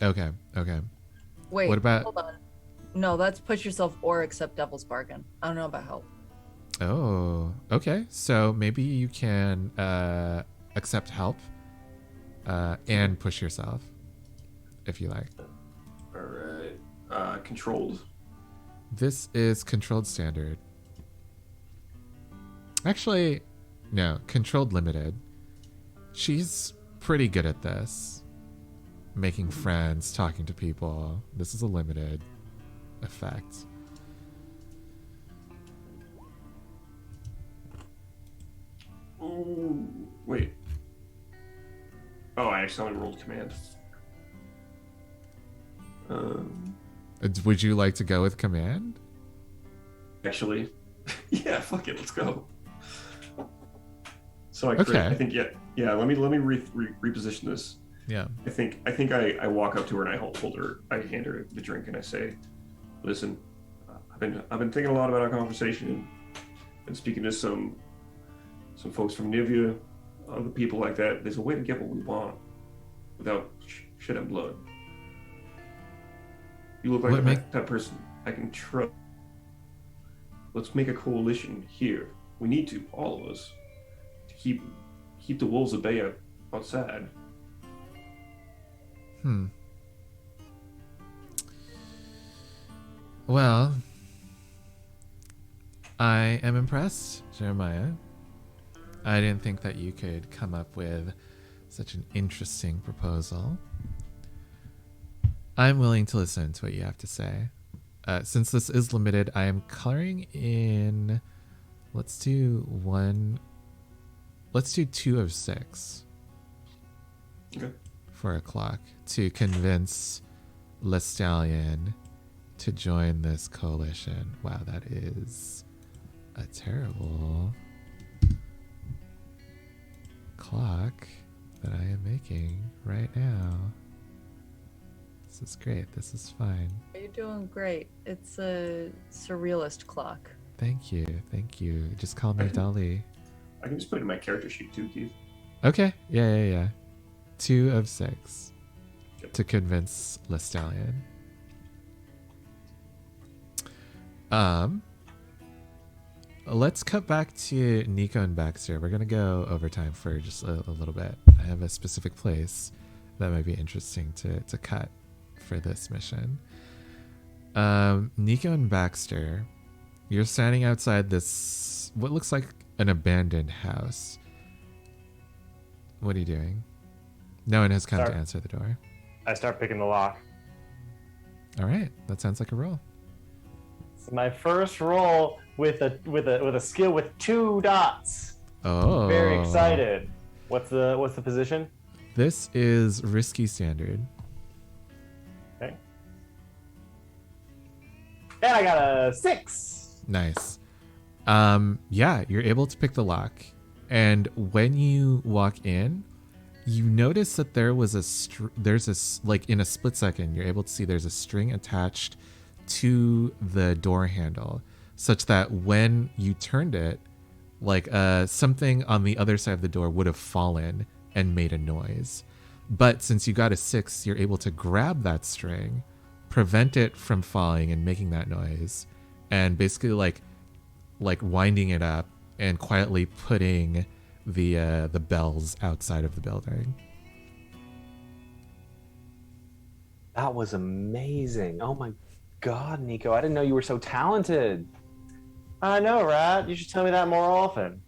Okay. Okay. Wait, what about? Hold on. No, that's push yourself or accept Devil's Bargain. I don't know about help. Oh, okay. So maybe you can accept help and push yourself if you like. All right. Controlled. This is controlled standard. Actually, no, controlled limited. She's pretty good at this. Making friends, talking to people. This is a limited effect. Ooh, wait. Oh, I accidentally rolled command. Would you like to go with command? Actually, yeah, fuck it, let's go. So Okay. I think yeah. Let me reposition this. Yeah. I think I walk up to her and I hand her the drink and I say, "Listen, I've been thinking a lot about our conversation and speaking to some folks from Nivea, other people like that. There's a way to get what we want without shit and blood. You look like the type of person I can trust. Let's make a coalition here. We need to, all of us, to keep the wolves at bay outside." Well, I am impressed, Jeremiah. I didn't think that you could come up with such an interesting proposal. I'm willing to listen to what you have to say. Since this is limited, I am coloring in. Let's do 2 of 6. Okay. For a clock to convince Lestallion to join this coalition. Wow, that is a terrible clock that I am making right now. This is great. This is fine. You're doing great. It's a surrealist clock. Thank you. Just call me Dolly. I can just put it in my character sheet too, Keith. Okay. Yeah. 2 of 6 Yep. to convince Lestallion. Let's cut back to Nico and Baxter. We're gonna go overtime for just a little bit. I have a specific place that might be interesting to cut for this mission. Nico and Baxter, you're standing outside this what looks like an abandoned house. What are you doing? No one has come to answer the door. I start picking the lock. All right, that sounds like a roll. It's my first roll with a skill with 2 dots. Oh, Very excited. What's the position? This is risky standard. Okay. And I got a 6. Nice. Yeah, you're able to pick the lock, and when you walk in, you notice that there's like in a split second, you're able to see there's a string attached to the door handle, such that when you turned it, like something on the other side of the door would have fallen and made a noise. But since you got a 6, you're able to grab that string, prevent it from falling and making that noise, and basically like winding it up and quietly putting the bells outside of the building. That was amazing. Oh my God, Nico, I didn't know you were so talented. I know, right? You should tell me that more often.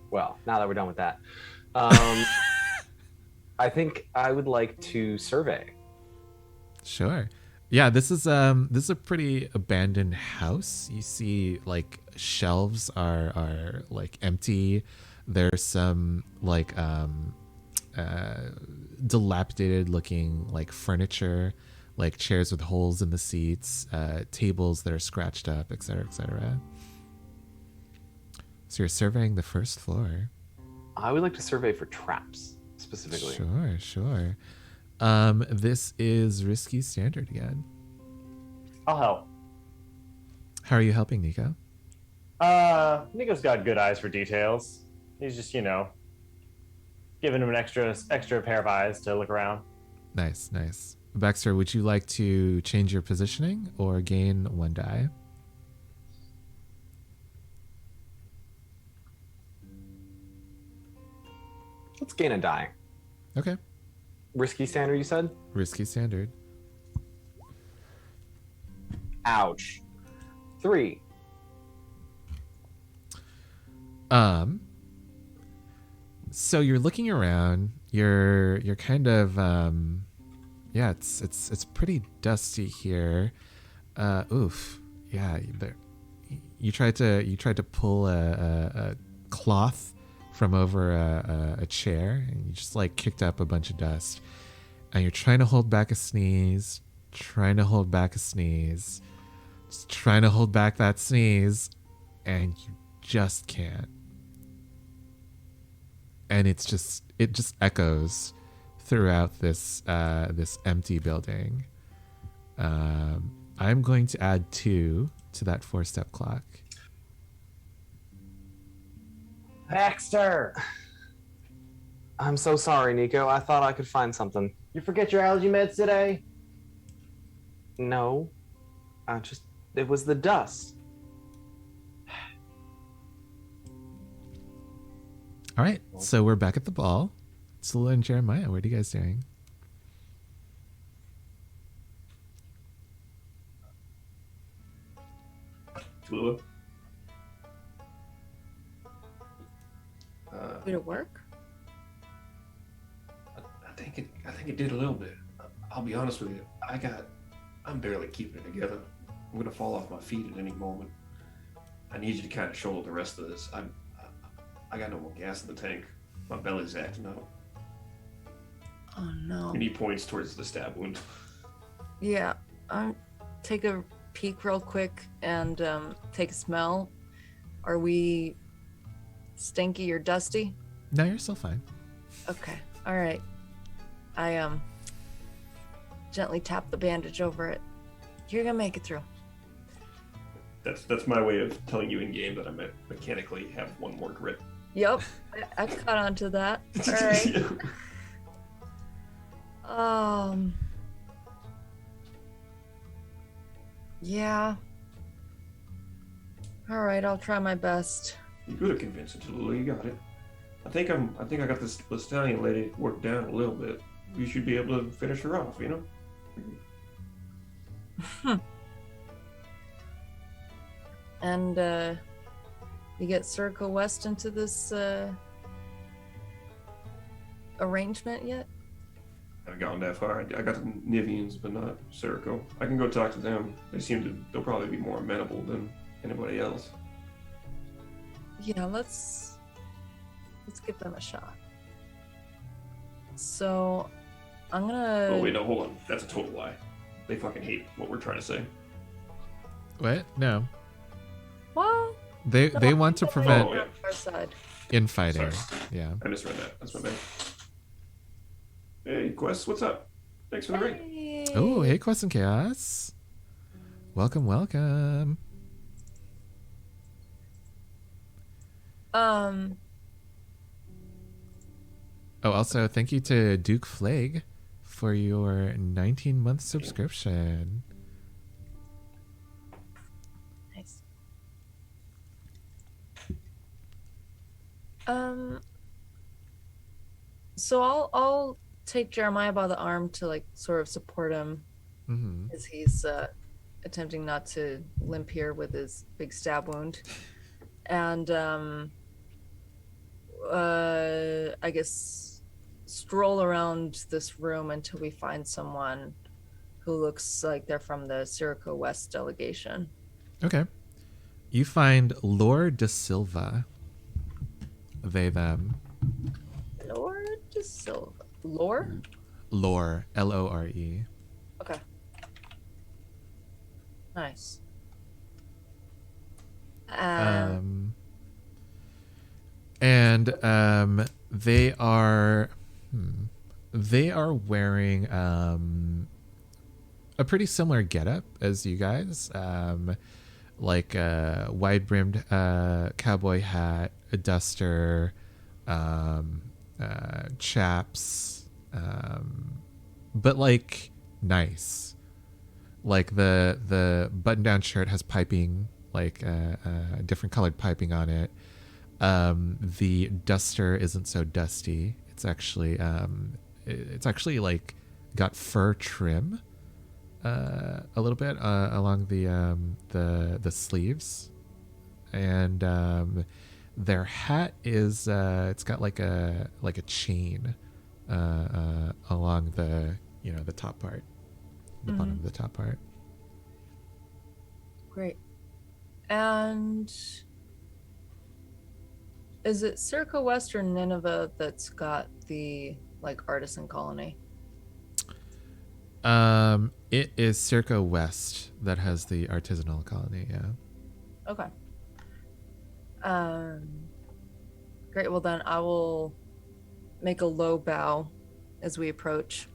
Well, now that we're done with that, I think I would like to survey. Sure. Yeah, this is a pretty abandoned house. You see like shelves are like empty. There's some like dilapidated looking like furniture, like chairs with holes in the seats, tables that are scratched up, etc., etc. So you're surveying the first floor. I would like to survey for traps specifically. Sure. This is risky standard again. I'll help. How are you helping, Nico? Nico's got good eyes for details. He's just, giving him an extra pair of eyes to look around. Nice. Baxter, would you like to change your positioning or gain 1 die? Let's gain a die. Okay. Risky standard, you said? Risky standard. Ouch. 3. So you're looking around. You're kind of yeah. It's pretty dusty here. Oof. Yeah. You tried to pull a cloth from over a chair, and you just like kicked up a bunch of dust. And you're trying to hold back a sneeze. Just trying to hold back that sneeze, and you just can't. And it just echoes throughout this empty building. I'm going to add 2 to that 4-step clock. Baxter! I'm so sorry, Nico. I thought I could find something. You forget your allergy meds today? No. It was the dust. All right, so we're back at the ball. Sula and Jeremiah, what are you guys doing? Lua. Did it work? I think it did a little bit. I'll be honest with you. I'm barely keeping it together. I'm gonna fall off my feet at any moment. I need you to kind of shoulder the rest of this. I got no more gas in the tank. My belly's acting up. Oh no. And he points towards the stab wound. Yeah. Take a peek real quick and take a smell. Are we stinky or dusty? No, you're still fine. Okay. All right. I gently tap the bandage over it. You're gonna make it through. That's my way of telling you in game that I mechanically have 1 more grit. Yep. I caught on to that. All right. Yeah. All right, I'll try my best. You could have convinced it, Tallulah. You got it. I think I got this Lestalian lady worked down a little bit. You should be able to finish her off, you know? And you get Circa West into this arrangement yet? I haven't gotten that far. I got the Nivians, but not Circo. I can go talk to them. They'll probably be more amenable than anybody else. Yeah, let's give them a shot. So I'm gonna. Oh wait, no, hold on. That's a total lie. They fucking hate what we're trying to say. What? No. Well, They want to prevent our side. infighting. Sorry. Yeah. I misread that. That's my bad. Hey, Quest, what's up? Thanks for the ring. Hey. Oh, hey, Quest and Chaos. Welcome. Oh, also, thank you to Duke Flag for your 19-month subscription. Nice. So I'll take Jeremiah by the arm to like sort of support him Mm-hmm. as he's attempting not to limp here with his big stab wound. And I guess stroll around this room until we find someone who looks like they're from the Sirico West delegation. Okay. You find Lore de Silva. They, them. Lord de Silva. Lore? Lore. Lore. Okay. Nice. They are wearing a pretty similar getup as you guys, like a wide-brimmed cowboy hat, a duster, chaps, but like nice. Like the button-down shirt has piping, like different colored piping on it. The duster isn't so dusty. It's actually like got fur trim a little bit along the sleeves, and their hat is it's got like a chain along the the top part, the bottom of the top part. Great. And is it Circa West or Nineveh that's got the like artisan colony? It is Circa West that has the artisanal colony. Yeah. Okay. Great. Well, then I will make a low bow as we approach.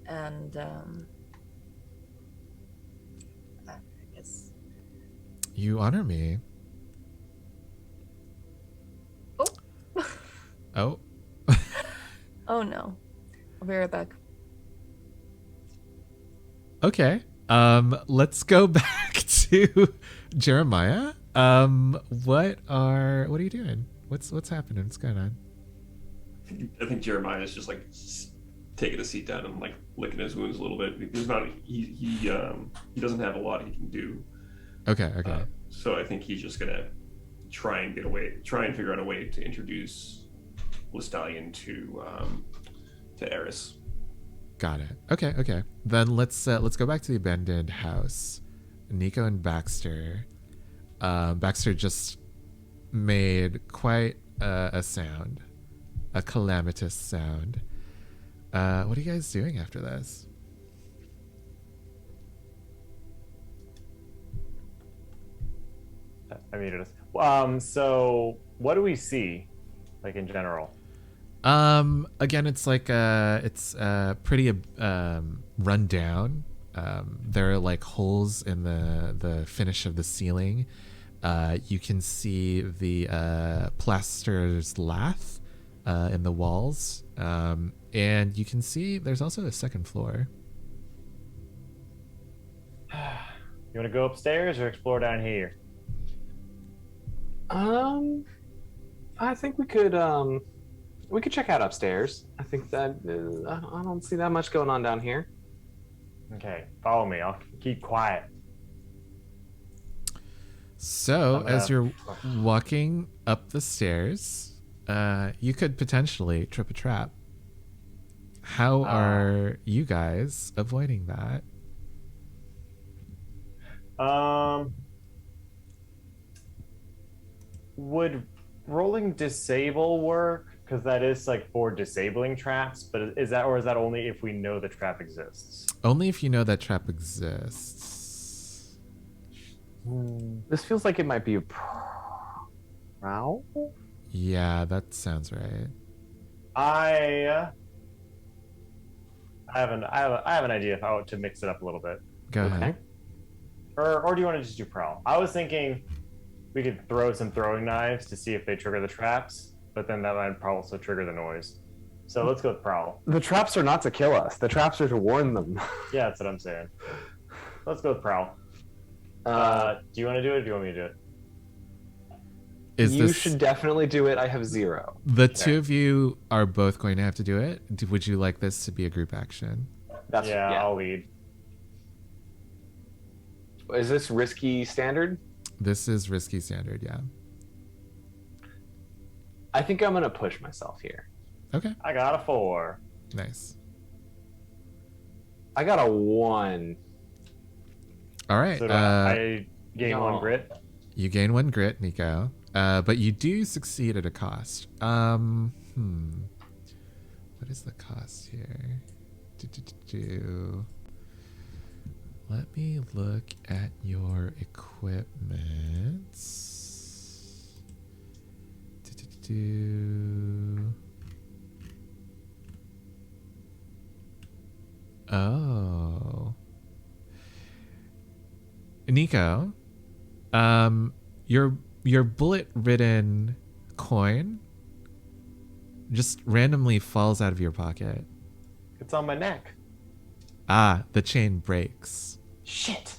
And I guess. You honor me. Oh. Oh. Oh no. I'll be right back. Okay. Let's go back to Jeremiah. What are you doing? What's happening? What's going on? I think Jeremiah is just like taking a seat down and like licking his wounds a little bit. He doesn't have a lot he can do. Okay. So I think he's just gonna try and figure out a way to introduce Lestallion to Eris. Got it. Okay. Then let's go back to the abandoned house. Nico and Baxter. Baxter just made quite a sound, a calamitous sound. What are you guys doing after this? I muted us. So what do we see, like in general? Again, it's like it's pretty run down. There are like holes in the finish of the ceiling. You can see the plaster's lath in the walls, and you can see there's also a second floor. You want to go upstairs or explore down here? I think we could check out upstairs. I think that I don't see that much going on down here. Okay, follow me. I'll keep quiet. So as you're walking up the stairs, you could potentially trip a trap. How are you guys avoiding that? Would rolling disable work? Because that is like for disabling traps, but is that only if we know the trap exists? Only if you know that trap exists. This feels like it might be a prowl. Yeah, that sounds right. I have an idea of how to mix it up a little bit. Go ahead. Or do you want to just do prowl? I was thinking we could throw some throwing knives to see if they trigger the traps, but then that might also trigger the noise. So let's go with prowl. The traps are not to kill us. The traps are to warn them. Yeah, that's what I'm saying. Let's go with prowl. Do you want to do it or do you want me to do it? You should definitely do it. I have 0. The two of you are both going to have to do it. Would you like this to be a group action? That's yeah, I'll lead. Is this risky standard? This is risky standard, yeah. I think I'm gonna push myself here. Okay, I got a 4. nice. I got a 1. All right. So do I gain no. 1 grit. You gain 1 grit, Nico, but you do succeed at a cost. What is the cost here? Let me look at your equipment. Oh. Nico, your bullet-ridden coin just randomly falls out of your pocket. It's on my neck. Ah, the chain breaks. Shit.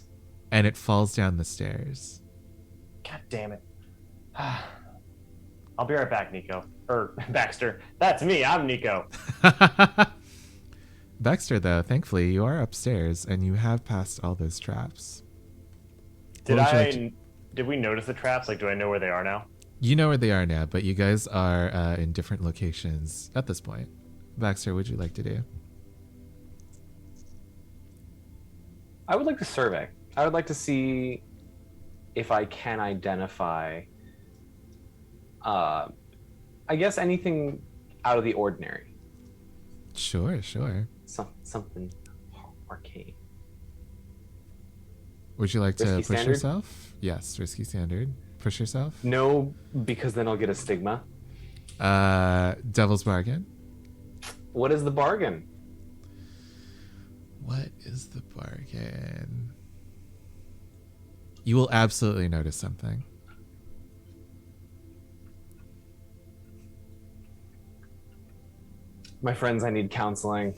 And it falls down the stairs. God damn it. I'll be right back, Nico. Baxter. That's me. I'm Nico. Baxter, though, thankfully, you are upstairs and you have passed all those traps. Did What would you like to- Did we notice the traps? Like, do I know where they are now? You know where they are now, but you guys are in different locations at this point. Baxter, what would you like to do? I would like to survey. I would like to see if I can identify, I guess, anything out of the ordinary. Sure. Something arcane. Would you like to Risky push standard? yourself? Yes, risky standard. Push yourself? No, because then I'll get a stigma. Devil's bargain. What is the bargain? What is the bargain? You will absolutely notice something. My friends, I need counseling.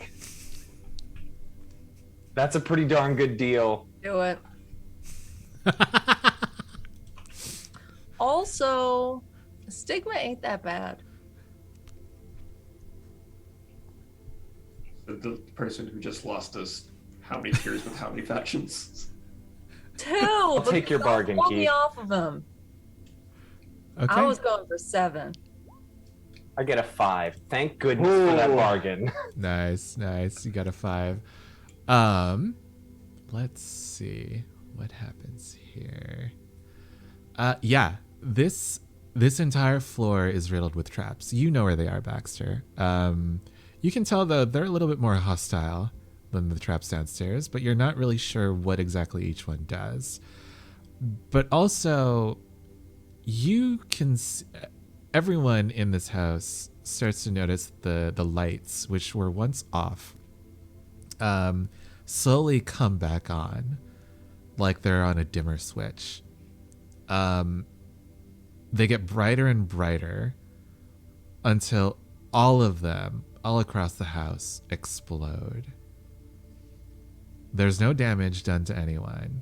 That's a pretty darn good deal. Do it. Also, stigma ain't that bad. The person who just lost us how many tiers with how many factions? 2. I'll take your bargain, Pull me Keith. off of him. Okay. I was going for 7. I get a 5. Thank goodness for that Ooh. bargain. Nice. You got a 5. Let's see what happens here. Yeah, this entire floor is riddled with traps. You know where they are, Baxter. You can tell though they're a little bit more hostile than the traps downstairs, but you're not really sure what exactly each one does. But also, you can everyone in this house starts to notice the lights, which were once off, slowly come back on, like they're on a dimmer switch. They get brighter and brighter until all of them, all across the house, explode. There's no damage done to anyone,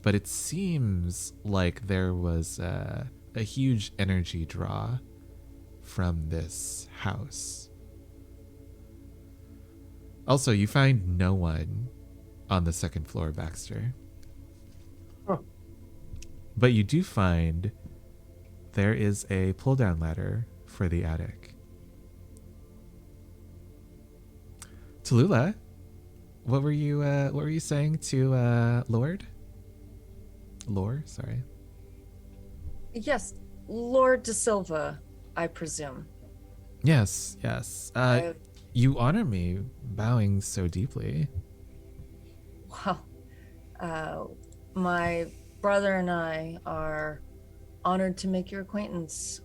but it seems like there was a huge energy draw from this house. Also, you find no one on the second floor, Baxter. Huh. But you do find there is a pull-down ladder for the attic. Tallulah, what were you saying to Lore, sorry. Yes, Lord De Silva, I presume. Yes. You honor me bowing so deeply. Well, my brother and I are honored to make your acquaintance.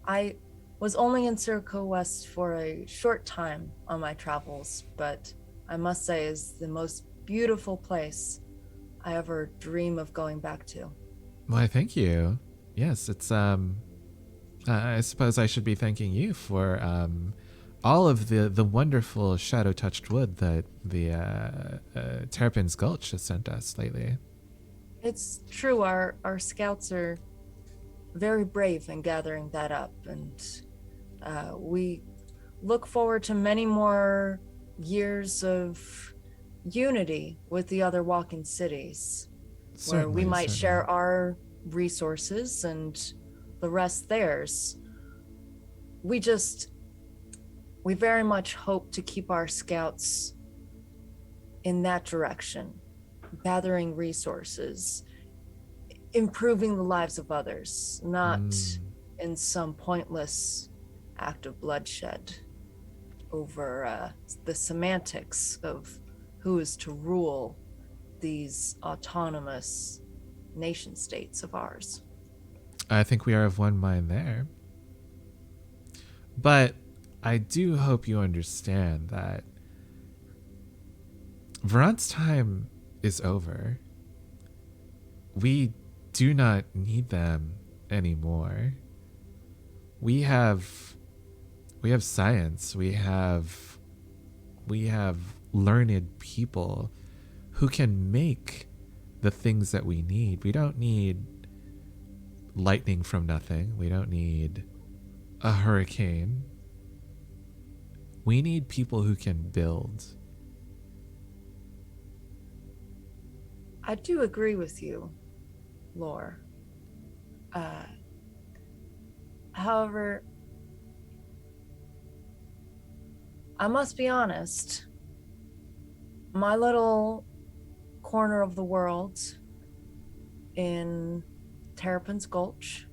I was only in Sirco West for a short time on my travels, but I must say is the most beautiful place I ever dream of going back to. Why, thank you. Yes, it's I suppose I should be thanking you for all of the wonderful shadow-touched wood that the Terrapin's Gulch has sent us lately. It's true, our scouts are very brave in gathering that up, and we look forward to many more years of unity with the other walking cities, where we Certainly, might share certainly. our resources and the rest theirs. We very much hope to keep our scouts in that direction, gathering resources, improving the lives of others, not in some pointless act of bloodshed over the semantics of who is to rule these autonomous nation states of ours. I think we are of one mind there. But I do hope you understand that Varant's time is over. We do not need them anymore. We have science. We have learned people who can make the things that we need. We don't need lightning from nothing. We don't need a hurricane. We need people who can build. I do agree with you, Lore. However, I must be honest. My little corner of the world in Terrapin's Gulch,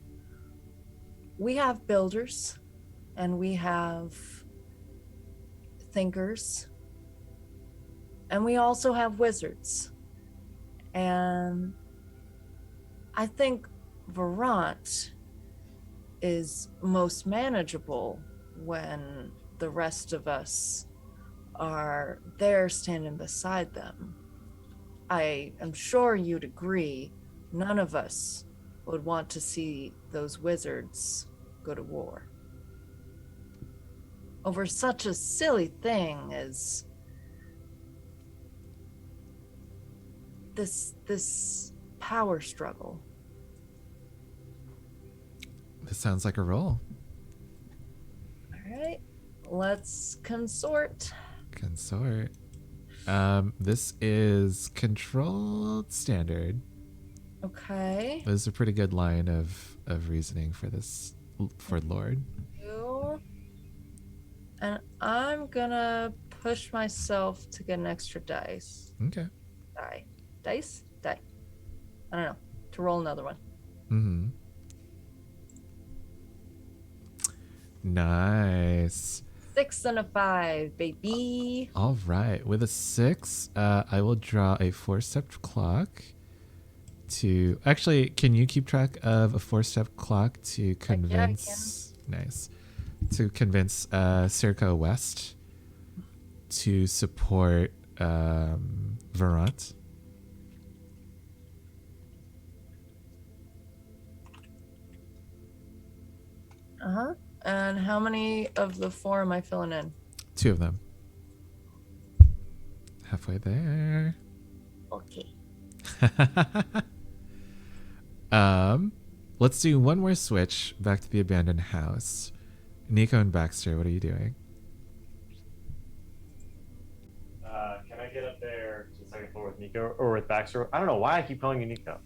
we have builders and we have thinkers, and we also have wizards. And I think Varant is most manageable when the rest of us are there standing beside them. I am sure you'd agree, none of us would want to see those wizards go to war over such a silly thing as this power struggle. This sounds like a roll. All right, let's consort. Consort. This is controlled standard. Okay. This is a pretty good line of reasoning for this, for Lord. And I'm gonna push myself to get an extra dice. Okay. Dice? Die. I don't know. To roll another one. Mm-hmm. Nice. 6 and a 5, baby. All right. With a 6, I will draw a 4-step clock to... Actually, can you keep track of a 4-step clock to convince... Nice. To convince Circa West to support Varant? Uh-huh. And how many of the 4 am I filling in? 2 of them. Halfway there. Okay. Let's do one more switch back to the abandoned house. Nico and Baxter, what are you doing? Can I get up there to the second floor with Nico or with Baxter? I don't know why I keep calling you Nico.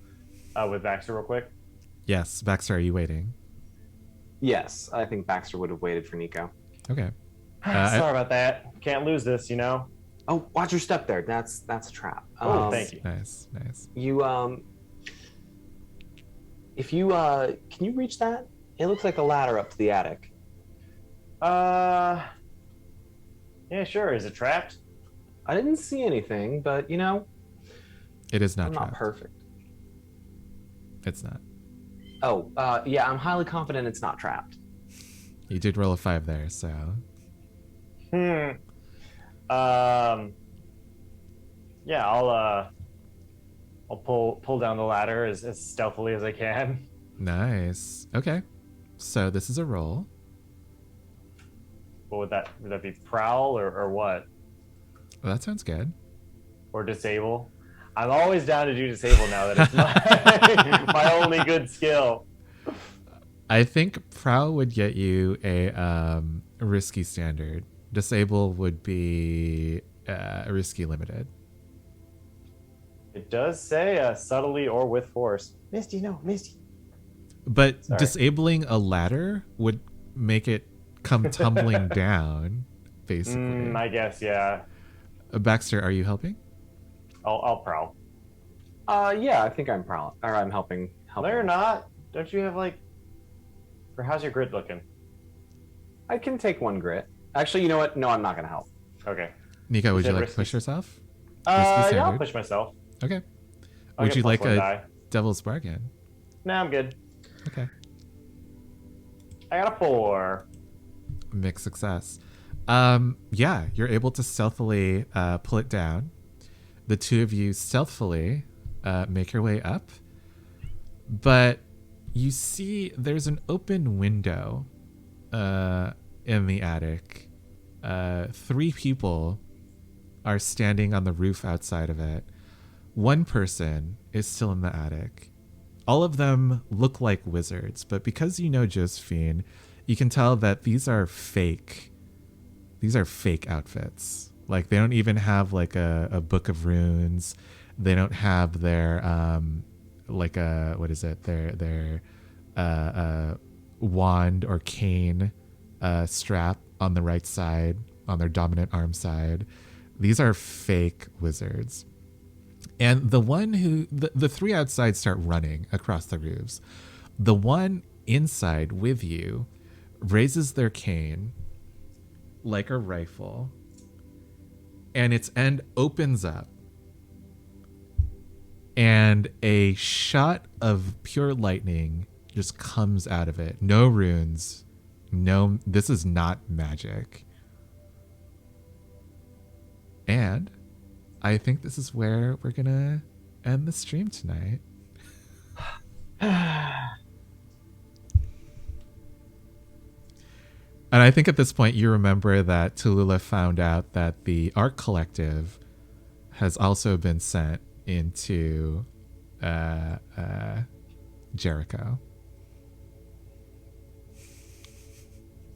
With Baxter real quick. Yes, Baxter, are you waiting? Yes, I think Baxter would have waited for Nico. Okay. Sorry about that. Can't lose this, you know. Oh, watch your step there. That's a trap. Oh, thank you. Nice. You if you can you reach that? It looks like a ladder up to the attic. Yeah, sure. Is it trapped? I didn't see anything, but you know, It is not I'm trapped. not perfect. It's not. Oh, yeah, I'm highly confident it's not trapped. You did roll a 5 there, so... Yeah, I'll pull down the ladder as stealthily as I can. Nice. Okay. So this is a roll. What would that be? Prowl or what? Well, that sounds good. Or disable? I'm always down to do disable now that it's my only good skill. I think Prowl would get you a risky standard. Disable would be risky limited. It does say subtly or with force. Misty, no, Misty. But Sorry. disabling a ladder would make it come tumbling down, basically. I guess, yeah. Baxter, are you helping? I'll prowl. Yeah, I think I'm helping. No, you're not. Don't you have like? Or how's your grit looking? I can take 1 grit. Actually, you know what? No, I'm not gonna help. Okay. Nico, would you like to risky? push yourself? Yeah, I'll standard. push myself. Okay. I'll Would get you plus like one a die. devil's bargain? Nah, I'm good. Okay. I got a 4. Mixed success. Yeah, you're able to stealthily pull it down. The two of you stealthily make your way up. But you see there's an open window in the attic. 3 people are standing on the roof outside of it. 1 person is still in the attic. All of them look like wizards, but because you know Josephine, you can tell that these are fake. These are fake outfits. Like, they don't even have like a book of runes. They don't have their like a, what is it? Their wand or cane strap on the right side, on their dominant arm side. These are fake wizards. And the 3 outside start running across the roofs. The one inside with you raises their cane like a rifle, and its end opens up, and a shot of pure lightning just comes out of it. No runes. No, this is not magic. And I think this is where we're gonna end the stream tonight. And I think at this point you remember that Tallulah found out that the Art Collective has also been sent into Jericho.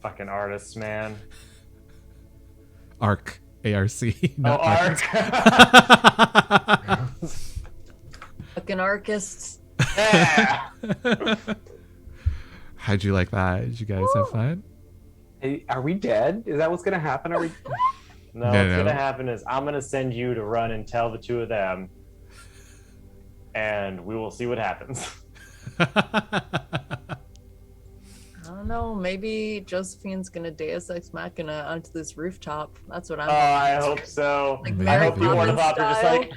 Fucking artists, man. Arc. A-R-C. Oh, Arc. Fucking arcists. Yeah. How'd you like that? Did you guys have fun? Hey, are we dead? Is that what's gonna happen? Are we? No, No, what's no. gonna happen is I'm gonna send you to run and tell the 2 of them, and we will see what happens. I don't know. Maybe Josephine's gonna Deus Ex Machina onto this rooftop. That's what I'm. Oh, I hope so. Like Maybe. I Mary hope you want to Poppins pop just style. like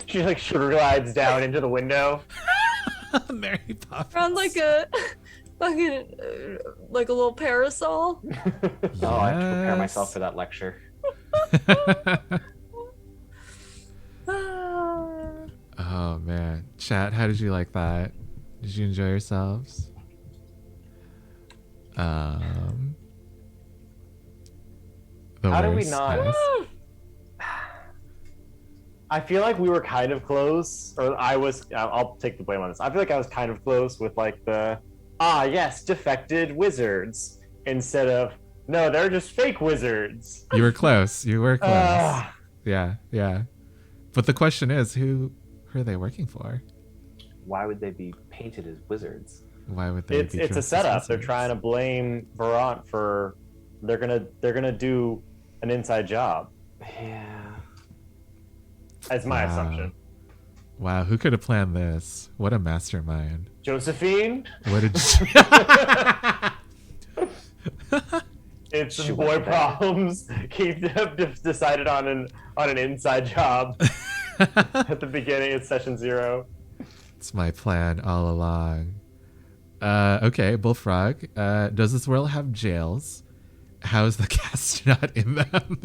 she like sugar glides down into the window. Mary Poppins. Around like a fucking like a little parasol. Oh, I have to prepare myself for that lecture. Oh man, chat, how did you like that? Did you enjoy yourselves? The How did we worst, not- guys. I feel like we were kind of close, or I was. I'll take the blame on this. I feel like I was kind of close with like the yes, defected wizards instead of no, they're just fake wizards. You were close. You were close. Ah. Yeah. But the question is, who are they working for? Why would they be painted as wizards? Why would they? It's be a dressed as setup. They're wizards? trying to blame Varant for they're gonna do an inside job. Yeah. That's my Wow. assumption. Wow, who could have planned this? What a mastermind! Josephine, What did? it's She boy went bad. problems. Keith decided on an inside job at the beginning of session 0. It's my plan all along. Okay, Bullfrog. Does this world have jails? How is the cast not in them?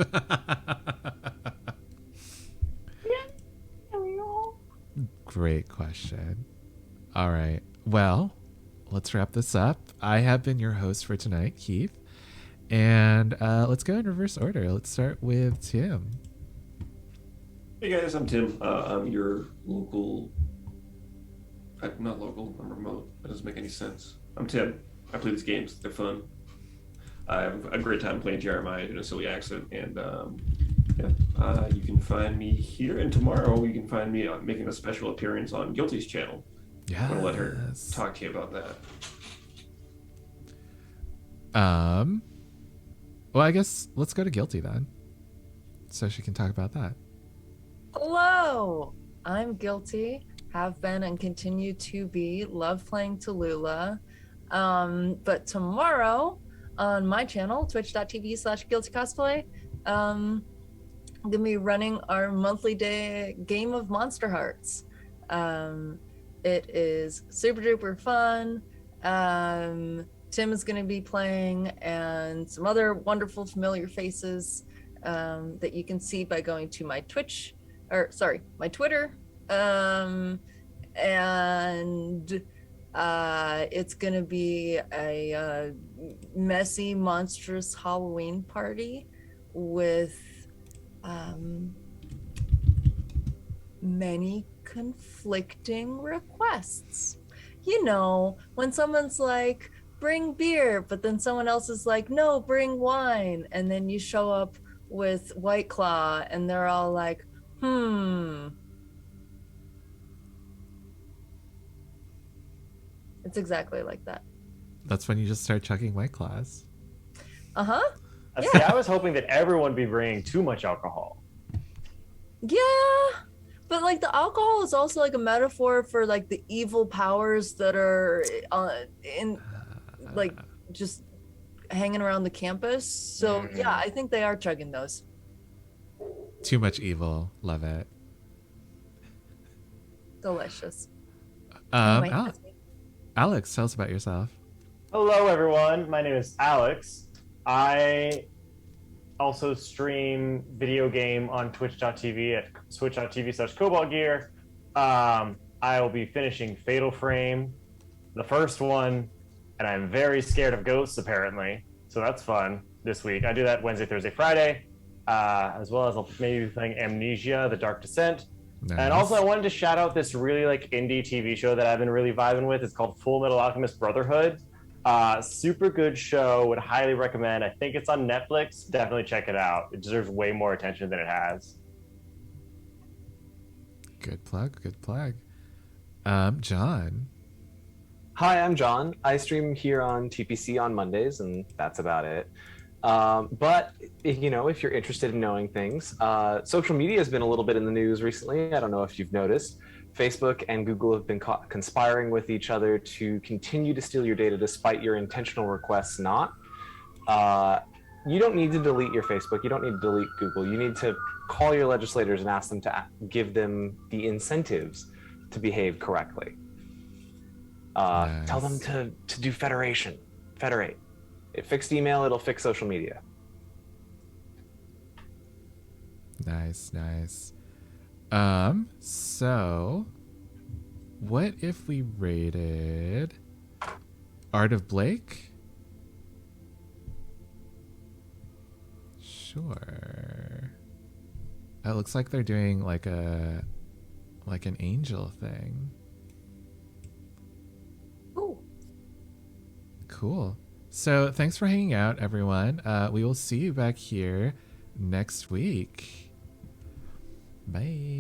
Great question. All right. Well, let's wrap this up. I have been your host for tonight, Keith. And let's go in reverse order. Let's start with Tim. Hey guys, I'm Tim. I'm your local. Not local. I'm remote. That doesn't make any sense. I'm Tim. I play these games. They're fun. I have a great time playing Jeremiah in a silly accent, and you can find me here. And tomorrow you can find me making a special appearance on Guilty's channel. I'm gonna let her Yes. talk to you about that. Well, I guess let's go to Guilty then, so she can talk about that. Hello, I'm Guilty, have been and continue to be, love playing Tallulah. But tomorrow on my channel, twitch.tv/guiltycosplay, I'm gonna be running our monthly day game of Monster Hearts. It is super duper fun. Tim is going to be playing, and some other wonderful familiar faces that you can see by going to my my Twitter. And it's going to be a messy, monstrous Halloween party with many conflicting requests. You know, when someone's like, bring beer, but then someone else is like, no, bring wine. And then you show up with White Claw and they're all like, It's exactly like that. That's when you just start chugging White Claws. Uh-huh. See, I was hoping that everyone would be bringing too much alcohol. Yeah. But like the alcohol is also like a metaphor for like the evil powers that are in like just hanging around the campus. So yeah, I think they are chugging those. Too much evil. Love it. Delicious. Anyway, Alex, tell us about yourself. Hello, everyone. My name is Alex. I also stream video game on twitch.tv at twitch.tv/cobaltgear. I will be finishing Fatal Frame, the first one, and I'm very scared of ghosts, apparently. So that's fun this week. I do that Wednesday, Thursday, Friday, as well as I'll maybe be playing Amnesia, The Dark Descent. Nice. And also I wanted to shout out this really like indie TV show that I've been really vibing with. It's called Full Metal Alchemist Brotherhood. Super good show, would highly recommend. I think it's on Netflix. Definitely check it out. It deserves way more attention than it has. Good plug. John. Hi, I'm John. I stream here on TPC on Mondays, and that's about it. But you know, if you're interested in knowing things, social media has been a little bit in the news recently. I don't know if you've noticed. Facebook and Google have been conspiring with each other to continue to steal your data despite your intentional requests not. You don't need to delete your Facebook. You don't need to delete Google. You need to call your legislators and ask them to give them the incentives to behave correctly. Nice. Tell them to do federate. It fixed email, it'll fix social media. Nice. So what if we rated Art of Blake? Sure. It looks like they're doing like an angel thing. Ooh. Cool. So thanks for hanging out, everyone. We will see you back here next week. Bye.